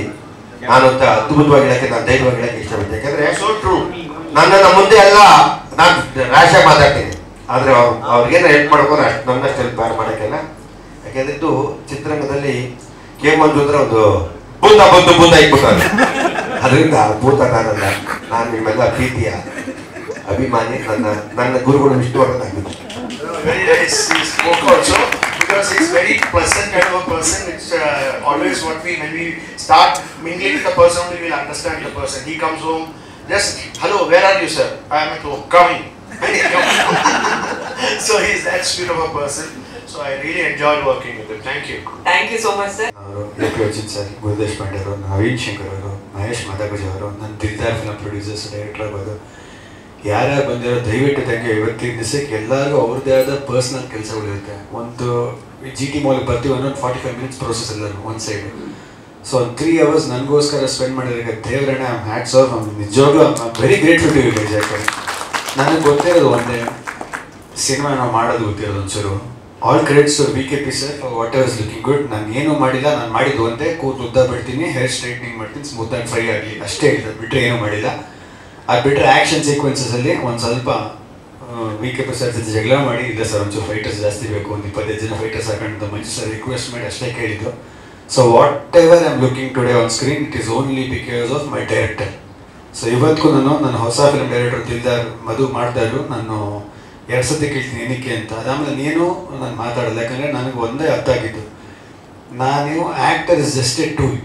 ನಾನು ಅಂತ ಅದ್ಭುತವಾಗಿ ಹೇಳಕ್ಕೆ ನಾನು ಧೈರ್ಯವಾಗಿ ಹೇಳಕ್ಕೆ ಇಷ್ಟಪಡ್ತೀನಿ. ಯಾಕಂದ್ರೆ ನನ್ನನ್ನು ಮುಂದೆ ಎಲ್ಲ ನಾನು ರ್ಯಾಶಾಗಿ ಮಾತಾಡ್ತೀನಿ, ಆದರೆ ಅವ್ರಿಗೇನು ಹೆಲ್ಪ್ ಮಾಡ್ಕೊಂಡು ಅಷ್ಟು ನನ್ನಷ್ಟು ಹೆಲ್ಪ್ ಯಾರು ಮಾಡೋಕ್ಕೆಲ್ಲ. ಯಾಕೆಂದ್ರೆ ಇದು ಚಿತ್ರರಂಗದಲ್ಲಿ ಮಂಜು ಅಂದ್ರೆ ಒಂದು ಭೂತ ಇಟ್ಬಿಟ್ಟಾರೆ. ಅದರಿಂದ ಭೂತ ನಾನಲ್ಲ, ನಾನು ನಿಮ್ಮೆಲ್ಲ ಪ್ರೀತಿಯ ಅಭಿಮಾನಿ. ನನ್ನ ಗುರುಗಳು ವಿಷ್ಣುವರ್ಧನ್ ಆಗಿದ್ದು. Very nice. He spoke also because he's very pleasant kind of a person. It's always when we start mingling with the person, we will understand the person. He comes home, just hello, where are you, sir? I am at home. Coming. So he's that sweet of a person. So I really enjoyed working with him. Thank you. Thank you so much, sir. Ajith sir, Gurudesh Pandey ಅವರು, ನವೀನ್ ಶಂಕರ್ ಅವರು, ಮಹೇಶ್ ಮಾದಾಗುಜಿ ಅವರು, ನನ್ನ Dildar film producers, director ಆಗ್ಬೋದು, ಯಾರ್ಯಾರು ಬಂದಿರೋ ದಯವಿಟ್ಟು ತಂಗೆ ಇವತ್ತಿನ ದಿವಸಕ್ಕೆ ಎಲ್ಲರಿಗೂ ಅವ್ರದ್ದೇ ಆದ ಪರ್ಸ್ನಲ್ ಕೆಲಸಗಳಿರುತ್ತೆ. ಒಂದು GT ಮಾಲ್ಗೆ ಬರ್ತೀವಿ, 45 minutes ಪ್ರೋಸೆಸ್ ಎಲ್ಲರೂ ಒಂದು ಸೈಡ್. ಸೊ ಒಂದು 3 hours ನನಗೋಸ್ಕರ ಸ್ಪೆಂಡ್ ಮಾಡಿದ್ರೆ ದೇವರಣ್ಣ ಹ್ಯಾಟ್ಸ್ ಆಫ್. ನಿಜವಾಗ್ಲೂ very grateful to you guys. ಯಾಕಂದ್ರೆ ನನಗೆ ಗೊತ್ತಿರೋದು ಒಂದೇ, ಸಿನಿಮಾ ನಾವು ಮಾಡೋದು ಗೊತ್ತಿರೋದು ಒಂಚೂರು. All credits to VKP sir for whatever is looking good. ನಾನು ಏನೂ ಮಾಡಿಲ್ಲ, ನಾನು ಮಾಡಿದ್ದು ಒಂದೇ, ಕೂದಲು ಉದ್ದ ಬಿಡ್ತೀನಿ, ಹೇರ್ ಸ್ಟ್ರೈಟ್ನಿಂಗ್ ಮಾಡ್ತೀನಿ, ಸ್ಮೂತ್ ಆ್ಯಂಡ್ ಫ್ರೈ ಆಗಲಿ ಅಷ್ಟೇ ಇಲ್ಲ, ಬಿಟ್ಟರೆ ಏನೂ ಮಾಡಿಲ್ಲ. ಅದು ಬಿಟ್ಟರೆ ಆ್ಯಕ್ಷನ್ ಸೀಕ್ವೆನ್ಸಸಲ್ಲಿ ಒಂದು ಸ್ವಲ್ಪ VKP ಸರ್ ಜೊತೆ ಜಗಳ ಮಾಡಿ, ಇಲ್ಲ ಸರ್ ಒಂಚೂರು ಫೈಟರ್ಸ್ ಜಾಸ್ತಿ ಬೇಕು, ಒಂದು 25 ಜನ ಫೈಟರ್ಸ್ ಹಾಕೊಂಡು ಮಂಜು ಸರ್ ರಿಕ್ವೆಸ್ಟ್ ಮಾಡಿ ಅಷ್ಟೇ ಕೇಳಿದ್ದು. So what ever I am looking today on screen, it is only because of my director. So ಇವತ್ತಿಗೂ ನನ್ನ ಹೊಸ ಫಿಲ್ಮ್ ಡೈರೆಕ್ಟರ್ ದಿಲ್ದಾರ್ ಮಧು ಮಾಡ್ತಾಯಿದ್ರು. ನಾನು 2 ಸತಿ ಕೇಳ್ತೀನಿ ಏನಕ್ಕೆ ಅಂತ. ಅದಾದಮೇಲೆ ನೀನು ನಾನು ಮಾತಾಡೋಲ್ಲ, ಯಾಕಂದರೆ ನನಗೆ ಒಂದೇ ಅರ್ಥ ಆಗಿದ್ದು, ನಾನು actor is just a tool,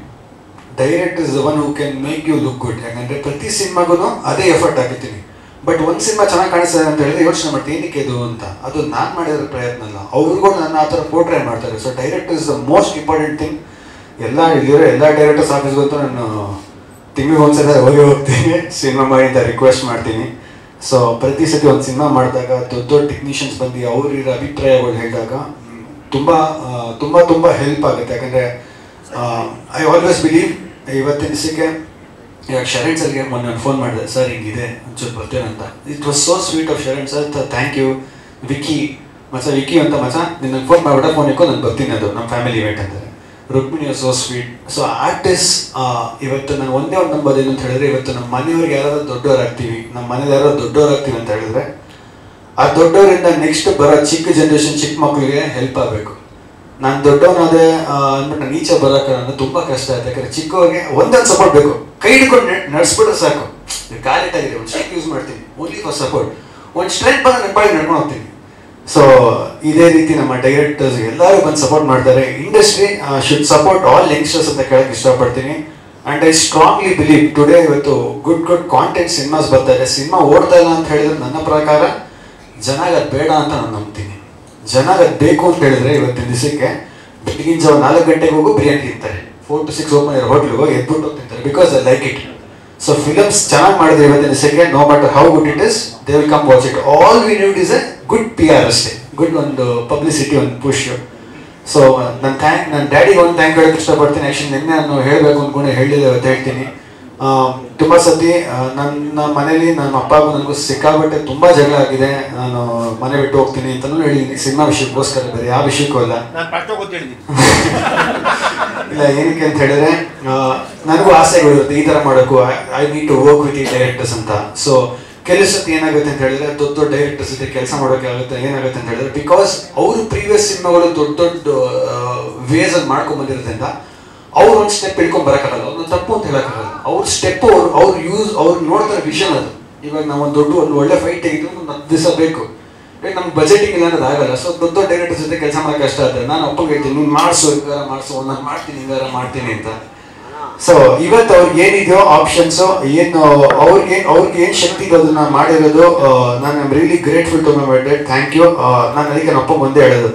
director is the one who can make you look good. ಯಾಕಂದರೆ ಪ್ರತಿ ಸಿನಿಮಾಗೂ ಅದೇ ಎಫರ್ಟ್ ಹಾಕಿರ್ತೀನಿ. ಬಟ್ ಒಂದು ಸಿನಿಮಾ ಚೆನ್ನಾಗಿ ಕಾಣಿಸ್ತದೆ ಅಂತ ಹೇಳಿದ್ರೆ ಯೋಚನೆ ಮಾಡ್ತೀನಿ ಏನಕ್ಕೆ ಇದು ಅಂತ. ಅದು ನಾನು ಮಾಡಿರೋ ಪ್ರಯತ್ನ ಅಲ್ಲ, ಅವ್ರಿಗೂ ನನ್ನ ಆ ಥರ ಪೋರ್ಟ್ರೇ ಮಾಡ್ತಾರೆ. So director is the most important thing. ಇಲ್ಲಿರೋ ಎಲ್ಲ ಡೈರೆಕ್ಟರ್ಸ್ ಆಫೀಸ್ಗಂತೂ ನಾನು ತಿಂಗಳಿಗೆ ಒಂದ್ಸಲ ಹೋಗ್ತೀನಿ, ಸಿನಿಮಾ ಮಾಡಿ ಅಂತ ರಿಕ್ವೆಸ್ಟ್ ಮಾಡ್ತೀನಿ. ಸೊ ಪ್ರತಿ ಸತಿ ಒಂದು ಸಿನಿಮಾ ಮಾಡಿದಾಗ ದೊಡ್ಡ ಟೆಕ್ನಿಷಿಯನ್ಸ್ ಬಂದು ಅವ್ರಿರೋ ಅಭಿಪ್ರಾಯಗಳು ಹೇಳಿದಾಗ ತುಂಬ ತುಂಬ ತುಂಬ ಹೆಲ್ಪ್ ಆಗುತ್ತೆ. ಯಾಕಂದರೆ ಐ ಆಲ್ವೇಸ್ ಬಿಲೀವ್ ಇವತ್ತಿನ ದಿವಸಕ್ಕೆ ಇವಾಗ ಶರಣ್ ಸರ್ಗೆ ಮೊನ್ನೆ ನಾನು ಫೋನ್ ಮಾಡಿದೆ, ಸರ್ ಹಿಂಗಿದೆ ಒಂಚೂರು ಬರ್ತೇನೆ ಅಂತ. It was so sweet of Sharan sir, thank you Vicky Vicky ಅಂತ ನಿನ್ನ ಫೋನ್ ಮಾಡಿಬಿಟ್ಟ, ಫೋನ್ ಇಕ್ಕೋ ನಾನು ಬರ್ತೀನಿ, ಅದು ನಮ್ಮ ಫ್ಯಾಮಿಲಿ ಇವೆಂಟ್ ಅಂತಾರೆ. Rukmini was so sweet. So artist ಇವತ್ತು ನಾನು ಒಂದೇ ಒಂದು ನಂಬೋದೇನು ಅಂತ ಹೇಳಿದ್ರೆ, ಇವತ್ತು ನಮ್ಮ ಮನೆಯವ್ರಿಗೆ ಯಾರಾದ್ರೂ ದೊಡ್ಡವರಾಗ್ತೀವಿ, ನಮ್ಮ ಮನೇಲಿ ಯಾರಾದ್ರೂ ದೊಡ್ಡವರಾಗ್ತೀವಿ ಅಂತ ಹೇಳಿದ್ರೆ, ಆ ದೊಡ್ಡವರಿಂದ ನೆಕ್ಸ್ಟ್ ಬರೋ ಚಿಕ್ಕ ಜನ್ರೇಷನ್ ಚಿಕ್ಕ ಮಕ್ಕಳಿಗೆ ಹೆಲ್ಪ್ ಆಗಬೇಕು. ನಾನು ದೊಡ್ಡವನಾದೆ ಅಂದ್ಬಿಟ್ಟು ನಾನು ಈಚೆ ಬರೋಕೆ ನನಗೆ ತುಂಬ ಕಷ್ಟ ಆಯ್ತು. ಯಾಕಂದರೆ ಚಿಕ್ಕವ್ರಿಗೆ ಒಂದೊಂದು ಸಪೋರ್ಟ್ ಬೇಕು, ಕೈ ಹಿಡ್ಕೊಂಡು ನಡೆಸ್ಬಿಟ್ರೆ ಸಾಕು. ಕಾಲಿಟ್ಟಾಗಿದೆ ಒಂದು ಸ್ಟ್ರೈಕ್ ಯೂಸ್ ಮಾಡ್ತೀನಿ ಓನ್ಲಿ ಫಾರ್ ಸಪೋರ್ಟ್, ಒಂದು ಸ್ಟ್ರೈಕ್ ಬಂದು ನನ್ನ ಪಾಡಿ ನಡ್ಕೊಂಡು ಹೋಗ್ತೀನಿ. ಸೊ ಇದೇ ರೀತಿ ನಮ್ಮ ಡೈರೆಕ್ಟರ್ಸ್ ಎಲ್ಲರೂ ಬಂದು ಸಪೋರ್ಟ್ ಮಾಡ್ತಾರೆ. Industry should support all youngsters ಅಂತ ಕೇಳಕ್ಕೆ ಇಷ್ಟಪಡ್ತೀನಿ. And I strongly believe today ಇವತ್ತು ಗುಡ್ ಕಾಂಟೆಂಟ್ ಸಿನಿಮಾಸ್ ಬರ್ತಾರೆ. ಸಿನಿಮಾ ಓಡ್ತಾ ಇಲ್ಲ ಅಂತ ಹೇಳಿದ್ರೆ ನನ್ನ ಪ್ರಕಾರ ಜನಾಗ ಅದು ಬೇಡ ಅಂತ ನಾನು ನಂಬ್ತೀನಿ. ಜನಾಗ ಅದು ಬೇಕು ಅಂತ ಹೇಳಿದ್ರೆ ಇವತ್ತಿನ ದಿವಸಕ್ಕೆ ಬೆಳಗಿನ ಜಾವ 4 ಗಂಟೆಗೆ ಹೋಗು ಬಿರಿಯಾನಿ ತಿಂತಾರೆ, 4 to 6 ಓಪನ್ ಇರೋ ಹೋಟ್ಲಿಗೆ ಹೋಗಿ ಎದ್ಬಿಟ್ಟು ತಿಂತಾರೆ, because I like it. So films ಚೆನ್ನಾಗಿ ಮಾಡಿದ್ರೆ ಇವತ್ತಿನ ದಿವಸಕ್ಕೆ no matter how good it is, they will come watch it. All we need is a good PR ಅಷ್ಟೇ, ಗುಡ್ ಒಂದು ಪಬ್ಲಿಸಿಟಿ, ಒಂದು ಪುಷ್. ಸೊ ನನ್ನ ಡ್ಯಾಡಿಗೆ ಒಂದು ಥ್ಯಾಂಕ್ ಹೇಳಕ್ಕೆ ಇಷ್ಟಪಡ್ತೀನಿ. ಆ್ಯಕ್ಚುಲಿ ನಿನ್ನೆ ನಾನು ಹೇಳಬೇಕು ಅಂದ್ಕೊಂಡು ಹೇಳಿಲ್ಲ, ಇವತ್ತು ಹೇಳ್ತೀನಿ. ತುಂಬ ಸತಿ ನನ್ನ ಮನೇಲಿ ನನ್ನ ಅಪ್ಪಗೂ ನನಗೂ ಸಿಕ್ಕಾಬಿಟ್ಟೆ ತುಂಬ ಜಗಳ ಆಗಿದೆ. ನಾನು ಮನೆ ಬಿಟ್ಟು ಹೋಗ್ತೀನಿ ಅಂತಲೂ ಹೇಳಿದ್ದೀನಿ, ಸಿನಿಮಾ ವಿಷಯಕ್ಕೋಸ್ಕರ, ಬೇರೆ ಯಾವ ವಿಷಯಕ್ಕೂ ಅಲ್ಲ. ಇಲ್ಲ ಏನಕ್ಕೆ ಅಂತ ಹೇಳಿದ್ರೆ ನನಗೂ ಆಸೆಗಳಿರುತ್ತೆ ಈ ಥರ ಮಾಡೋಕ್ಕೂ, I need to work with ಈ ಡೈರೆಕ್ಟರ್ಸ್ ಅಂತ. ಸೊ ಕೆಲಸ ಸತಿ ಏನಾಗುತ್ತೆ ಅಂತ ಹೇಳಿದ್ರೆ ದೊಡ್ಡ ಡೈರೆಕ್ಟರ್ಸ್ ಜೊತೆ ಕೆಲಸ ಮಾಡೋಕೆ ಆಗುತ್ತೆ. ಏನಾಗುತ್ತೆ ಅಂತ ಹೇಳಿದ್ರೆ ಬಿಕಾಸ್ ಅವರು ಪ್ರೀವಿಯಸ್ ಸಿನಿಮಾಗಳು ದೊಡ್ಡ ವೇಸ್ ಅಲ್ಲಿ ಮಾಡ್ಕೊಂಡ್ ಬಂದಿರೋದ್ರಿಂದ ಅವ್ರು ಒಂದು ಸ್ಟೆಪ್ ಹಿಡ್ಕೊಂಡ್ ಬರೋಕ್ಕಾಗಲ್ಲ, ಅವ್ರನ್ನ ತಪ್ಪು ಅಂತ ಹೇಳಕ್ಕಾಗಲ್ಲ. ಅವ್ರ ಸ್ಟೆಪ್ ಅವ್ರು ನೋಡ್ತಾರೆ ವಿಷನ್ ಅದು. ಇವಾಗ ನಾವು ಒಂದು ಒಳ್ಳೆ ಫೈಟ್ ತೆಗೆದು ಒಂದು 10 ದಿವಸ ಬೇಕು, ಇವಾಗ ನಮ್ಗೆ ಬಜೆಟಿಂಗ್ ಇಲ್ಲ ಅನ್ನೋದು ಆಗಲ್ಲ. ಸೊ ದೊಡ್ಡ ಡೈರೆಕ್ಟರ್ಸ್ ಜೊತೆ ಕೆಲಸ ಮಾಡೋಕೆ ಕಷ್ಟ ಆಗ್ತದೆ. ನಾನು ಅಪ್ಪಗೆ ಹೇಳ್ತೀನಿ, ನೀನು ಮಾಡಿಸು, ಹಿಂಗಾರ ಮಾಡಿಸು, ನಾನು ಮಾಡ್ತೀನಿ, ಹಿಂಗಾರ ಮಾಡ್ತೀನಿ ಅಂತ. ಸೊ ಇವತ್ತು ಅವ್ರಿಗೆ ಏನಿದೆಯೋ ಆಪ್ಷನ್ಸು, ಏನು ಅವ್ರಿಗೆ ಏನು ಶಕ್ತಿ ಇದೆ ಅದನ್ನ ಮಾಡಿರೋದು. ನಾನು I am really grateful to my dad, thank you. ನಾನು ಅದಕ್ಕೆ ನನ್ನ ಅಪ್ಪ ಒಂದೇ ಹೇಳೋದು,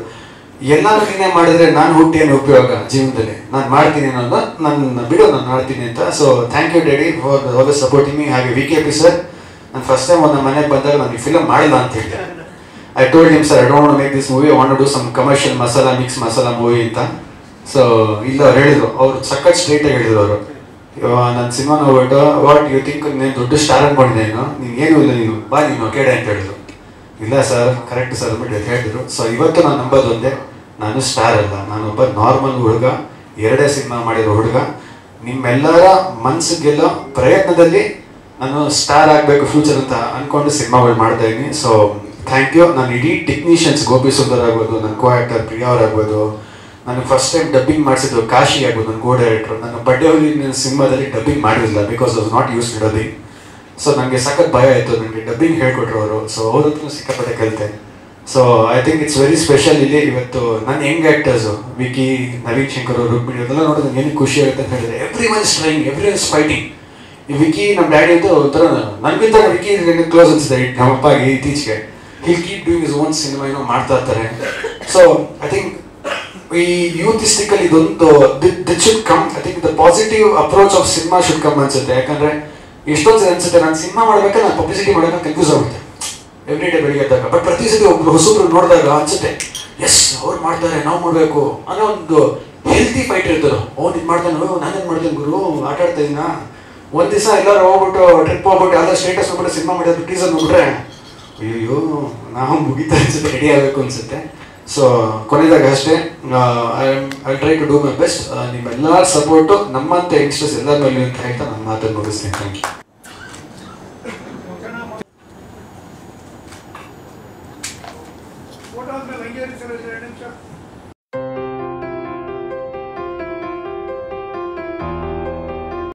ಎಲ್ಲಾನು ನೀನೇ ಮಾಡಿದ್ರೆ ನಾನು ಹುಟ್ಟಿ ಏನು ಉಪಯೋಗ ಜೀವನದಲ್ಲಿ, ನಾನು ಮಾಡ್ತೀನಿ ಅನ್ನೋದು, ನನ್ನ ಬಿಡು ನಾನು ಮಾಡ್ತೀನಿ ಅಂತ. So thank you daddy for always supporting me. ಹಾಗೆ VKP ಸರ್, ನಾನು ಫಸ್ಟ್ ಟೈಮ್ ಒಂದು ಮನೆಗೆ ಬಂದಾಗ ನಾನು ಈ ಫಿಲಮ್ ಮಾಡಿಲ್ಲ ಅಂತ ಹೇಳಿದೆ. I told him sir, I don't want to make this movie, I want to do some commercial masala mix masala movie ಅಂತ. ಸೊ ಇಲ್ಲ ಅವ್ರು ಹೇಳಿದ್ರು, ಅವ್ರು ಸಖತ್ ಸ್ಟ್ರೈಟಾಗಿ ಹೇಳಿದ್ರು ಅವರು, ನನ್ನ ಸಿನಿಮಾ ನೋಡ್ಬಿಟ್ಟು ವಾಟ್ ಯು ಥಿಂಕ್, ನೀನು ದೊಡ್ಡ ಸ್ಟಾರ್ ಅನ್ಕೊಂಡಿದ್ದೇನು, ನೀನು ಏನೂ ಇಲ್ಲ, ನೀನು ಬಾ ನೀನು ಕೇಡೆ ಅಂತ ಹೇಳಿದ್ರು. ಇಲ್ಲ ಸರ್ ಕರೆಕ್ಟ್ ಸರ್ ಅಂದ್ಬಿಟ್ಟು ಹೇಳಿದ್ರು. ಸೊ ಇವತ್ತು ನಾನು ನಂಬೋದು ಒಂದೇ, ನಾನು ಸ್ಟಾರ್ ಅಲ್ಲ, ನಾನೊಬ್ಬ ನಾರ್ಮಲ್ ಹುಡುಗ, 2 ಸಿನಿಮಾ ಮಾಡಿರೋ ಹುಡುಗ. ನಿಮ್ಮೆಲ್ಲರ ಮನಸ್ಸಿಗೆಲ್ಲೋ ಪ್ರಯತ್ನದಲ್ಲಿ ನಾನು ಸ್ಟಾರ್ ಆಗಬೇಕು ಫ್ಯೂಚರ್ ಅಂತ ಅಂದ್ಕೊಂಡು ಸಿನಿಮಾಗಳು ಮಾಡ್ತಾ ಇದ್ದೀನಿ. So thank you. ನಾನು ಇಡೀ ಟೆಕ್ನಿಷಿಯನ್ಸ್, ಗೋಪಿ ಸುಂದರ್ ಆಗ್ಬೋದು, ನನ್ನ ಕೋ ಆ್ಯಕ್ಟರ್ ಪ್ರಿಯಾ ಅವ್ರು ಆಗ್ಬೋದು, ನನಗೆ ಫಸ್ಟ್ ಟೈಮ್ ಡಬ್ಬಿಂಗ್ ಮಾಡಿಸಿದ್ದು ಕಾಶಿ ಆಗ್ಬೋದು, ನನ್ನ ಕೋ ಡೈರೆಕ್ಟ್ರು. ನನ್ನ ಬಡ್ಡೆ ಹುಲಿ ಸಿನಿಮಾದಲ್ಲಿ ಡಬ್ಬಿಂಗ್ ಮಾಡಿರಲಿಲ್ಲ because of not use dubbing. So ನನಗೆ ಸಖತ್ ಭಯ ಆಯಿತು, ನನಗೆ ಡಬ್ಬಿಂಗ್ ಹೇಳ್ಕೊಟ್ರು ಅವರು. ಸೊ ಅವ್ರದ್ದು ಸಿಕ್ಕಾಪಟ್ಟೆ ಕಲಿತೆ. So I think it's very special. ಇಲ್ಲಿ ಇವತ್ತು ನನ್ನ ಯಂಗ್ ಆ್ಯಕ್ಟರ್ಸು ವಿಕಿ, ನವೀನ್ ಶಂಕರ್, ರುಕ್ಮಿಣಿ ಅದೆಲ್ಲ ನೋಡೋದು ನನಗೆ ಏನಕ್ಕೆ ಖುಷಿ ಆಗುತ್ತೆ ಅಂತ ಹೇಳಿದ್ರೆ, everyone is trying, everyone is fighting. ಈ ವಿಕಿ ನಮ್ಮ ಡ್ಯಾಡಿ ಅಂತೂ ಒಂಥರ ನನಗಿಂತ ವಿಕಿ ಕ್ಲೋಸ್ ಅನಿಸಿದೆ ನಮ್ಮಪ್ಪಾಗಿ ಇತ್ತೀಚೆಗೆ. He'll keep doing his own cinema ಏನೋ ಮಾಡ್ತಾ ಇರ್ತಾರೆ. ಸೊ ಐ ಥಿಂಕ್ ಈ ಯೂತಿಸ್ಟಿಕಲ್ಲಿ ಇದೊಂದು that should come. I think the positive approach of cinema should come ಅನ್ಸುತ್ತೆ. ಯಾಕಂದರೆ ಎಷ್ಟೊಂದು ಸಲ ಅನ್ಸುತ್ತೆ ನಾನು ಸಿನಿಮಾ ಮಾಡ್ಬೇಕಾದ್ರೆ ನಾನು ಪಬ್ಲಿಸಿಟಿ ಮಾಡೋಕೆ ಕನ್ಫ್ಯೂಸ್ ಆಗುತ್ತೆ ಎವ್ರಿ ಡೇ ಬೆಳಿಗ್ಗೆ ಎದ್ದಾಗ. ಬಟ್ ಪ್ರತಿ ಸತಿ ಒಬ್ರು ಹೊಸಬ್ರು ನೋಡಿದಾಗ ಅನ್ಸುತ್ತೆ ಎಸ್ ಅವ್ರು ಮಾಡ್ತಾರೆ, ನಾವು ಮಾಡಬೇಕು ಅನ್ನೋ ಒಂದು ಹೆಲ್ತಿ ಫೈಟ್ ಇರ್ತದೆ. ಅವ್ನು ಇದು ಮಾಡ್ತಾನೆ, ನಾನೇನು ಮಾಡ್ತೇನೆ ಗುರು, ಆಟ ಆಡ್ತಾ ಇದ್ದೀನ. ಒಂದು ದಿವಸ ಎಲ್ಲರೂ ಹೋಗ್ಬಿಟ್ಟು ಟ್ರಿಪ್ ಹೋಗ್ಬಿಟ್ಟು ಯಾವ್ದೋ ಸ್ಟೇಟಸ್ ನೋಡ್ಬಿಟ್ಟು ಸಿನಿಮಾ ಮಾಡಿದ್ರು ಟೀಸರ್ ನೋಡ್ಬಿಟ್ರೆ ಅಯ್ಯೋ ನಾವು ಮುಗಿತಾ ಅನ್ಸುತ್ತೆ, ರೆಡಿ ಆಗಬೇಕು ಅನ್ಸುತ್ತೆ. ಸೊ ಕೊನೆದಾಗ ಅಷ್ಟೇ, I try to do my best. ನಿಮ್ಮೆಲ್ಲರ ಸಪೋರ್ಟು ನಮ್ಮಂಥ ಯಂಗ್ಸ್ಟರ್ಸ್ ಎಲ್ಲರ ಮೇಲೆ ಅಂತ ಹೇಳ್ತಾ ನನ್ನ ಮಾತನ್ನು ಮುಗಿಸ್ತೀನಿ. Thank you. ಫೋಟೋ ಆದ್ಮೇಲೆ ಹಂಗೆ ಸರ್ 2 ನಿಮಿಷ